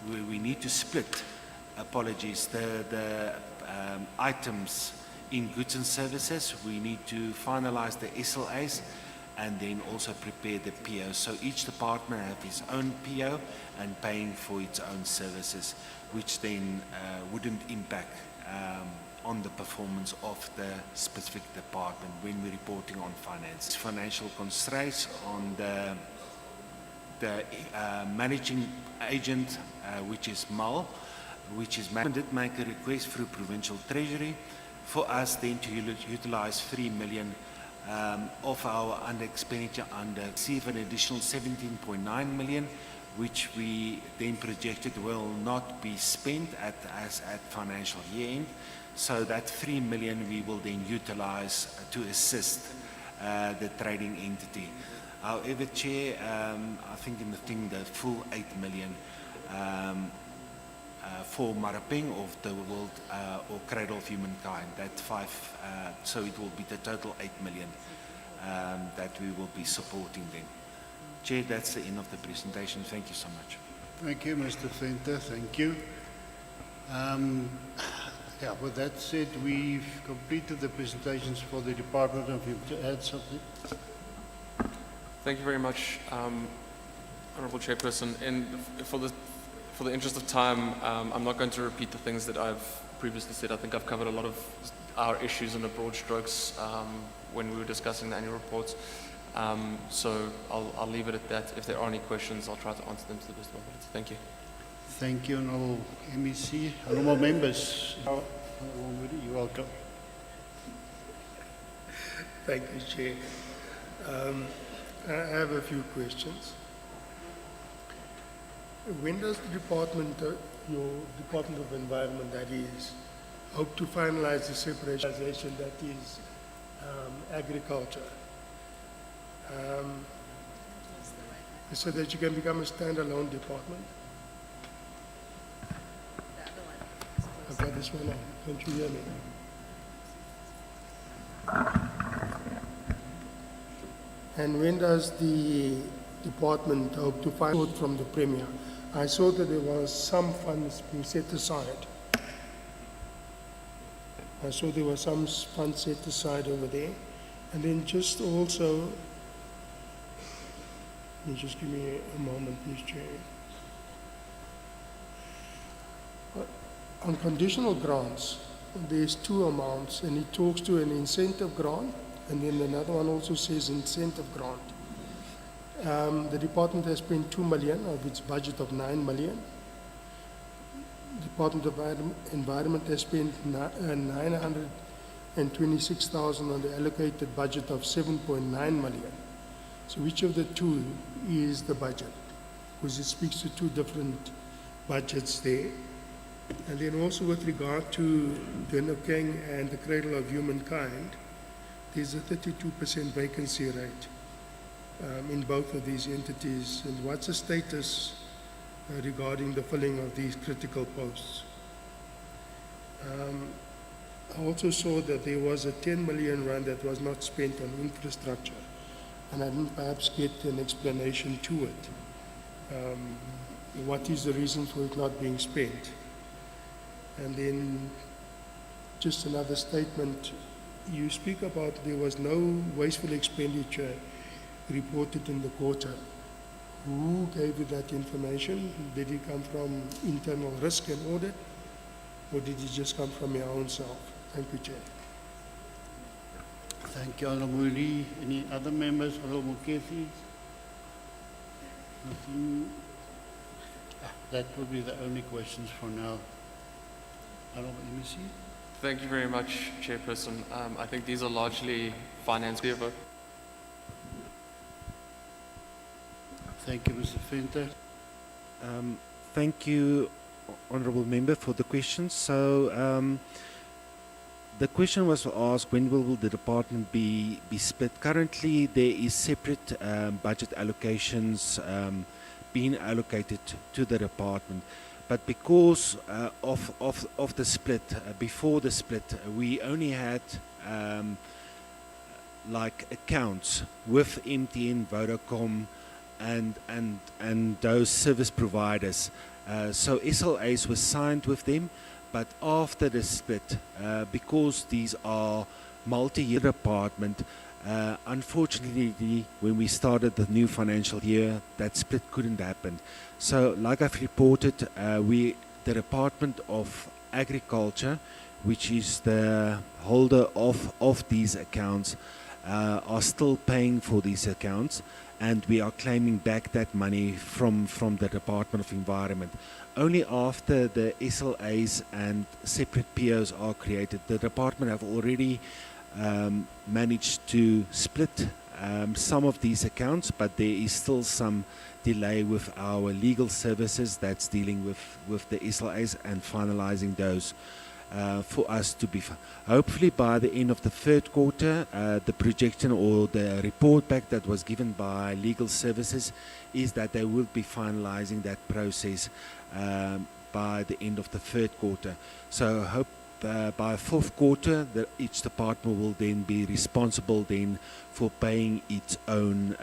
where we need to split, apologies, the items in goods and services. We need to finalize the SLAs and then also prepare the PO. So each department has its own PO and paying for its own services, which then wouldn't impact on the performance of the specific department when we're reporting on finance. Financial constraints on the managing agent, which is MAL, which is did make a request through Provincial Treasury for us then to utilize 3 million of our under expenditure under receive an additional 17.9 million, which we then projected will not be spent at financial year end. So that 3 million we will then utilize to assist the trading entity. However, Chair, I think the full 8 million for Marapeng of the World or Cradle of Humankind, that 5, so it will be the total 8 million that we will be supporting them. Chair, that's the end of the presentation. Thank you so much.
Thank you, Mr. Venter. Thank you. Yeah, with that said, we've completed the presentations for the department. If you to add something.
Thank you very much, Honourable Chairperson. For the interest of time, I'm not going to repeat the things that I've previously said. I think I've covered a lot of our issues in the broad strokes when we were discussing the annual reports. So I'll leave it at that. If there are any questions, I'll try to answer them to the best of my ability. Thank you.
Thank you, Honourable MEC. Honourable members, you're welcome.
Thank you, Chair. I have a few questions. When does the department, your Department of Environment, that is, hope to finalize the separation that is agriculture, so that you can become a standalone department? I've got this one on. Don't you hear me? And when does the department hope to find out from the Premier? I saw that there was some funds being set aside. I saw there were some funds set aside over there. And then just also, you just give me a moment, please, Chair. On conditional grants, there's two amounts, and it talks to an incentive grant, and then another one also says incentive grant. The department has spent 2 million of its budget of 9 million. Department of Environment has spent 926,000 on the allocated budget of 7.9 million. So which of the two is the budget? Because it speaks to two different budgets there. And then also with regard to Denokeng and the Cradle of Humankind, there's a 32% vacancy rate in both of these entities. And what's the status regarding the filling of these critical posts? I also saw that there was a 10 million rand that was not spent on infrastructure, and I didn't perhaps get an explanation to it. What is the reason for it not being spent? And then just another statement, you speak about there was no wasteful expenditure reported in the quarter. Who gave you that information? Did it come from internal risk and audit, or did it just come from your own self? Thank you, Chair.
Thank you, Honourable Lee. Any other members? Honourable Mukesi? Nothing? That will be the only questions for now. Honourable MEC?
Thank you very much, Chairperson. I think these are largely finance.
Thank you, Mr. Venter.
Thank you, Honourable Member, for the questions. So, the question was asked, when will the department be split? Currently, there is separate budget allocations being allocated to the department. But because of the split, before the split, we only had like accounts with MTN, Vodacom, and those service providers. So SLAs were signed with them, but after the split, because these are multi-year department, unfortunately, when we started the new financial year, that split couldn't happen. So, like I've reported, the Department of Agriculture, which is the holder of these accounts, are still paying for these accounts, and we are claiming back that money from the Department of Environment. Only after the SLAs and separate POs are created, the department have already managed to split some of these accounts, but there is still some delay with our legal services that's dealing with the SLAs and finalizing those for us to be. Hopefully by the end of the third quarter, the projection or the report back that was given by legal services is that they will be finalizing that process by the end of the third quarter. So I hope by fourth quarter that each department will then be responsible then for paying its own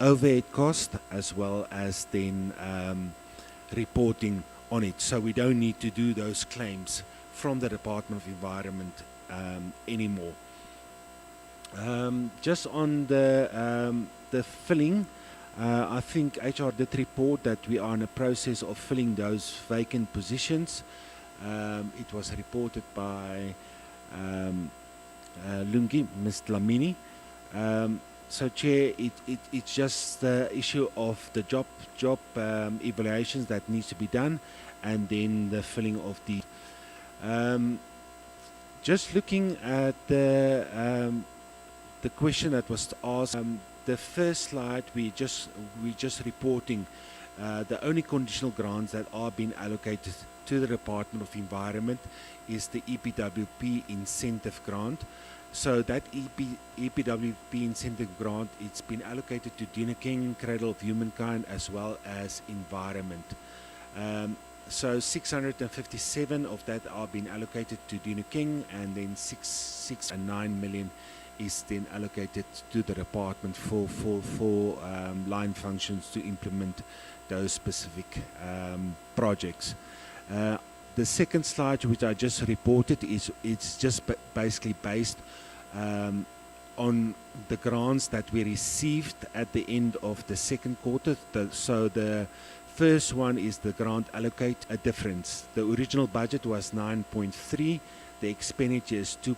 overhead cost, as well as then reporting on it. So we don't need to do those claims from the Department of Environment anymore. Just on the filling, I think HR did report that we are in a process of filling those vacant positions. It was reported by Lungi, Ms. Dlamini. So, Chair, it's just the issue of the job evaluations that needs to be done, and then the filling of the. Just looking at the question that was asked, the first slide we just reporting the only conditional grants that are being allocated to the Department of Environment is the EPWP incentive grant. So that EPWP incentive grant, it's been allocated to Dinokeng, Cradle of Humankind, as well as Environment. So 657 of that are being allocated to Dinokeng, and then 9 million is then allocated to the department for line functions to implement those specific projects. The second slide, which I just reported, it's just basically based on the grants that we received at the end of the second quarter. So the first one is the grant allocate a difference. The original budget was 9.3, the expenditure is 2.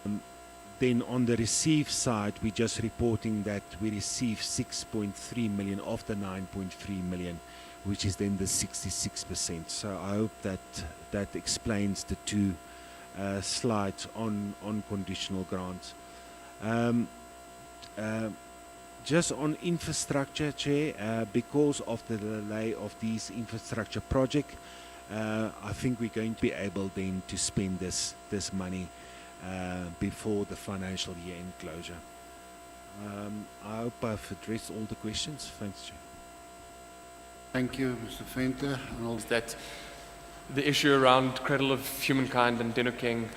Then on the receive side, we're just reporting that we received 6.3 million of the 9.3 million, which is then the 66%. So I hope that explains the two slides on conditional grants. Just on infrastructure, Chair, because of the delay of these infrastructure projects, I think we're going to be able then to spend this money before the financial year end closure. I hope I've addressed all the questions. Thanks, Chair.
Thank you, Mr. Venter.
Is that the issue around Cradle of Humankind and Dinokeng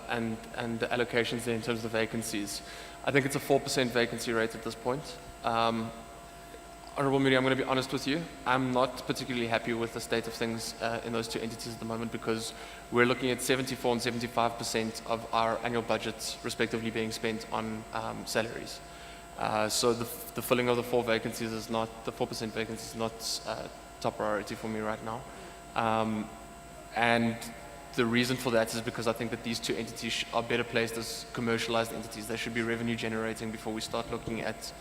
and the allocations there in terms of the vacancies? I think it's a 4% vacancy rate at this point. Honourable Media, I'm going to be honest with you. I'm not particularly happy with the state of things in those two entities at the moment, because we're looking at 74 and 75% of our annual budgets respectively being spent on salaries. So the filling of the 4% vacancies is not top priority for me right now. And the reason for that is because I think that these two entities are better placed as commercialized entities. They should be revenue generating before we start looking at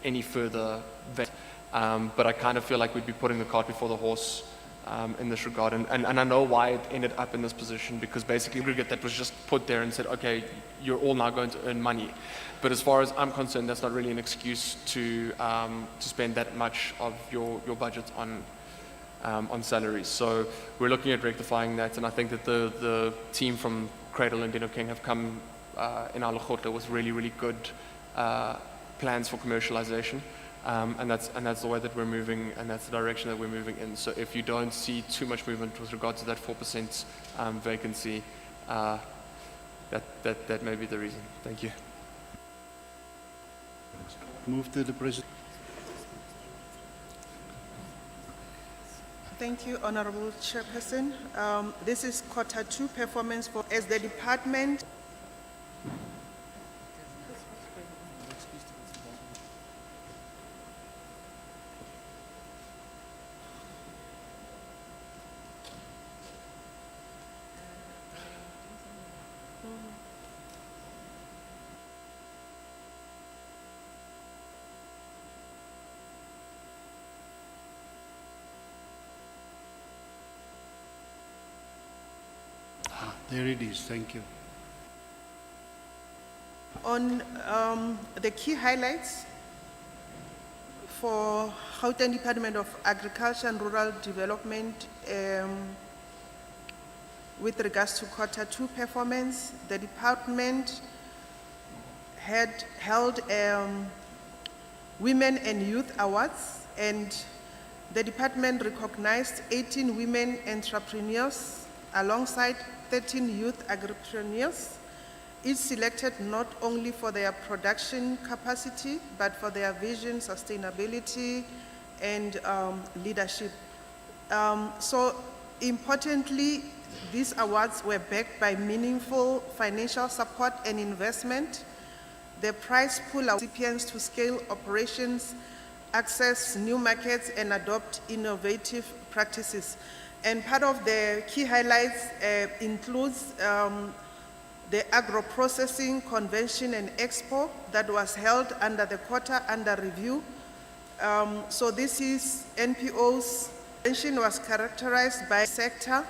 any further. But I kind of feel like we'd be putting the cart before the horse in this regard. And I know why it ended up in this position, because basically that was just put there and said, okay, you're all now going to earn money. But as far as I'm concerned, that's not really an excuse to spend that much of your budget on salaries. So we're looking at rectifying that, and I think that the team from Cradle and Dinokeng have come in our Lekgotla with really, really good plans for commercialization. And that's the way that we're moving, and that's the direction that we're moving in. So if you don't see too much movement with regard to that 4% vacancy, that may be the reason. Thank you.
Move to the President.
Thank you, Honorable Chairperson. This is quarter 2 performance for as the department.
There it is. Thank you.
On the key highlights for Gauteng Department of Agriculture and Rural Development with regards to quarter 2 performance, the department had held Women and Youth Awards, and the department recognized 18 women entrepreneurs alongside 13 youth agripreneurs, each selected not only for their production capacity, but for their vision, sustainability, and leadership So importantly, these awards were backed by meaningful financial support and investment. The prize pool allows recipients to scale operations, access new markets, and adopt innovative practices. And part of the key highlights includes the agro-processing convention and expo that was held under the quarter under review. So this is NPO's convention was characterized by sector,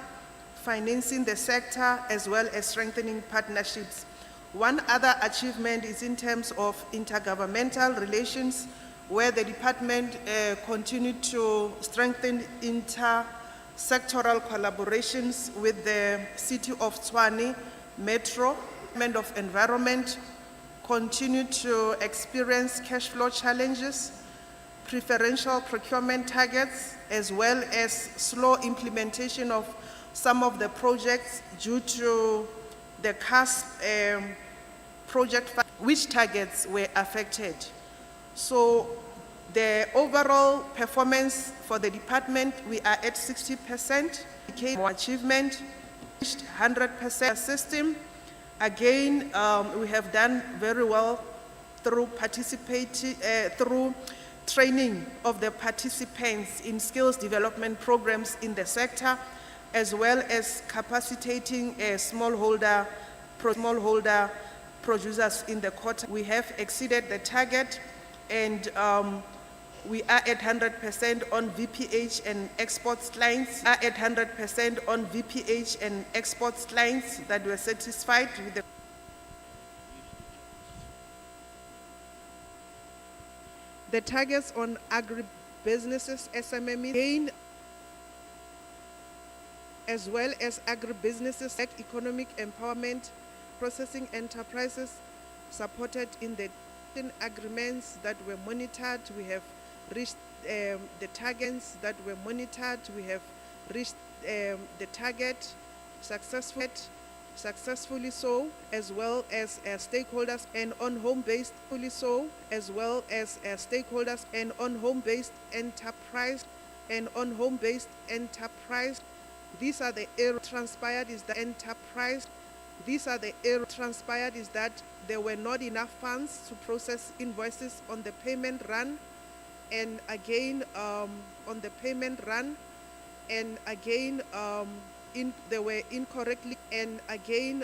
financing the sector, as well as strengthening partnerships. One other achievement is in terms of intergovernmental relations, where the department continued to strengthen inter-sectoral collaborations with the City of Tshwane Metro. Department of Environment continued to experience cash flow challenges, preferential procurement targets, as well as slow implementation of some of the projects due to the CASP project, which targets were affected. So the overall performance for the department, we are at 60%. Achievement, 100% system. Again, we have done very well through through training of the participants in skills development programs in the sector, as well as capacitating smallholder producers in the quarter. We have exceeded the target, and we are at 100% on VPH and exports lines. Are at 100% on VPH and exports lines that were satisfied with the. The targets on agribusinesses, SMME, gain, as well as agribusinesses, economic empowerment, processing enterprises supported in the agreements that were monitored. We have reached the targets that were monitored. We have reached the target successfully so, as well as stakeholders, and on home-based fully so, as well as stakeholders, and on home-based enterprise, and on home-based enterprise. These are the errors transpired is the enterprise. These are the errors transpired is that there were not enough funds to process invoices on the payment run, and again on the payment run, and again they were incorrectly, and again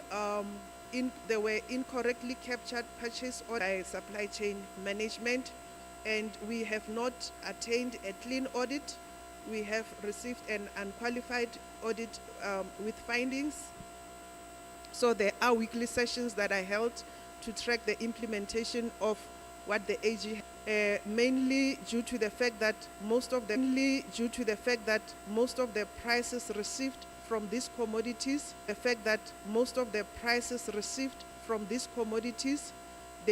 they were incorrectly captured purchase or supply chain management, and we have not attained a clean audit. We have received an unqualified audit with findings. So there are weekly sessions that are held to track the implementation of what the AG, mainly due to the fact that most of the prices received from these commodities, they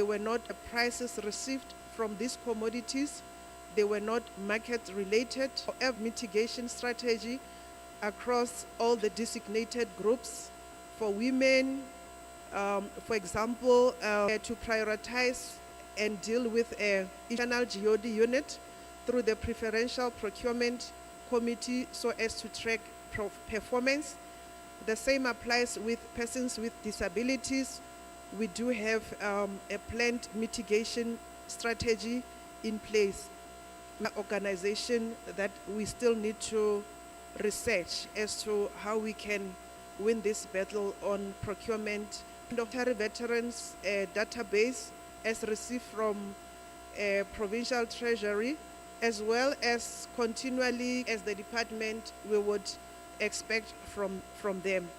were not prices received from these commodities. They were not market related. However, mitigation strategy across all the designated groups for women, for example, to prioritize and deal with a internal GOD unit through the preferential procurement committee so as to track performance. The same applies with persons with disabilities. We do have a planned mitigation strategy in place. Organization that we still need to research as to how we can win this battle on procurement. Military veterans database as received from provincial treasury, as well as continually as the department we would expect from them.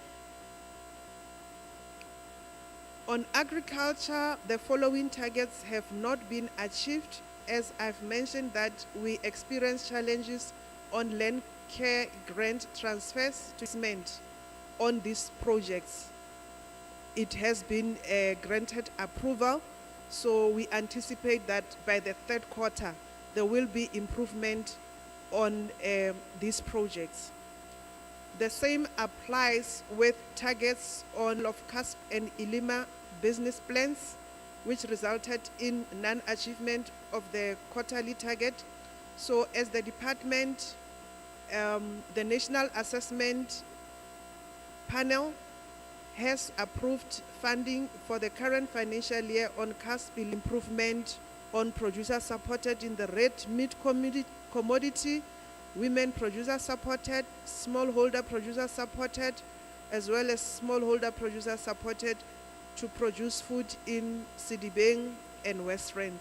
On agriculture, the following targets have not been achieved. As I've mentioned that we experience challenges on land care grant transfers to cement on these projects. It has been granted approval, so we anticipate that by the third quarter there will be improvement on these projects. The same applies with targets on of CASP and ILIMA business plans, which resulted in non-achievement of the quarterly target. So as the department, the National Assessment Panel has approved funding for the current financial year on cash bill improvement on producer supported in the red meat commodity, women producer supported, smallholder producer supported, as well as smallholder producer supported to produce food in Sidibeng and West Rand.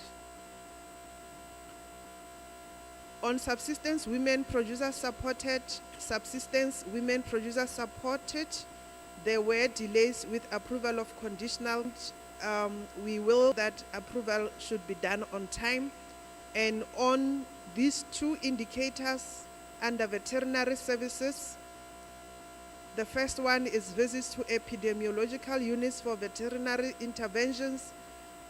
On subsistence women producer supported, there were delays with approval of conditional. We will that approval should be done on time. And on these two indicators under veterinary services, the first one is visits to epidemiological units for veterinary interventions,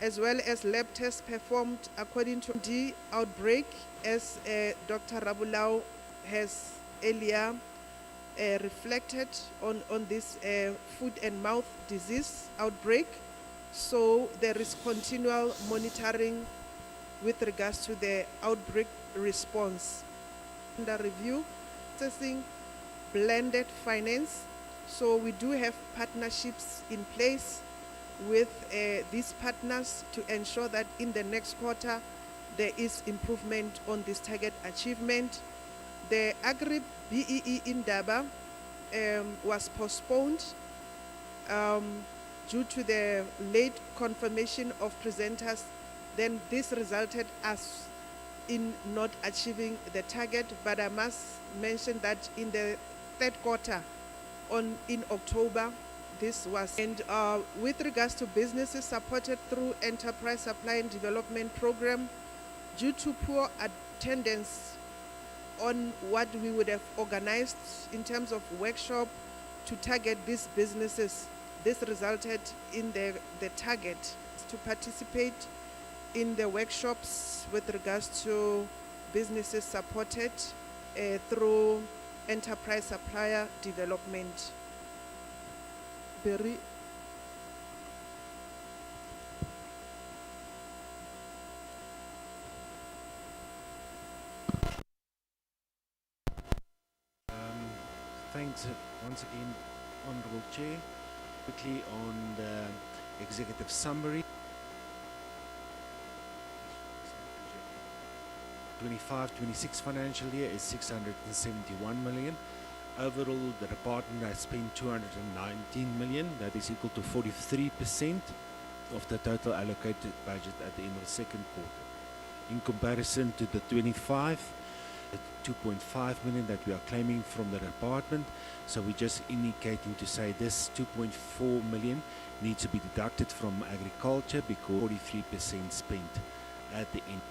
as well as lab tests performed according to the outbreak, as Dr. Rabulao has earlier reflected on this foot and mouth disease outbreak. So there is continual monitoring with regards to the outbreak response. Under review, assessing blended finance. So we do have partnerships in place with these partners to ensure that in the next quarter there is improvement on this target achievement. The Agri-BEE in Daba was postponed due to the late confirmation of presenters. Then this resulted us in not achieving the target, but I must mention that in the third quarter, in October, this was. And with regards to businesses supported through Enterprise Supply and Development Program, due to poor attendance on what we would have organized in terms of workshop to target these businesses, this resulted in the target to participate in the workshops with regards to businesses supported through Enterprise Supplier Development. Berry.
Thanks once again, Honourable Chair. Quickly on the executive summary. 25-26 financial year is 671 million. Overall, the department has spent 219 million. That is equal to 43% of the total allocated budget at the end of the second quarter. In comparison to the 25, 2.5 million that we are claiming from the department. So we're just indicating to say this 2.4 million needs to be deducted from agriculture because 43% spent at the end.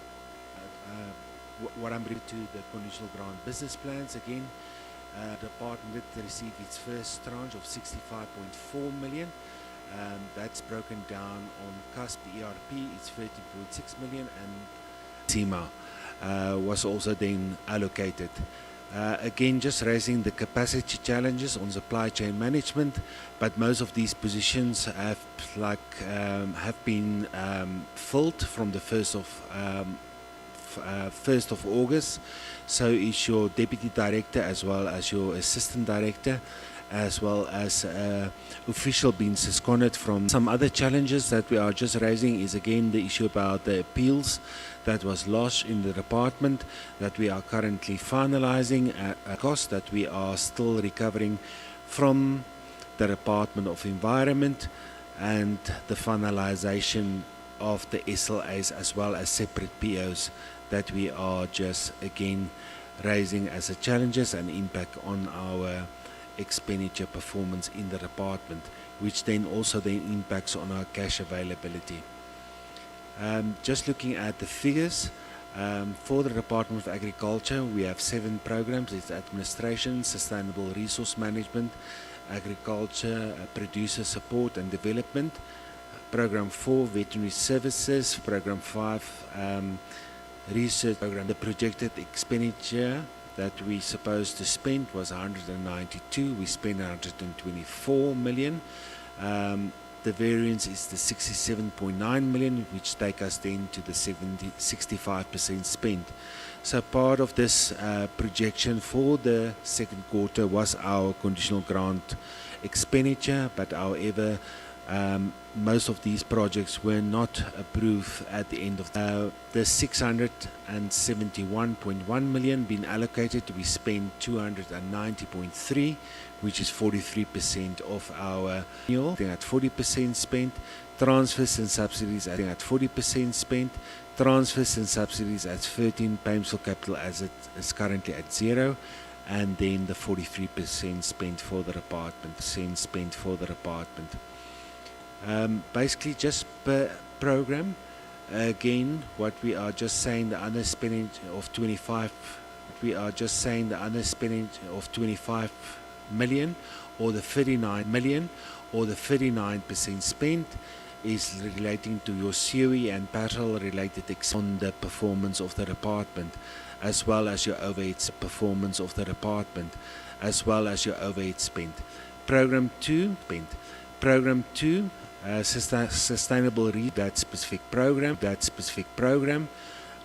What I'm referring to the conditional grant business plans again. The department did receive its first tranche of 65.4 million. That's broken down on CUSP ERP, it's 30.6 million, and CIMA was also then allocated. Again, just raising the capacity challenges on supply chain management, but most of these positions have been filled from the 1st of August. So is your deputy director as well as your assistant director, as well as official being seconded from. Some other challenges that we are just raising is again the issue about the appeals that was lodged in the department that we are currently finalizing at a cost that we are still recovering from the Department of Environment, and the finalization of the SLAs as well as separate POs that we are just again raising as a challenges and impact on our expenditure performance in the department, which then also impacts on our cash availability. Just looking at the figures, for the Department of Agriculture, we have 7 programs. It's administration, sustainable resource management, agriculture, producer support and development. Program 4, veterinary services. Program 5, research program. The projected expenditure that we supposed to spend was 192. We spent 124 million. the variance is the 67.9 million, which take us then to the 65% spent. So part of this projection for the second quarter was our conditional grant expenditure, but however, most of these projects were not approved at the end of the 671.1 million been allocated. We spent 290.3, which is 43% of our annual. At 40% spent. Transfers and subsidies at 40% spent. Transfers and subsidies at 13. Payments for capital asset is currently at 0. And then the 43% spent for the department. Basically just per program, again, what we are just saying, the underspending of 25 million, or the 39 million, or the 39% spent is relating to your COE and parallel related on the performance of the department, as well as your overhead performance of the department, as well as your overhead spent. Program 2 spent. Program 2, sustainable that specific program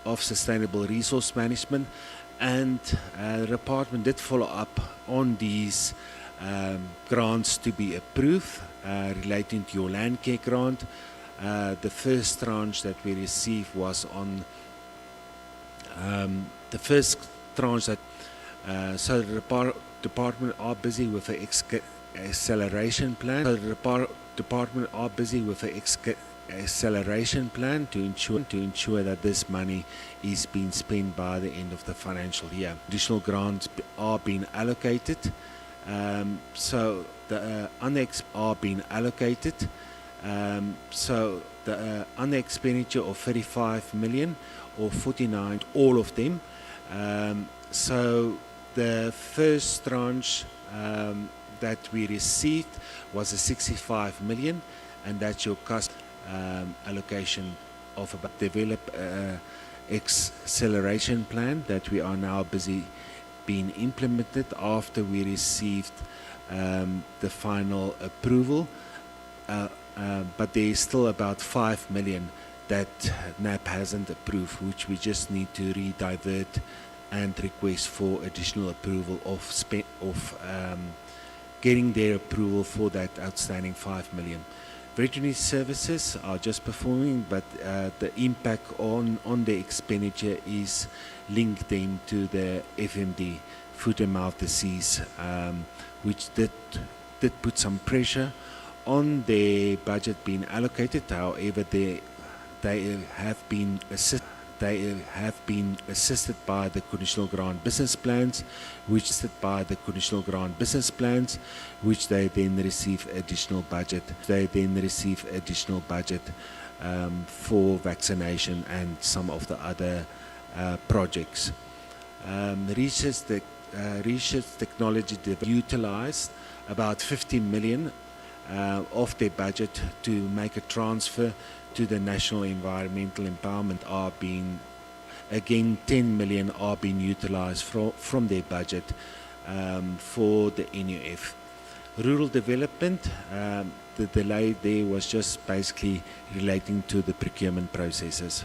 of sustainable resource management, and the department did follow up on these grants to be approved relating to your land care grant. The first tranche that we received was on the first tranche that so the department are busy with the acceleration plan. So the department are busy with the acceleration plan to ensure that this money is being spent by the end of the financial year. Additional grants are being allocated, so the are being allocated. So the under expenditure of 35 million or 49, all of them. So the first tranche that we received was a 65 million, and that's your cost allocation of a develop acceleration plan that we are now busy being implemented after we received the final approval. But there is still about 5 million that NAP hasn't approved, which we just need to redivert and request for additional approval of getting their approval for that outstanding 5 million. Veterinary services are just performing, but the impact on the expenditure is linked then to the FMD, foot and mouth disease, which did put some pressure on their budget being allocated. However, they have been assisted by the conditional grant business plans, which they then receive additional budget. For vaccination and some of the other projects. Research technology utilized about 50 million of their budget to make a transfer to the National Environmental Empowerment are being, again 10 million are being utilized from their budget for the NUF. Rural development, the delay there was just basically relating to the procurement processes.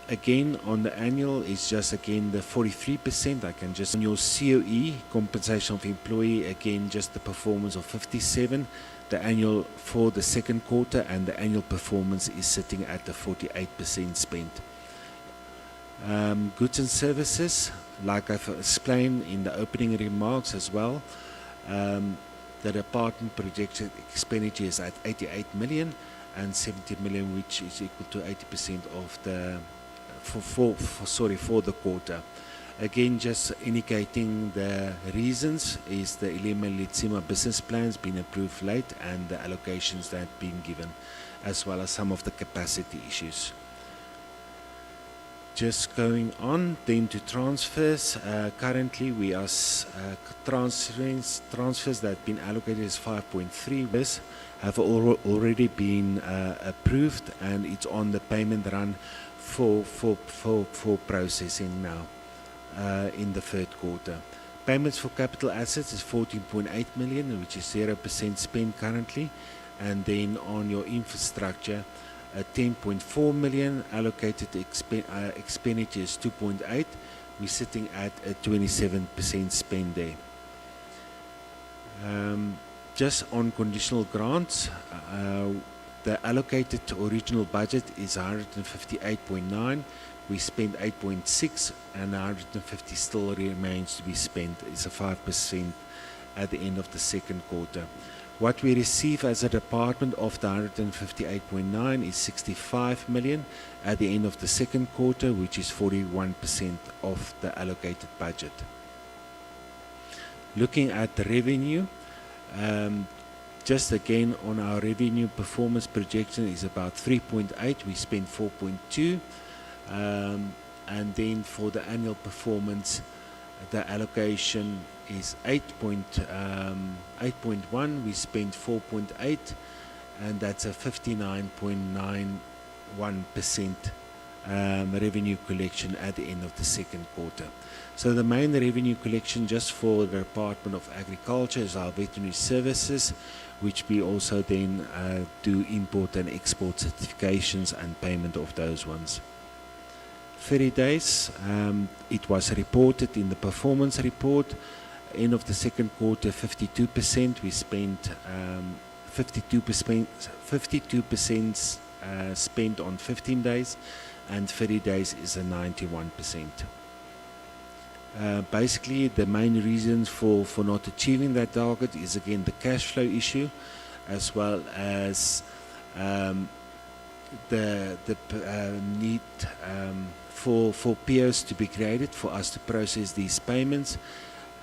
Again, on the annual, it's just again the 43%. I can just on your COE, compensation of employee, again just the performance of 57. The annual for the second quarter, and the annual performance is sitting at the 48% spent. Goods and services, like I've explained in the opening remarks as well, the department projected expenditure is at 88 million and 70 million, which is equal to 80% of the for the quarter. Again, just indicating the reasons is the Ilema Litsima business plans being approved late and the allocations that have been given, as well as some of the capacity issues. Just going on then to transfers. Currently we are transfers that have been allocated as 5.3 billion have already been approved, and it's on the payment run for processing now in the third quarter. Payments for capital assets is 14.8 million, which is 0% spent currently. And then on your infrastructure, 10.4 million allocated expenditure is 2.8. We're sitting at a 27% spend there. Just on conditional grants, the allocated original budget is 158.9. We spent 8.6, and 150 still remains to be spent. It's a 5% at the end of the second quarter. What we receive as a department of the 158.9 is 65 million at the end of the second quarter, which is 41% of the allocated budget. Looking at the revenue, just again on our revenue performance projection is about 3.8. We spent 4.2. And then for the annual performance, the allocation is 8.1. We spent 4.8, and that's a 59.91% revenue collection at the end of the second quarter. So the main revenue collection just for the Department of Agriculture is our veterinary services, which we also then do import and export certifications and payment of those ones. 30 days, it was reported in the performance report. End of the second quarter, 52%. We spent 52% spent on 15 days, and 30 days is a 91%. Basically, the main reasons for not achieving that target is again the cash flow issue, as well as the need for POs to be created for us to process these payments,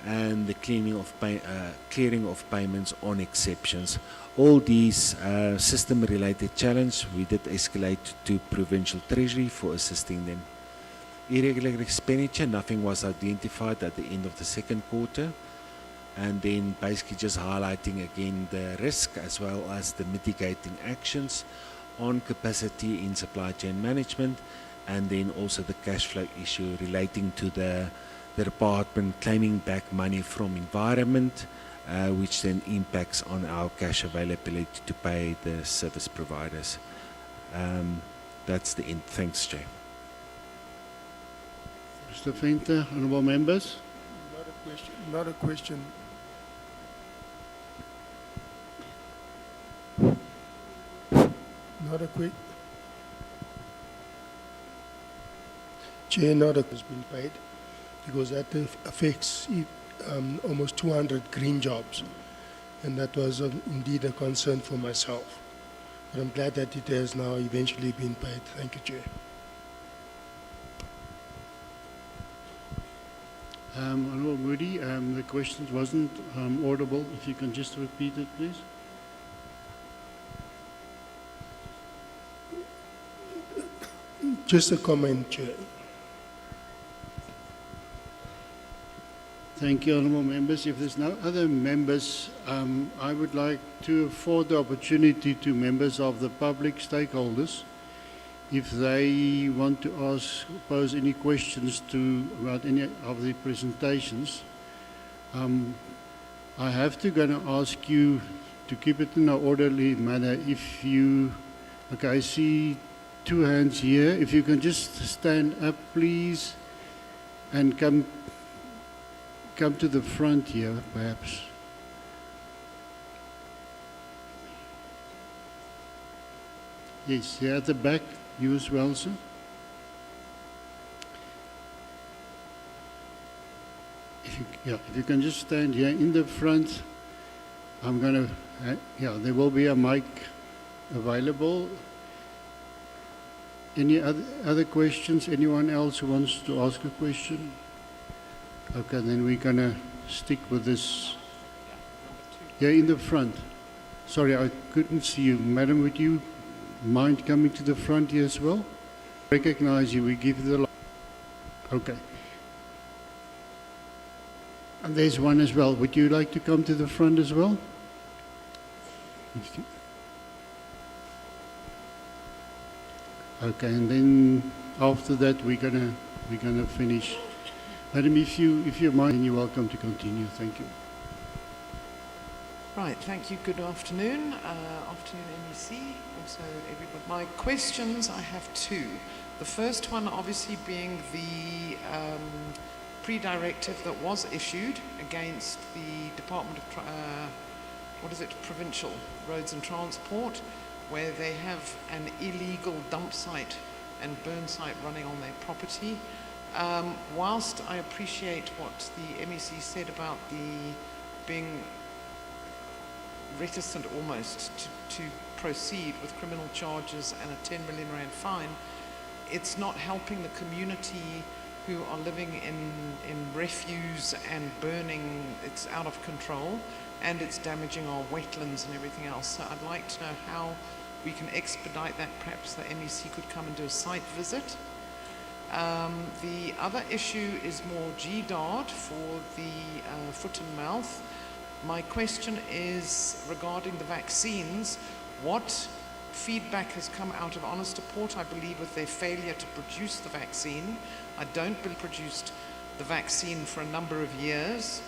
and the clearing of payments on exceptions. All these system-related challenges we did escalate to Provincial Treasury for assisting them. Irregular expenditure, nothing was identified at the end of the second quarter. And then basically just highlighting again the risk as well as the mitigating actions on capacity in supply chain management, and then also the cash flow issue relating to the department claiming back money from environment, which then impacts on our cash availability to pay the service providers. That's the end. Thanks, Chair.
Mr. Venter, honourable members.
Not a question. Not a quick. Chair, not a has been paid, because that affects almost 200 green jobs, and that was indeed a concern for myself. But I'm glad that it has now eventually been paid. Thank you, Chair.
Honourable Moody, the question wasn't audible. If you can just repeat it, please.
Just a comment, Chair.
Thank you, honourable members. If there's no other members, I would like to afford the opportunity to members of the public stakeholders, if they want to pose any questions about any of the presentations. I have to gonna ask you to keep it in an orderly manner. If you, okay, I see two hands here. If you can just stand up, please, and come to the front here, perhaps. Yes, here at the back, you as well, sir. If you can just stand here in the front, I'm gonna, there will be a mic available. Any other questions? Anyone else who wants to ask a question? Okay, then we're gonna stick with this. Yeah, in the front. Sorry, I couldn't see you. Madam, would you mind coming to the front here as well? Recognize you, we give you the light. Okay. And there's one as well. Would you like to come to the front as well? Okay, and then after that we're gonna finish. Madam, if you mind, you're welcome to continue. Thank you.
Right, thank you. Good afternoon. Afternoon, MEC. Also, everybody. My questions, I have two. The first one, obviously, being the pre-directive that was issued against the Department of Provincial Roads and Transport, where they have an illegal dump site and burn site running on their property. Whilst I appreciate what the MEC said about the being reticent almost to proceed with criminal charges and a 10 million rand fine, it's not helping the community who are living in refuse and burning. It's out of control and it's damaging our wetlands and everything else. So I'd like to know how we can expedite that. Perhaps the MEC could come and do a site visit. The other issue is more GDARD for the foot and mouth. My question is regarding the vaccines. What feedback has come out of Honest Port, I believe, with their failure to produce the vaccine? I don't believe produced the vaccine for a number of years.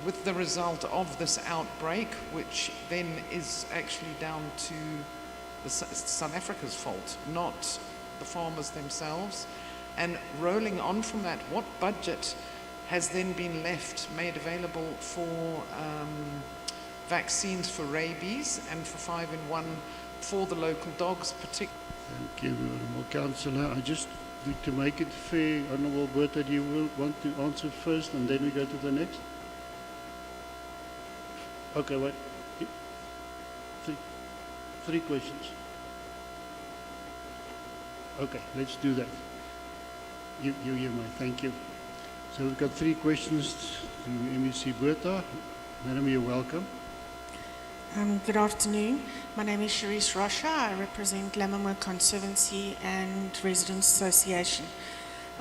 With the result of this outbreak, which then is actually down to South Africa's fault, not the farmers themselves. And rolling on from that, what budget has then been made available for vaccines for rabies and for 5-in-1 for the local dogs, particularly?
Thank you, Honourable Councillor. I just need to make it fair, Honourable Bertha, do you will want to answer first and then we go to the next? Okay, wait. Three questions. Okay, let's do that. You may. Thank you. So we've got three questions to MEC Bertha. Madam, you're welcome.
Good afternoon. My name is Sharice Rocha. I represent Lammermoor Conservancy and Residents Association.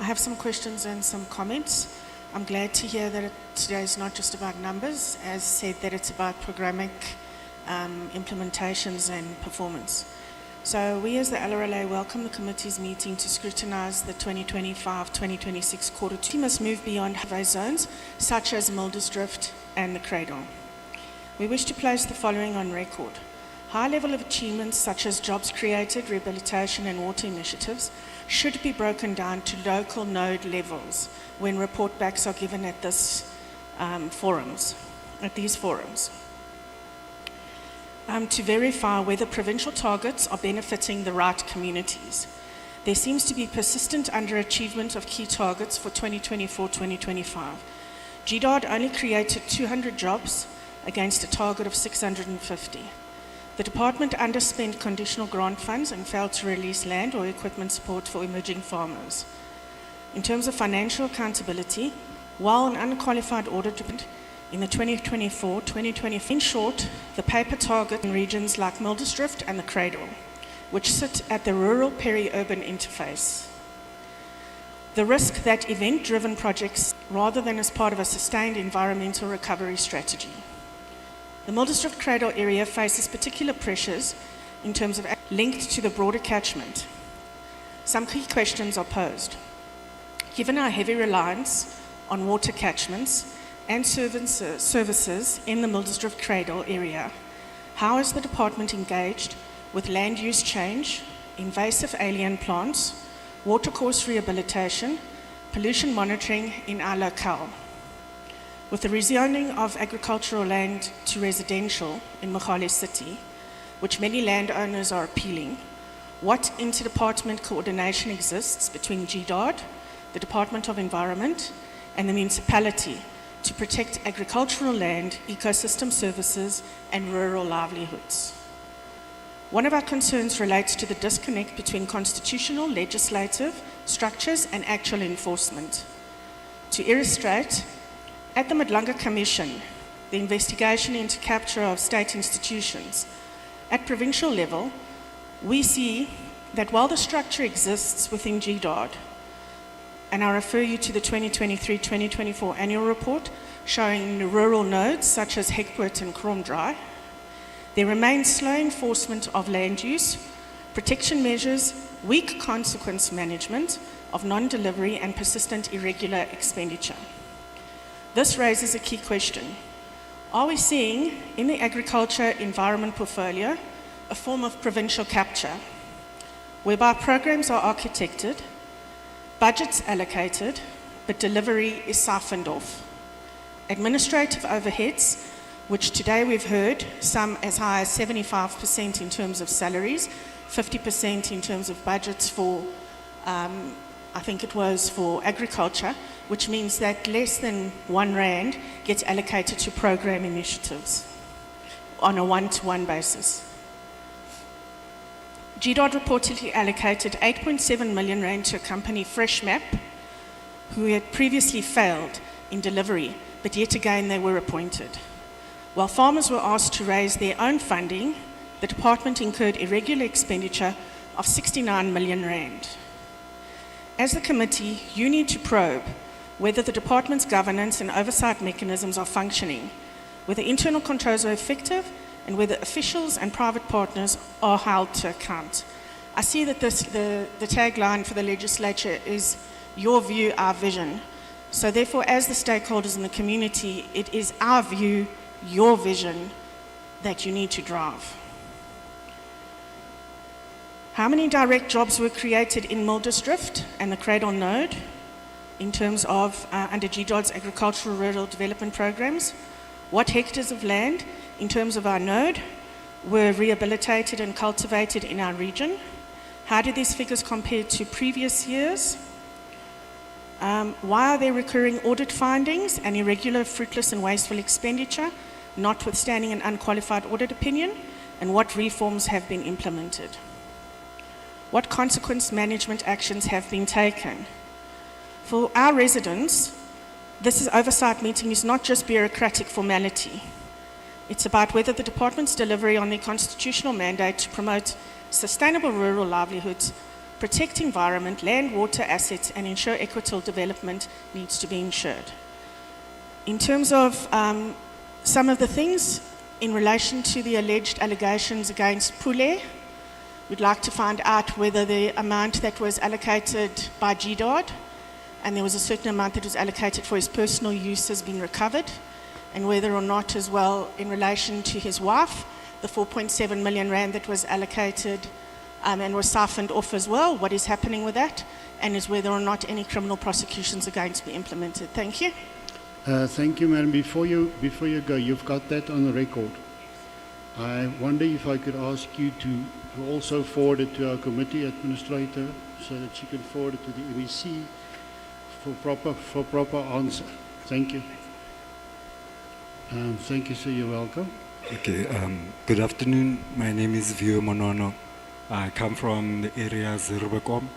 I have some questions and some comments. I'm glad to hear that today is not just about numbers, as said that it's about programmatic implementations and performance. So we as the LRLA welcome the committee's meeting to scrutinise the 2025-2026 quarter two. We must move beyond highway zones such as Mulder's Drift and the Cradle. We wish to place the following on record. High level of achievements such as jobs created, rehabilitation and water initiatives should be broken down to local node levels when report backs are given at these forums. To verify whether provincial targets are benefiting the right communities. There seems to be persistent underachievement of key targets for 2024-2025. GDARD only created 200 jobs against a target of 650. The department underspent conditional grant funds and failed to release land or equipment support for emerging farmers. In terms of financial accountability, while an unqualified audit in the 2024-2025, in short, the paper target in regions like Mulder's Drift and the Cradle, which sit at the rural peri-urban interface. The risk that event-driven projects, rather than as part of a sustained environmental recovery strategy. The Mulder's Drift Cradle area faces particular pressures in terms of linked to the broader catchment. Some key questions are posed. Given our heavy reliance on water catchments and services in the Mulder's Drift Cradle area, how is the department engaged with land use change, invasive alien plants, watercourse rehabilitation, pollution monitoring in our locale? With the rezoning of agricultural land to residential in Mogale City, which many landowners are appealing, what interdepartment coordination exists between GDARD, the Department of Environment, and the municipality to protect agricultural land, ecosystem services, and rural livelihoods? One of our concerns relates to the disconnect between constitutional, legislative structures and actual enforcement. To illustrate, at the Madlanga Commission, the investigation into capture of state institutions, at provincial level, we see that while the structure exists within GDARD, and I refer you to the 2023-2024 annual report showing rural nodes such as Hekpoort and Kromdraai, there remains slow enforcement of land use, protection measures, weak consequence management of non-delivery and persistent irregular expenditure. This raises a key question. Are we seeing in the agriculture environment portfolio a form of provincial capture, whereby programs are architected, budgets allocated, but delivery is siphoned off? Administrative overheads, which today we've heard, some as high as 75% in terms of salaries, 50% in terms of budgets for, I think it was for agriculture, which means that less than R1 gets allocated to program initiatives on a one-to-one basis. GDOD reportedly allocated R8.7 million to a company, Freshmap, who had previously failed in delivery, but yet again they were appointed. While farmers were asked to raise their own funding, the department incurred irregular expenditure of R69 million. As the committee, you need to probe whether the department's governance and oversight mechanisms are functioning, whether internal controls are effective, and whether officials and private partners are held to account. I see that the tagline for the legislature is your view, our vision. So therefore, as the stakeholders in the community, it is our view, your vision that you need to drive. How many direct jobs were created in Mulder's Drift and the Cradle Node in terms of under GDOD's agricultural rural development programs? What hectares of land in terms of our node were rehabilitated and cultivated in our region? How do these figures compare to previous years? Why are there recurring audit findings and irregular, fruitless and wasteful expenditure, notwithstanding an unqualified audit opinion? And what reforms have been implemented? What consequence management actions have been taken? For our residents, this oversight meeting is not just bureaucratic formality. It's about whether the department's delivery on their constitutional mandate to promote sustainable rural livelihoods, protect environment, land, water assets, and ensure equitable development needs to be ensured. In terms of some of the things in relation to the alleged allegations against Pule, we'd like to find out whether the amount that was allocated by GDOD, and there was a certain amount that was allocated for his personal use, has been recovered, and whether or not as well in relation to his wife, the R4.7 million that was allocated and was siphoned off as well, what is happening with that, and is whether or not any criminal prosecutions are going to be implemented. Thank you.
Thank you, Madam. Before you go, you've got that on the record. I wonder if I could ask you to also forward it to our committee administrator so that she can forward it to the MEC for proper answer. Thank you. Thank you, sir. You're welcome.
Okay. Good afternoon. My name is Vio Monono. I come from the area Zerbekom,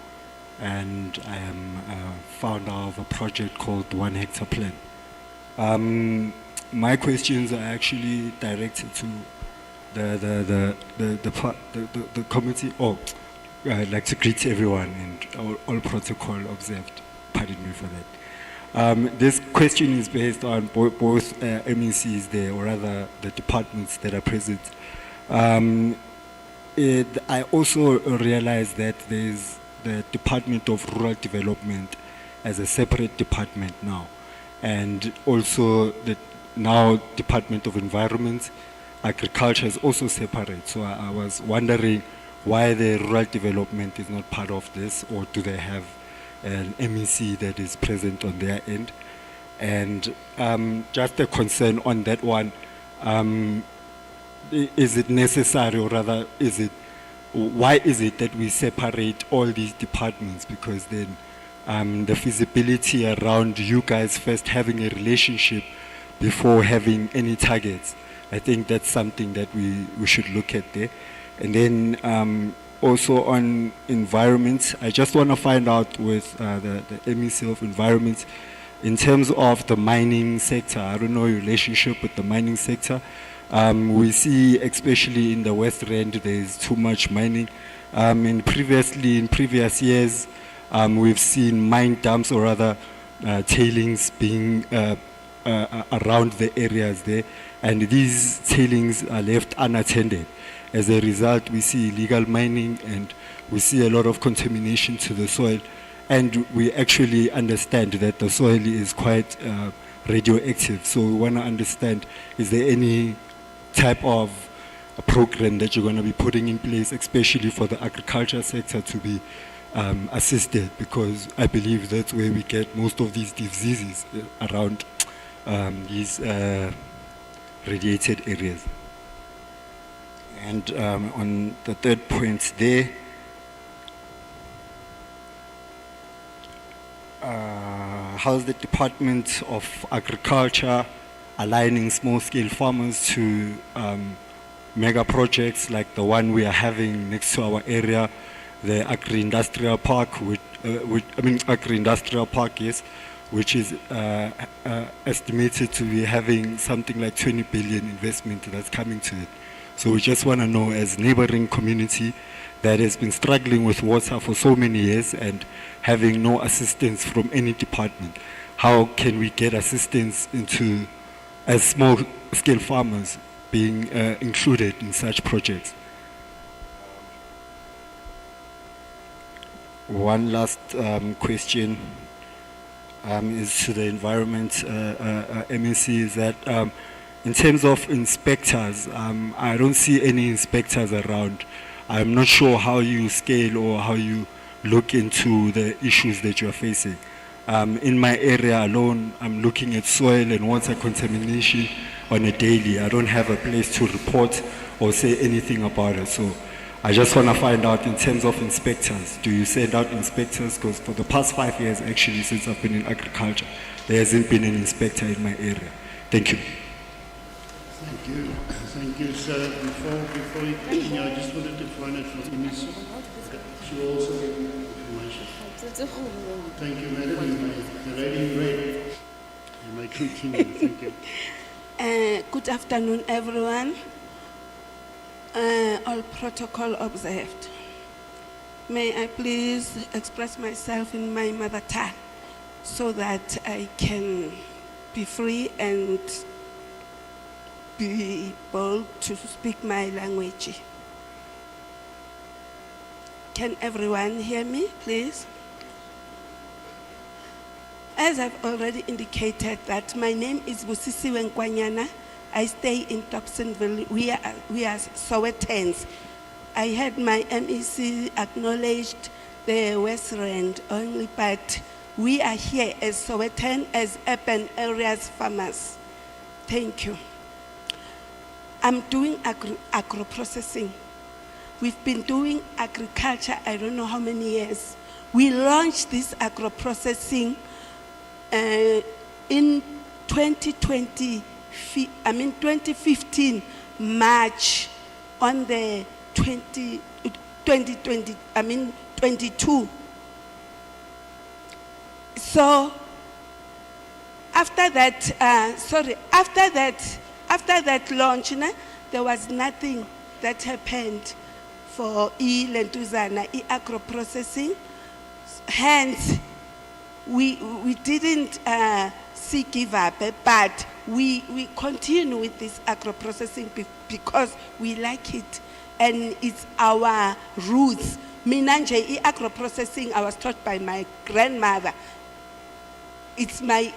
and I am founder of a project called 1 Hectare Plan. My questions are actually directed to the committee. I'd like to greet everyone and all protocol observed. Pardon me for that. This question is based on both MECs there, or rather the departments that are present. I also realize that there's the Department of Rural Development as a separate department now, and also the now Department of Environment. Agriculture is also separate, so I was wondering why the rural development is not part of this, or do they have an MEC that is present on their end? And just a concern on that one, is it necessary, or rather why is it that we separate all these departments? Because then the feasibility around you guys first having a relationship before having any targets, I think that's something that we should look at there. And then also on environment, I just want to find out with the MEC of Environment, in terms of the mining sector, I don't know your relationship with the mining sector. We see, especially in the West Rand, there's too much mining. In previous years, we've seen mine dumps, or rather tailings being around the areas there, and these tailings are left unattended. As a result, we see illegal mining, and we see a lot of contamination to the soil. And we actually understand that the soil is quite radioactive. So we want to understand, is there any type of a program that you're going to be putting in place, especially for the agriculture sector to be assisted, because I believe that's where we get most of these diseases around these radiated areas. And on the third point there, how's the Department of Agriculture aligning small-scale farmers to mega projects like the one we are having next to our area, the agri-industrial park, agri-industrial park, yes, which is estimated to be having something like 20 billion investment that's coming to it. So we just want to know, as neighboring community that has been struggling with water for so many years and having no assistance from any department, how can we get assistance into, as small-scale farmers, being included in such projects? One last question is to the environment MSC, is that in terms of inspectors, I don't see any inspectors around. I'm not sure how you scale or how you look into the issues that you are facing. In my area alone, I'm looking at soil and water contamination on a daily. I don't have a place to report or say anything about it. So I just want to find out, in terms of inspectors, do you send out inspectors? Because for the past 5 years, actually, since I've been in agriculture, there hasn't been an inspector in my area. Thank you.
Thank you. Thank you, sir. Before you continue, I just wanted to find out from Ines. She will also give me information. Thank you, madam. The lady in red. You may continue. Thank you.
Good afternoon, everyone. All protocol observed. May I please express myself in my mother tongue so that I can be free and be bold to speak my language. Can everyone hear me, please? As I've already indicated that my name is Busisiwe Nkwanyana. I stay in Thompsonville. We are Sowetans. I had my MEC acknowledged the West Rand only, but we are here as Sowetan, as urban areas farmers. Thank you. I'm doing agro-processing. We've been doing agriculture, I don't know how many years. We launched this agro-processing in 2015, March, on the 22. So after that launch, there was nothing that happened for Lentuzana, agro-processing. Hence, we didn't give up, but we continue with this agro-processing because we like it and it's our roots. Minanje, agro-processing, I was taught by my grandmother. It's my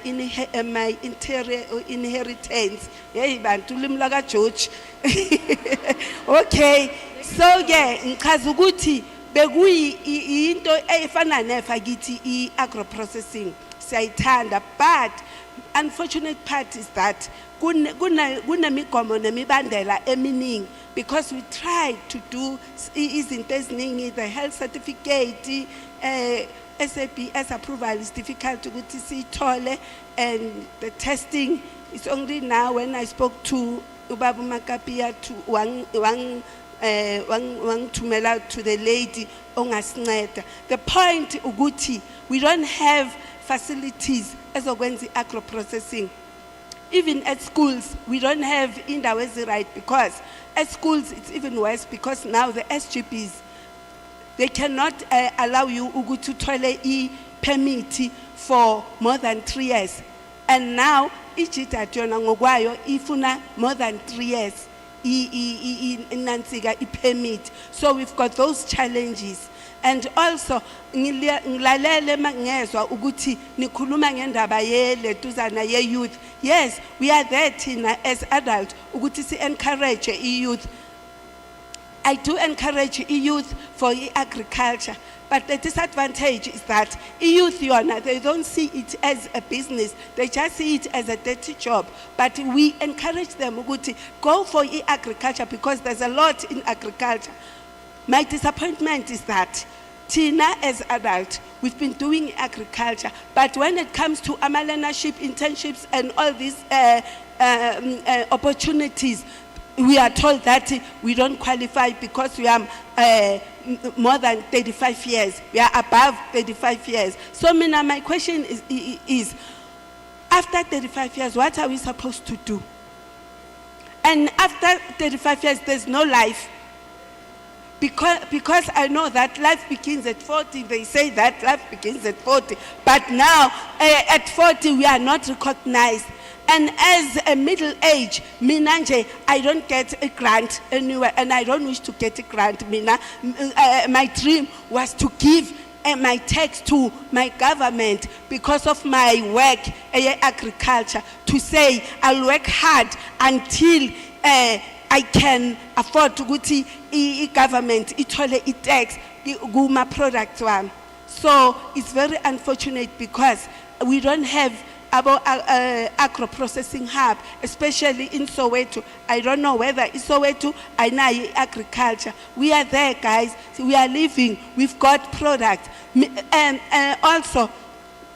interior inheritance. Hey, bantu limlaga church. Okay, so yeah, nkazuguti begui into efana nefa giti agro-processing. Sayitanda, but unfortunate part is that kunemigomo nemibandela eminingi, because we tried to do izinto eziningi, the health certificate, SAPS approval is difficult to siyithole, and the testing is only now. When I spoke to Ubabu Makapia to tumela to the lady ongasinceda. The point uguti, we don't have facilities as okwenza agro-processing. Even at schools, we don't have indawo eziright, because at schools it's even worse, because now the SGPs, they cannot allow you to thole permit for more than 3 years. And now, ichita tiona ngokwayo ifuna more than 3 years inansiga permit. So we've got those challenges. And also ngilalele mangezwa ukuthi nikhuluma ngendaba yeletuzana ye-youth. Yes, we are there thina as adults ukuthi si-encourage i-youth. I do encourage youth for agriculture, but the disadvantage is that youth, they don't see it as a business. They just see it as a dirty job. But we encourage them to go for agriculture because there's a lot in agriculture. My disappointment is that Tina, as adult, we've been doing agriculture, but when it comes to learnership, internships, and all these opportunities, we are told that we don't qualify because we are more than 35 years. We are above 35 years. So my question is, after 35 years, what are we supposed to do? And after 35 years, there's no life. Because I know that life begins at 40. They say that life begins at 40. But now, at 40, we are not recognized. And as a middle age, Minanje, I don't get a grant anywhere, and I don't wish to get a grant. My dream was to give my tax to my government because of my work in agriculture, to say I'll work hard until I can afford to go to government, it tax, my product one. So it's very unfortunate because we don't have about agro-processing hub, especially in Soweto. I don't know whether in Soweto, I know agriculture. We are there, guys. We are living. We've got product. And also,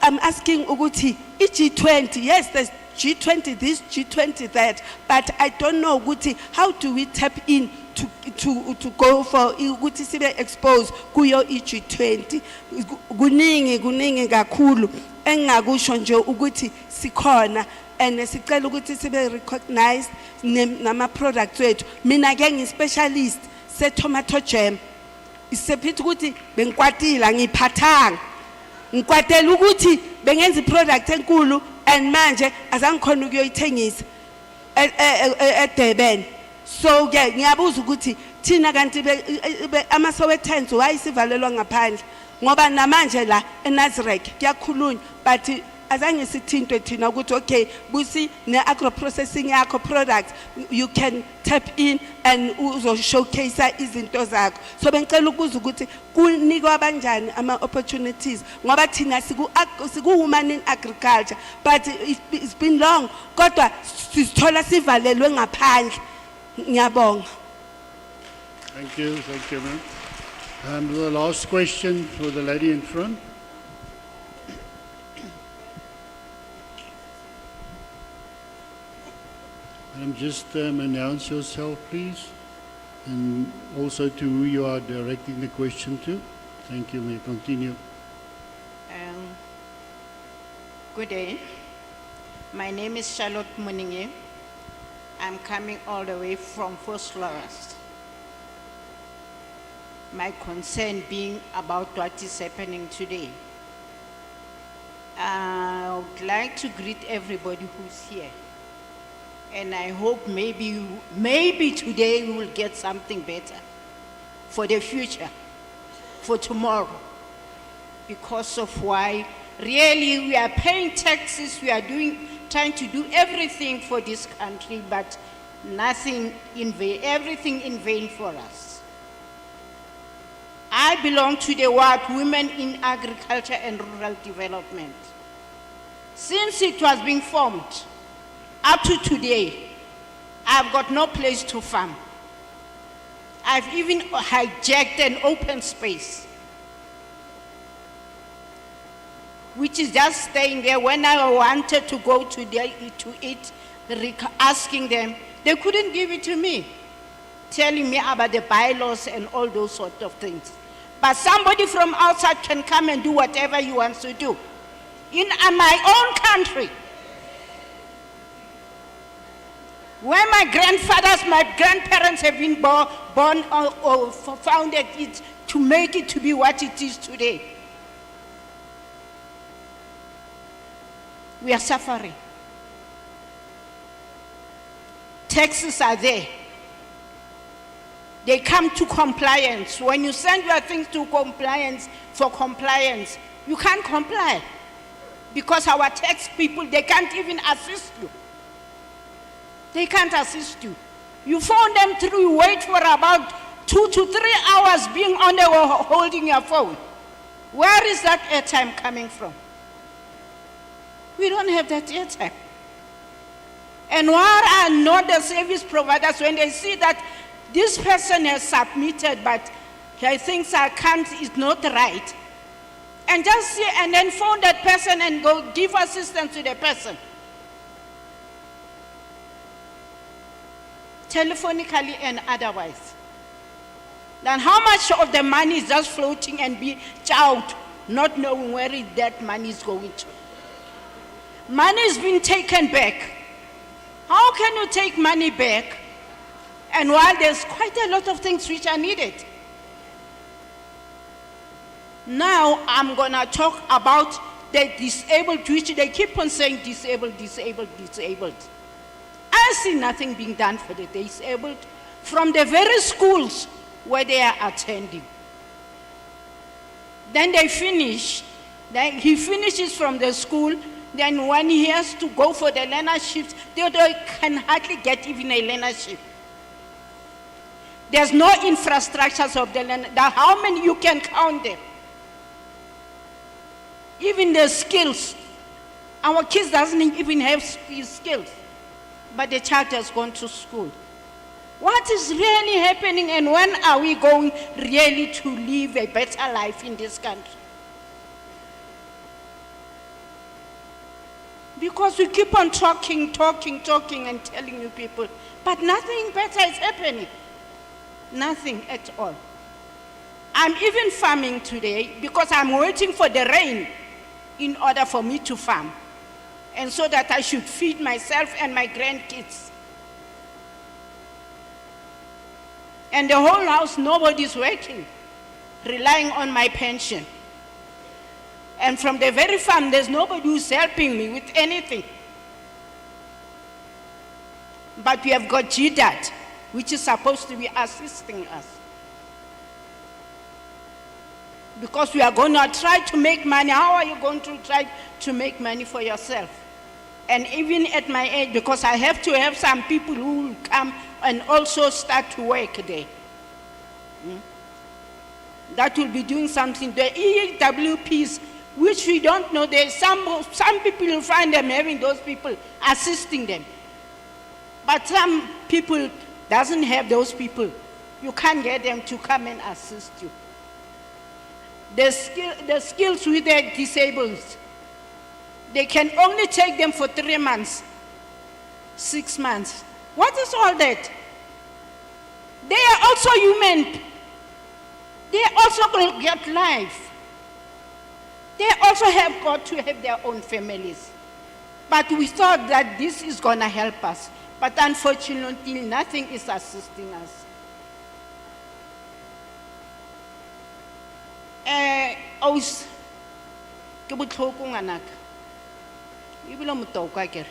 I'm asking Uguti, G20, yes, there's G20 this, G20 that, but I don't know, Uguti, how do we tap in to go for Uguti sibe exposed kuyo G20? Guningi kakhulu. Engakusho nje ukuthi sikhona and sicela ukuthi sibe recognized nama products wethu. Mina ke ngi-specialist se-tomato jam. Isephithi ukuthi bengikwatila ngiphathanga. Ngikwatela ukuthi bengenza i-product enkulu and manje azangikhona ukuyoyithengisa eDurban. So ke ngiyabuza ukuthi thina kanti ama-Sowetans why sivalelwa ngaphandle? Ngoba namanje la eNazareth kuyakhulunywa but azange sithintwe thina ukuthi okay busi ne-agro processing yakho products you can tap in and uzo showcase izinto zakho. So bengicela ukuza ukuthi kunikwa kanjani ama-opportunities ngoba thina siku-woman in agriculture but it's been long kodwa sithola sivalelwe ngaphandle. Ngiyabonga.
Thank you, ma'am. The last question for the lady in front. Just announce yourself, please, and also to who you are directing the question to. Thank you. May continue.
Good day. My name is Charlotte Muninge. I'm coming all the way from First Florist. My concern being about what is happening today. I would like to greet everybody who's here. And I hope maybe today we will get something better for the future, for tomorrow. Because of why, really we are paying taxes, we are trying to do everything for this country, but nothing in vain, everything in vain for us. I belong to the ward Women in Agriculture and Rural Development. Since it was being formed, up to today, I've got no place to farm. I've even hijacked an open space, which is just staying there. When I wanted to go to eat, asking them, they couldn't give it to me, telling me about the bylaws and all those sort of things. But somebody from outside can come and do whatever he wants to do. In my own country, where my grandparents have been born or founded it to make it to be what it is today. We are suffering. Taxes are there. they come to compliance. When you send your things to compliance, for compliance, you can't comply. Because our tax people, they can't even assist you. They can't assist you. You phone them through, you wait for about 2 to 3 hours being on the wall holding your phone. Where is that airtime coming from? We don't have that airtime. And why are not the service providers, when they see that this person has submitted, but I think account is not right, and just see, and then phone that person and go give assistance to the person. Telephonically and otherwise. Then how much of the money is just floating and be out, not knowing where that money is going to? Money is being taken back. How can you take money back? And while there's quite a lot of things which are needed. Now I'm gonna talk about the disabled, which they keep on saying disabled, disabled, disabled. I see nothing being done for the disabled from the very schools where they are attending. Then they finish, then he finishes from the school, then when he has to go for the learnership, they can hardly get even a learnership. There's no infrastructures of the learner. How many you can count them? Even the skills. Our kids doesn't even have skills, but the child has gone to school. What is really happening, and when are we going really to live a better life in this country? Because we keep on talking and telling you people, but nothing better is happening. Nothing at all. I'm even farming today because I'm waiting for the rain in order for me to farm, and so that I should feed myself and my grandkids. And the whole house, nobody's working, relying on my pension. And from the very farm, there's nobody who's helping me with anything. But we have got GDAT, which is supposed to be assisting us. Because we are going to try to make money. How are you going to try to make money for yourself? And even at my age, because I have to have some people who will come and also start to work there. That will be doing something. The EWPs, which we don't know, there's some people will find them having those people assisting them. But some people doesn't have those people. You can't get them to come and assist you. The skills with the disabled, they can only take them for 3 months, 6 months. What is all that? They are also human. They also will get life. They also have got to have their own families. But we thought that this is going to help us. But unfortunately, nothing is assisting us. Aus ke botlhoko ngwanaka ebile motoka kere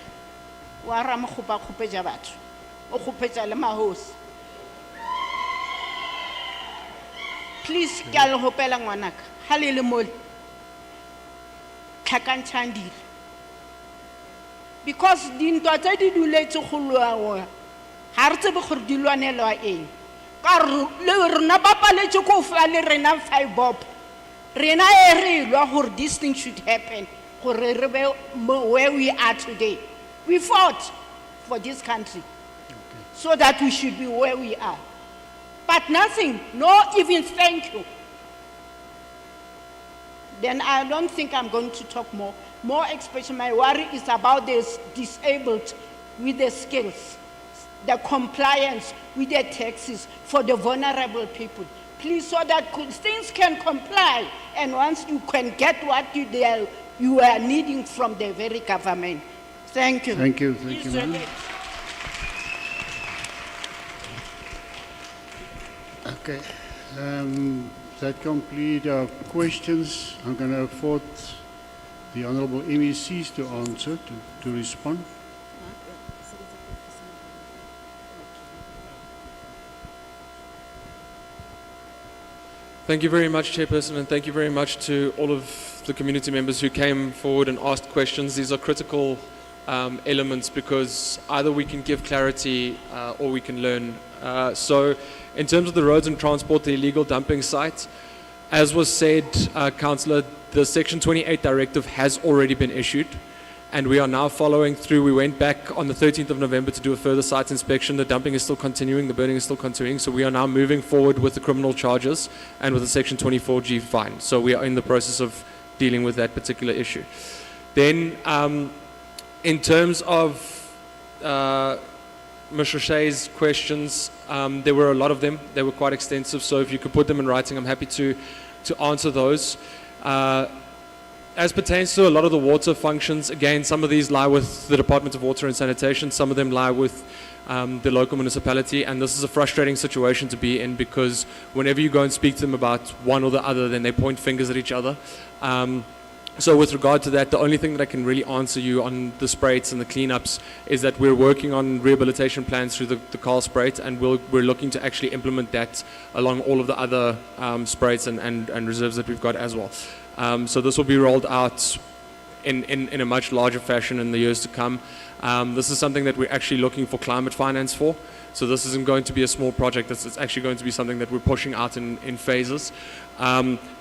wa rama khopa khopetsa batho o khopetsa le mahosi. Please ke a le hopela ngwanaka ha le le mole tlhakantshang dilo, because dintwa tse di duletse go lwa ha re tsebe gore di lwanelwa eng ka le rena ba paletse go fa le rena 5 bob. Rena e re lwa gore this thing should happen gore re be where we are today. We fought for this country so that we should be where we are. But nothing, no even thank you. Then I don't think I'm going to talk more. More especially my worry is about this disabled with the skills, the compliance with the taxes for the vulnerable people. Please, so that things can comply, and once you can get what you are needing from the very government. Thank you.
Thank you. Thank you, ma'am. Okay. That complete our questions. I'm going to afford the Honourable MECs to answer, to respond.
Thank you very much, Chairperson, and thank you very much to all of the community members who came forward and asked questions. These are critical elements because either we can give clarity or we can learn. So in terms of the roads and transport, the illegal dumping site, as was said, Councillor, the Section 28 directive has already been issued, and we are now following through. We went back on the 13th of November to do a further site inspection. The dumping is still continuing, the burning is still continuing, so we are now moving forward with the criminal charges and with the Section 24G fine. So we are in the process of dealing with that particular issue. Then, in terms of Mr. Shea's questions, there were a lot of them. They were quite extensive, so if you could put them in writing, I'm happy to answer those. As pertains to a lot of the water functions, again, some of these lie with the Department of Water and Sanitation, some of them lie with the local municipality, and this is a frustrating situation to be in because whenever you go and speak to them about one or the other, then they point fingers at each other. So with regard to that, the only thing that I can really answer you on the spraits and the cleanups is that we're working on rehabilitation plans through the Carl Sprate, and we're looking to actually implement that along all of the other spraits and reserves that we've got as well. So this will be rolled out in a much larger fashion in the years to come. This is something that we're actually looking for climate finance for. So this isn't going to be a small project. It's actually going to be something that we're pushing out in phases.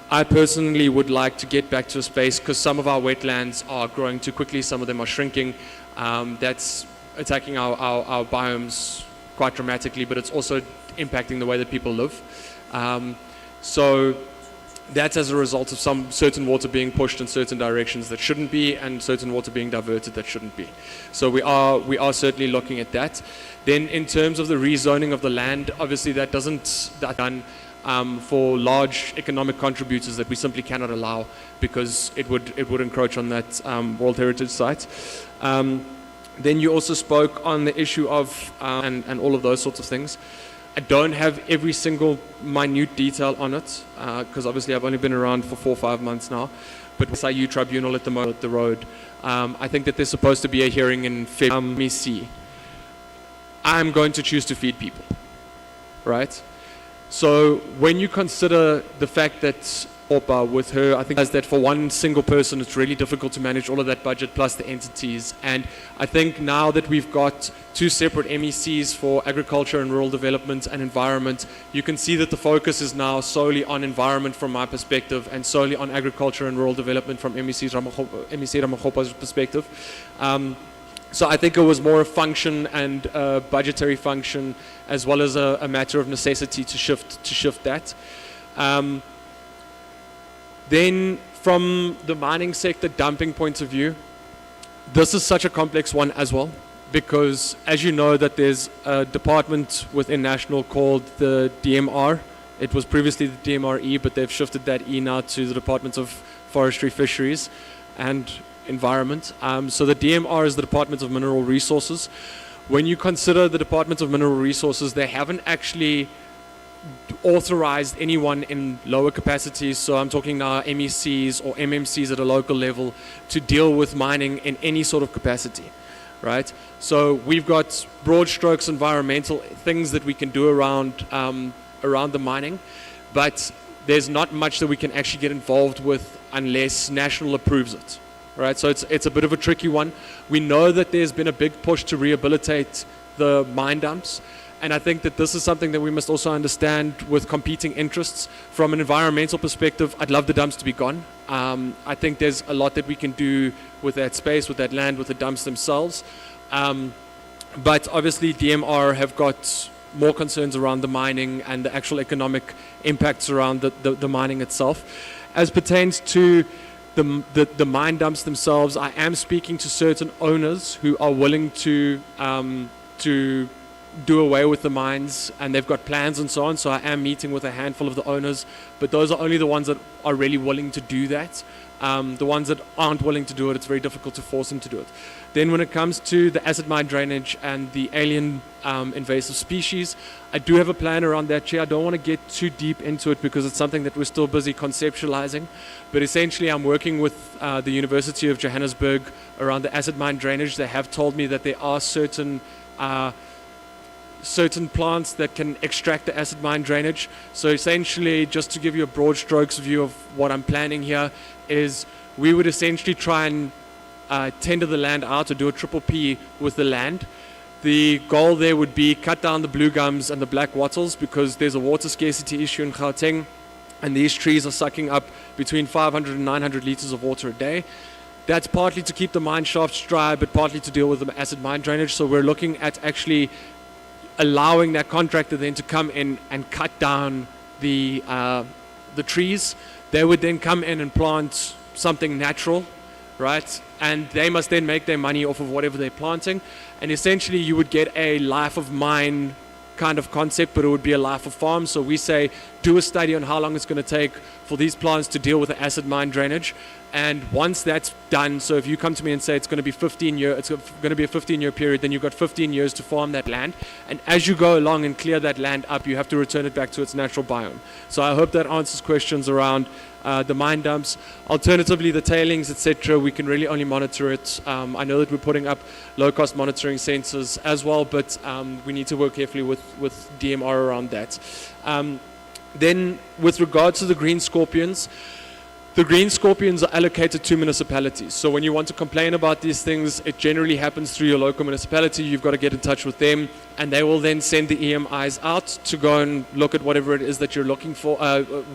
I personally would like to get back to a space because some of our wetlands are growing too quickly, some of them are shrinking. That's attacking our biomes quite dramatically, but it's also impacting the way that people live. So that's as a result of some certain water being pushed in certain directions that shouldn't be, and certain water being diverted that shouldn't be. So we are certainly looking at that. Then in terms of the rezoning of the land, obviously that's done for large economic contributors that we simply cannot allow because it would encroach on that World Heritage Site. Then you also spoke on the issue of and all of those sorts of things. I don't have every single minute detail on it because obviously I've only been around for 4 or 5 months now. But with SIU Tribunal at the moment at the road, I think that there's supposed to be a hearing in February. Let me see. I'm going to choose to feed people, right? So when you consider the fact that with her, I think that for one single person, it's really difficult to manage all of that budget plus the entities. And I think now that we've got 2 separate MECs for agriculture and rural development and environment, you can see that the focus is now solely on environment from my perspective and solely on agriculture and rural development from MEC Ramagopa's perspective. So I think it was more a function and a budgetary function as well as a matter of necessity to shift that. Then from the mining sector dumping point of view, this is such a complex one as well, because as you know that there's a department within National called the DMR. It was previously the DMRE, but they've shifted that E now to the Department of Forestry, Fisheries and Environment. So the DMR is the Department of Mineral Resources. When you consider the Department of Mineral Resources, they haven't actually authorized anyone in lower capacities, so I'm talking now MECs or MMCs at a local level, to deal with mining in any sort of capacity, right? So we've got broad strokes environmental things that we can do around the mining, but there's not much that we can actually get involved with unless National approves it, right? So it's a bit of a tricky one. We know that there's been a big push to rehabilitate the mine dumps. And I think that this is something that we must also understand with competing interests. From an environmental perspective, I'd love the dumps to be gone. I think there's a lot that we can do with that space, with that land, with the dumps themselves. But obviously DMR have got more concerns around the mining and the actual economic impacts around the mining itself. As pertains to the mine dumps themselves, I am speaking to certain owners who are willing to do away with the mines, and they've got plans and so on. So I am meeting with a handful of the owners, but those are only the ones that are really willing to do that. The ones that aren't willing to do it, it's very difficult to force them to do it. Then when it comes to the acid mine drainage and the alien invasive species, I do have a plan around that, Chair. I don't want to get too deep into it because it's something that we're still busy conceptualizing. But essentially I'm working with the University of Johannesburg around the acid mine drainage. They have told me that there are certain certain plants that can extract the acid mine drainage. So essentially, just to give you a broad strokes view of what I'm planning here, is we would essentially try and tender the land out or do a triple P with the land. The goal there would be cut down the blue gums and the black wattles because there's a water scarcity issue in Gauteng, and these trees are sucking up between 500 and 900 liters of water a day. That's partly to keep the mine shafts dry, but partly to deal with the acid mine drainage. So we're looking at actually allowing that contractor then to come in and cut down the trees. They would then come in and plant something natural, right? And they must then make their money off of whatever they're planting. And essentially you would get a life of mine kind of concept, but it would be a life of farm. So we say, do a study on how long it's going to take for these plants to deal with the acid mine drainage. And once that's done, so if you come to me and say it's going to be 15 year, it's going to be a 15-year period, then you've got 15 years to farm that land. And as you go along and clear that land up, you have to return it back to its natural biome. So I hope that answers questions around the mine dumps. Alternatively, the tailings, etc., we can really only monitor it. I know that we're putting up low-cost monitoring sensors as well, but we need to work carefully with DMR around that. Then, with regards to the green scorpions, the green scorpions are allocated to municipalities. So when you want to complain about these things, it generally happens through your local municipality. You've got to get in touch with them, and they will then send the EMIs out to go and look at whatever it is that you're looking for,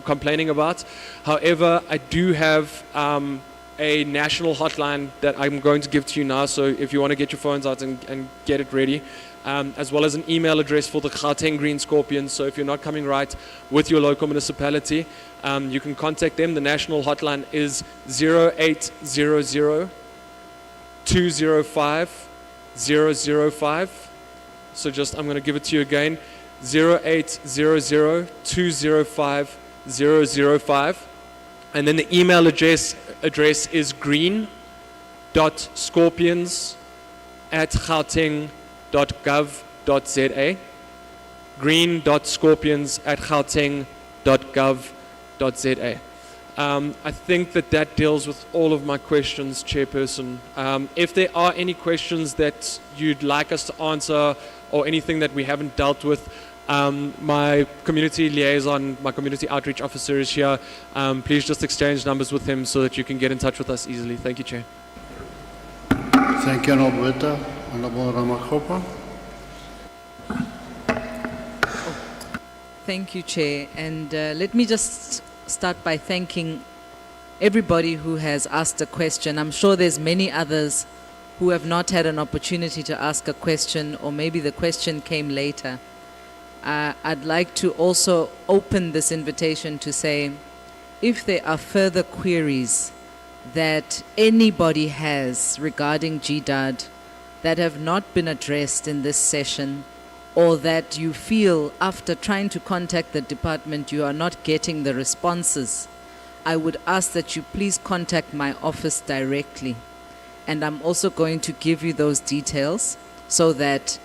complaining about. However, I do have a national hotline that I'm going to give to you now. So if you want to get your phones out and get it ready, as well as an email address for the Gauteng Green Scorpions. So if you're not coming right with your local municipality, you can contact them. The national hotline is 0800 205 005. So just, I'm going to give it to you again, 0800 205 005. And then the email address is green.scorpions@gauteng.gov.za. green.scorpions@gauteng.gov.za. I think that deals with all of my questions, Chairperson. If there are any questions that you'd like us to answer or anything that we haven't dealt with, my community liaison, my community outreach officer is here. Please just exchange numbers with him so that you can get in touch with us easily. Thank you, Chair.
Thank you, Honorable Honorable Ramakgopa.
Thank you, Chair. And let me just start by thanking everybody who has asked a question. I'm sure there's many others who have not had an opportunity to ask a question, or maybe the question came later. I'd like to also open this invitation to say, if there are further queries that anybody has regarding GDAD that have not been addressed in this session, or that you feel after trying to contact the department you are not getting the responses, I would ask that you please contact my office directly. And I'm also going to give you those details so that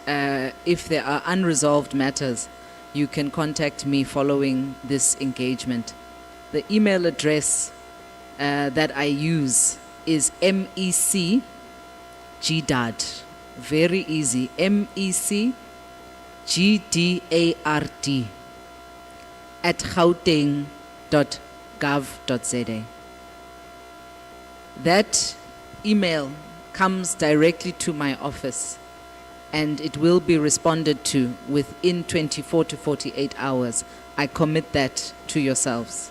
if there are unresolved matters, you can contact me following this engagement. The email address that I use is MEC GDAD. Very easy. MEC GDARD @gauteng.gov.za. That email comes directly to my office, and it will be responded to within 24 to 48 hours. I commit that to yourselves.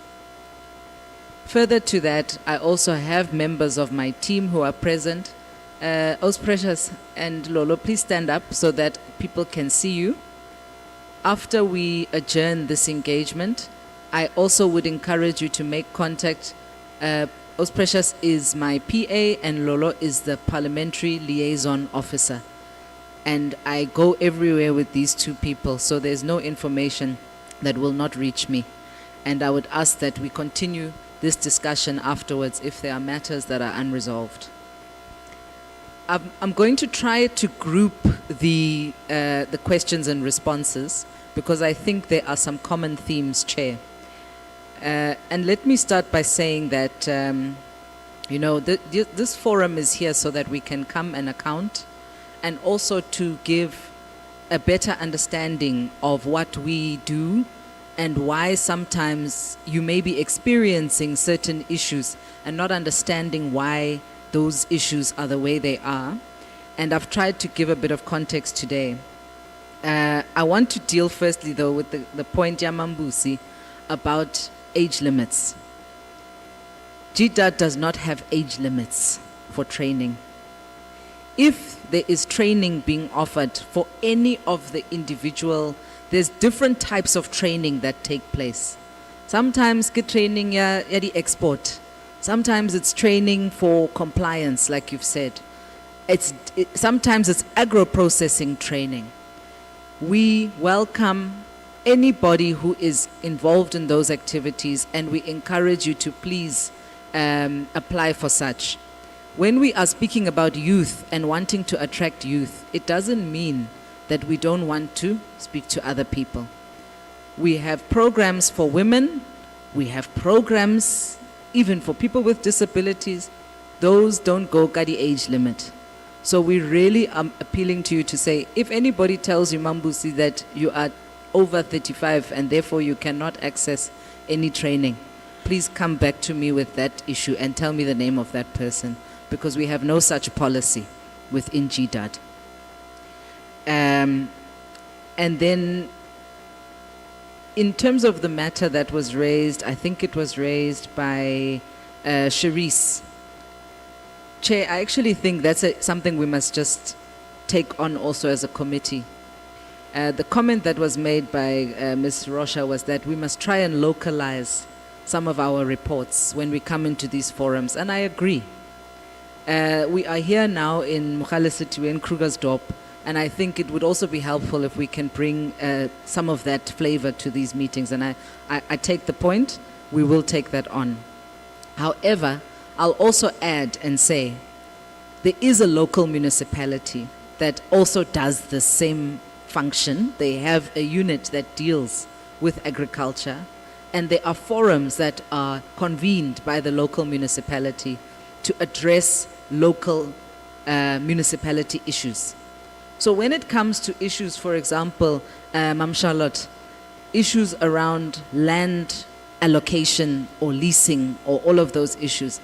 Further to that, I also have members of my team who are present. Os Precious and Lolo, please stand up so that people can see you. After we adjourn this engagement, I also would encourage you to make contact. Os Precious is my PA and Lolo is the parliamentary liaison officer. And I go everywhere with these two people, so there's no information that will not reach me. And I would ask that we continue this discussion afterwards if there are matters that are unresolved. I'm going to try to group the questions and responses because I think there are some common themes, Chair. And let me start by saying that, this forum is here so that we can come and account, and also to give a better understanding of what we do and why sometimes you may be experiencing certain issues and not understanding why those issues are the way they are. And I've tried to give a bit of context today. I want to deal firstly, though, with the point Yamambusi about age limits. GDAT does not have age limits for training. If there is training being offered for any of the individual, there's different types of training that take place. Sometimes get training ya the export. Sometimes it's training for compliance, like you've said. Sometimes it's agro-processing training. We welcome anybody who is involved in those activities, and we encourage you to please apply for such. When we are speaking about youth and wanting to attract youth, it doesn't mean that we don't want to speak to other people. We have programs for women, we have programs even for people with disabilities. Those don't go at the age limit. So we really are appealing to you to say, if anybody tells you, Mambusi, that you are over 35 and therefore you cannot access any training, please come back to me with that issue and tell me the name of that person, because we have no such policy within GDAD. And then in terms of the matter that was raised, I think it was raised by Sharice. Chair, I actually think that's something we must just take on also as a committee. The comment that was made by Ms. Rocha was that we must try and localize some of our reports when we come into these forums, and I agree. We are here now in Mogale City, in Krugersdorp, and I think it would also be helpful if we can bring some of that flavor to these meetings, and I take the point, we will take that on. However, I'll also add and say, there is a local municipality that also does the same function. They have a unit that deals with agriculture, and there are forums that are convened by the local municipality to address local municipality issues. So when it comes to issues, for example, Mam Charlotte, issues around land allocation or leasing or all of those issues,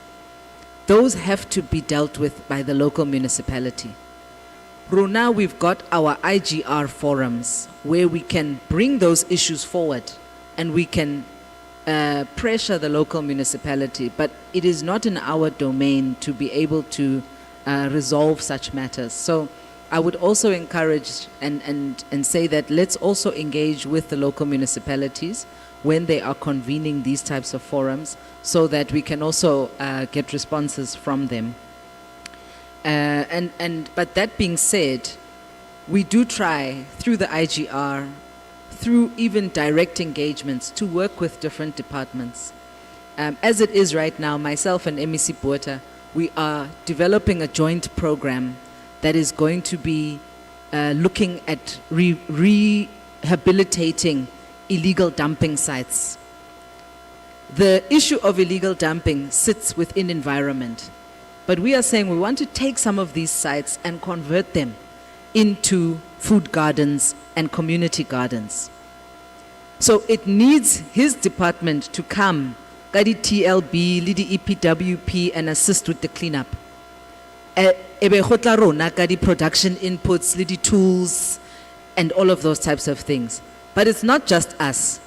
those have to be dealt with by the local municipality. Runa, we've got our IGR forums where we can bring those issues forward and we can pressure the local municipality, but it is not in our domain to be able to resolve such matters. So I would also encourage and say that let's also engage with the local municipalities when they are convening these types of forums, so that we can also get responses from them. But that being said, we do try through the IGR, through even direct engagements, to work with different departments. As it is right now, myself and MEC Botha, we are developing a joint program that is going to be looking at rehabilitating illegal dumping sites. The issue of illegal dumping sits within environment, but we are saying we want to take some of these sites and convert them into food gardens and community gardens. So it needs his department to come, Gadi TLB, Lidi EPWP, and assist with the cleanup. Ebe khotla rona ka di production inputs, Lidi tools, and all of those types of things. But it's not just us.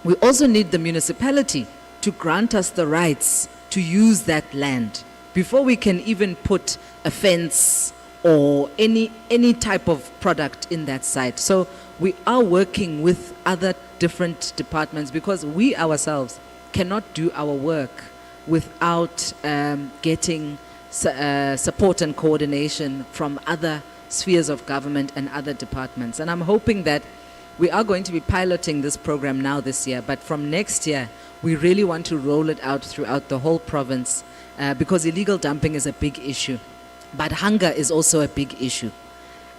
We also need the municipality to grant us the rights to use that land before we can even put a fence or any type of product in that site. So we are working with other different departments, because we ourselves cannot do our work without getting support and coordination from other spheres of government and other departments. And I'm hoping that we are going to be piloting this program now this year, but from next year, we really want to roll it out throughout the whole province, because illegal dumping is a big issue. But hunger is also a big issue.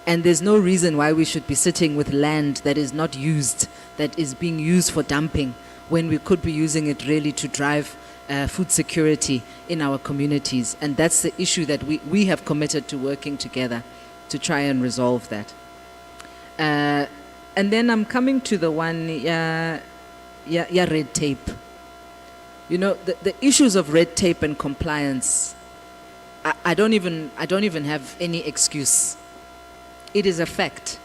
And there's no reason why we should be sitting with land that is not used, that is being used for dumping, when we could be using it really to drive food security in our communities. And that's the issue that we have committed to working together to try and resolve that. And then I'm coming to the one, red tape. You know, the issues of red tape and compliance, I don't even have any excuse. It is a fact.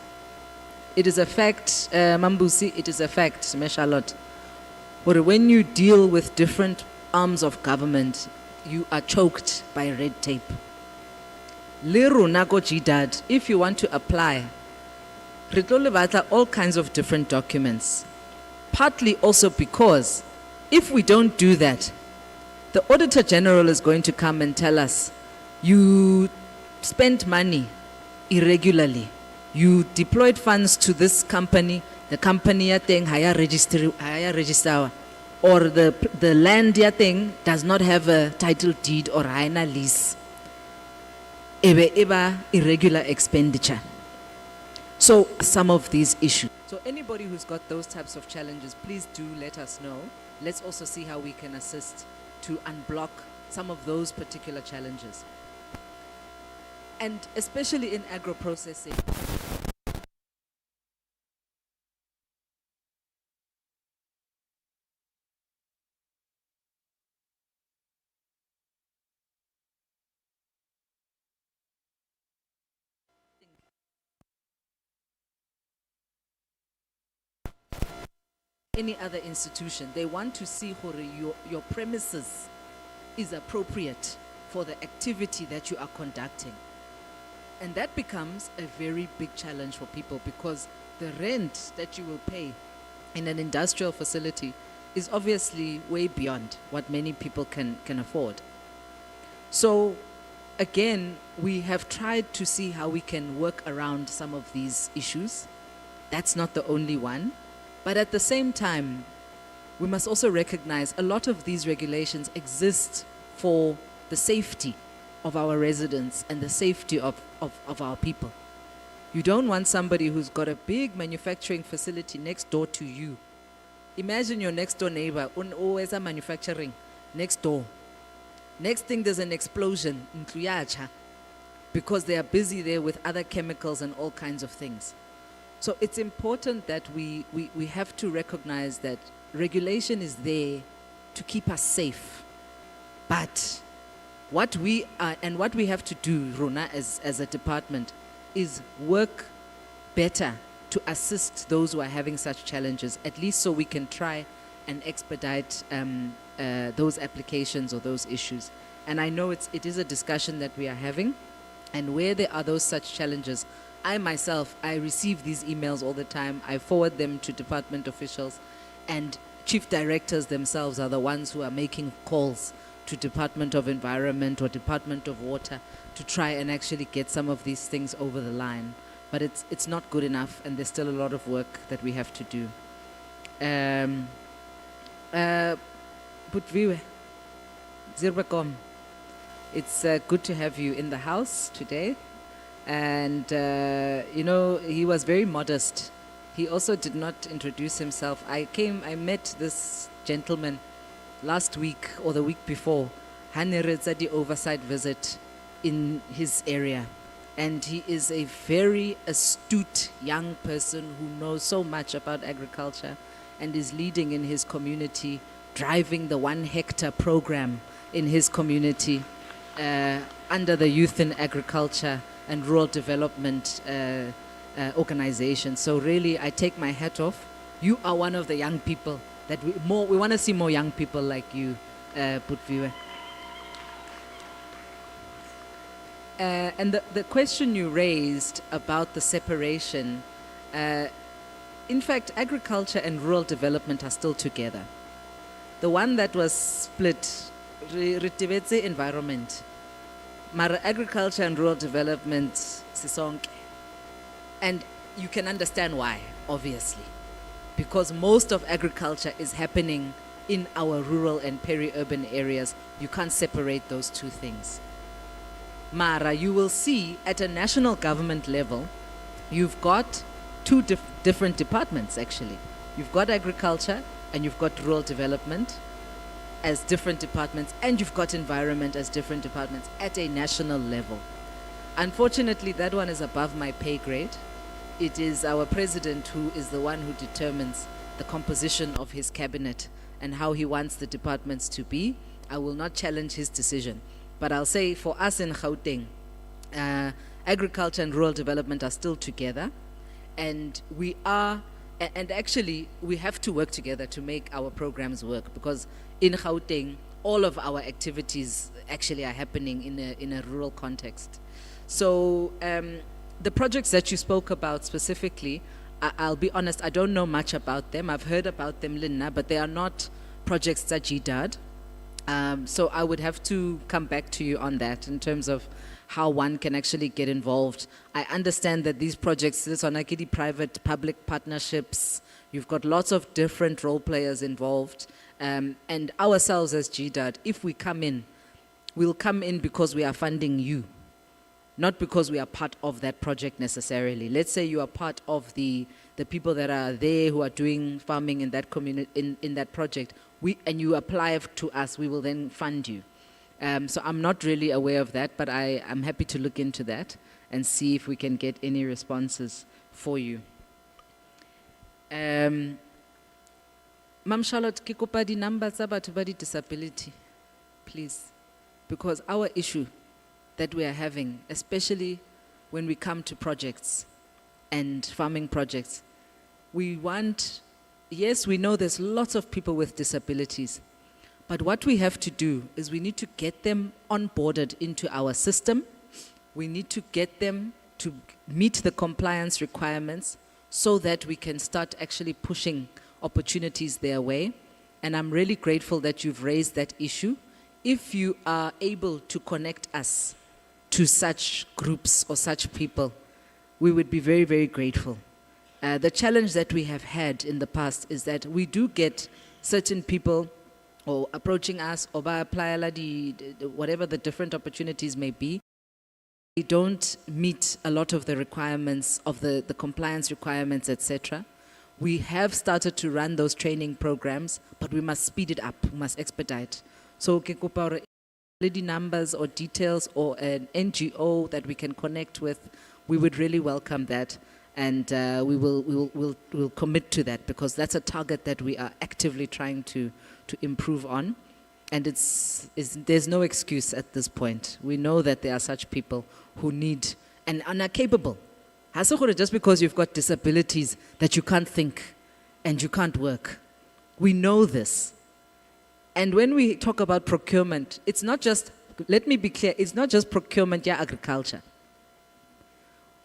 It is a fact, Mambusi, it is a fact, Meshalot. But when you deal with different arms of government, you are choked by red tape. Liru Nago Jidad, if you want to apply, all kinds of different documents. Partly also because if we don't do that, the Auditor General is going to come and tell us, you spent money irregularly. You deployed funds to this company, the company thing higher register, or the land thing does not have a title deed or higher lease. Eba irregular expenditure. So some of these issues. So anybody who's got those types of challenges, please do let us know. Let's also see how we can assist to unblock some of those particular challenges. And especially in agro-processing. Any other institution, they want to see your premises is appropriate for the activity that you are conducting. And that becomes a very big challenge for people because the rent that you will pay in an industrial facility is obviously way beyond what many people can afford. So again, we have tried to see how we can work around some of these issues. That's not the only one. But at the same time, we must also recognize a lot of these regulations exist for the safety of our residents and the safety of our people. You don't want somebody who's got a big manufacturing facility next door to you. Imagine your next door neighbor, always a manufacturing next door. Next thing, there's an explosion in Tuyacha because they are busy there with other chemicals and all kinds of things. So it's important that we have to recognize that regulation is there to keep us safe. But what we are, and what we have to do, Rona, as a department, is work better to assist those who are having such challenges, at least so we can try and expedite those applications or those issues. And I know it is a discussion that we are having, and where there are those such challenges, I myself, I receive these emails all the time. I forward them to department officials, and chief directors themselves are the ones who are making calls to Department of Environment or Department of Water to try and actually get some of these things over the line. But it's not good enough, and there's still a lot of work that we have to do. Butviwe, Zirbakom, it's good to have you in the house today. And, you know, he was very modest. He also did not introduce himself. I met this gentleman last week or the week before, the oversight visit in his area. And he is a very astute young person who knows so much about agriculture and is leading in his community, driving the 1 hectare program in his community under the Youth in Agriculture and Rural Development Organization. So really, I take my hat off. You are one of the young people that we want to see more young people like you, Butviwe. And the question you raised about the separation, in fact, agriculture and rural development are still together. The one that was split, Ritibetse environment, Mara agriculture and rural development, sisonke. And you can understand why, obviously. Because most of agriculture is happening in our rural and peri-urban areas. You can't separate those two things. Mara, you will see at a national government level, you've got two different departments actually. You've got agriculture and you've got rural development as different departments, and you've got environment as different departments at a national level. Unfortunately, that one is above my pay grade. it is our president who is the one who determines the composition of his cabinet and how he wants the departments to be. I will not challenge his decision. But I'll say for us in Gauteng, agriculture and rural development are still together. And we are, and actually we have to work together to make our programs work, because in Gauteng, all of our activities actually are happening in a rural context. So the projects that you spoke about specifically, I'll be honest, I don't know much about them. I've heard about them, Linna, but they are not projects that EARD. So I would have to come back to you on that in terms of how one can actually get involved. I understand that these projects, this are like private-public partnerships. You've got lots of different role players involved. And ourselves as GDAD, if we come in, we'll come in because we are funding you, not because we are part of that project necessarily. Let's say you are part of the people that are there who are doing farming in that community, in that project, and you apply to us, we will then fund you. So I'm not really aware of that, but I'm happy to look into that and see if we can get any responses for you. Ma'am Charlotte, ke kopa di numbers tsa batho ba di disability, please. Because our issue that we are having, especially when we come to projects and farming projects, we want, yes, we know there's lots of people with disabilities, but what we have to do is we need to get them onboarded into our system. We need to get them to meet the compliance requirements so that we can start actually pushing opportunities their way. And I'm really grateful that you've raised that issue. If you are able to connect us to such groups or such people, we would be very, very grateful. The challenge that we have had in the past is that we do get certain people or approaching us, or whatever the different opportunities may be. They don't meet a lot of the requirements of the compliance requirements, etc. We have started to run those training programs, but we must speed it up, we must expedite. So, lady numbers or details or an NGO that we can connect with, we would really welcome that, and we'll commit to that, because that's a target that we are actively trying to improve on, and there's no excuse at this point. We know that there are such people who need and are capable. Just because you've got disabilities that you can't think and you can't work. We know this. And when we talk about procurement, it's not just, let me be clear, it's not just procurement, agriculture.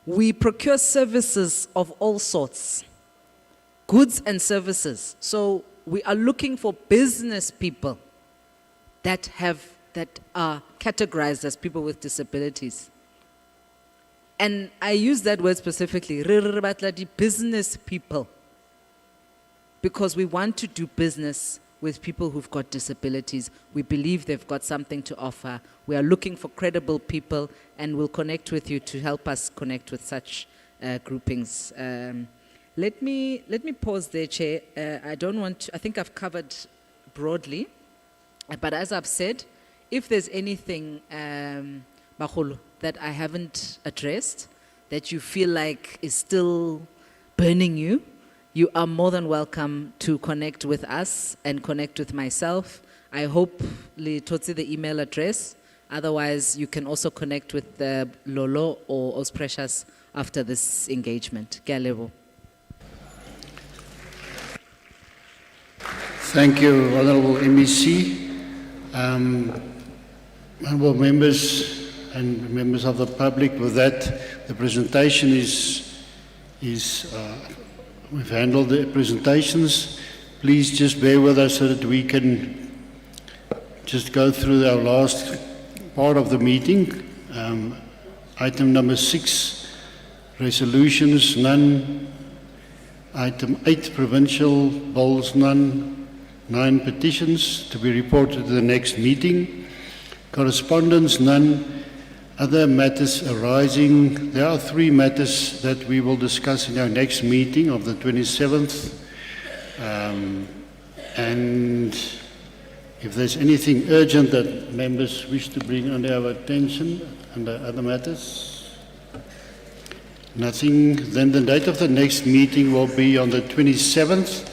We procure services of all sorts, goods and services. So we are looking for business people that are categorized as people with disabilities. And I use that word specifically, business people, because we want to do business with people who've got disabilities. We believe they've got something to offer. We are looking for credible people, and we'll connect with you to help us connect with such groupings. Let me pause there, Chair. I think I've covered broadly, but as I've said, if there's anything, Bagolo, that I haven't addressed, that you feel like is still burning you, you are more than welcome to connect with us and connect with myself. I hope Litotsi the email address. Otherwise, you can also connect with Lolo or Os Precious after this engagement. Galebo.
Thank you, Honourable MEC. Honourable members and members of the public, with that, the presentation we've handled the presentations. Please just bear with us so that we can just go through our last part of the meeting. Item number 6, resolutions, none. Item 8, provincial bills, none. 9 petitions to be reported to the next meeting. Correspondence, none. Other matters arising. There are 3 matters that we will discuss in our next meeting of the 27th. And if there's anything urgent that members wish to bring under our attention, under other matters. Nothing. Then the date of the next meeting will be on the 27th.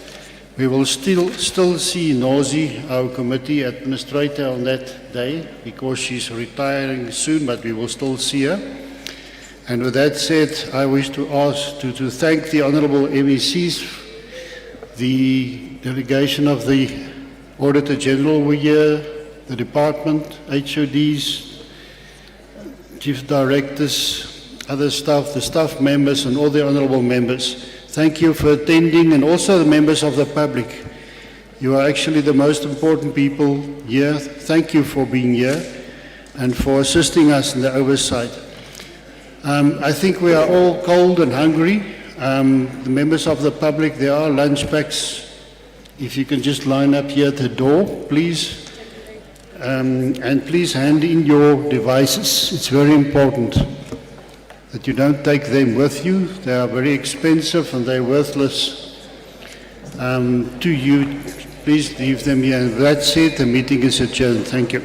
We will still see Nozi, our committee administrator, on that day because she's retiring soon, but we will still see her. And with that said, I wish to thank the Honourable MECs, the delegation of the Auditor General were here, the department, HODs, Chief Directors, other staff, the staff members and all the honourable members. Thank you for attending, and also the members of the public. You are actually the most important people here. Thank you for being here and for assisting us in the oversight. I think we are all cold and hungry. The members of the public, there are lunch packs. If you can just line up here at the door, please. And please hand in your devices. It's very important that you don't take them with you. They are very expensive and they're worthless to you. Please leave them here. And with that said, the meeting is adjourned. Thank you.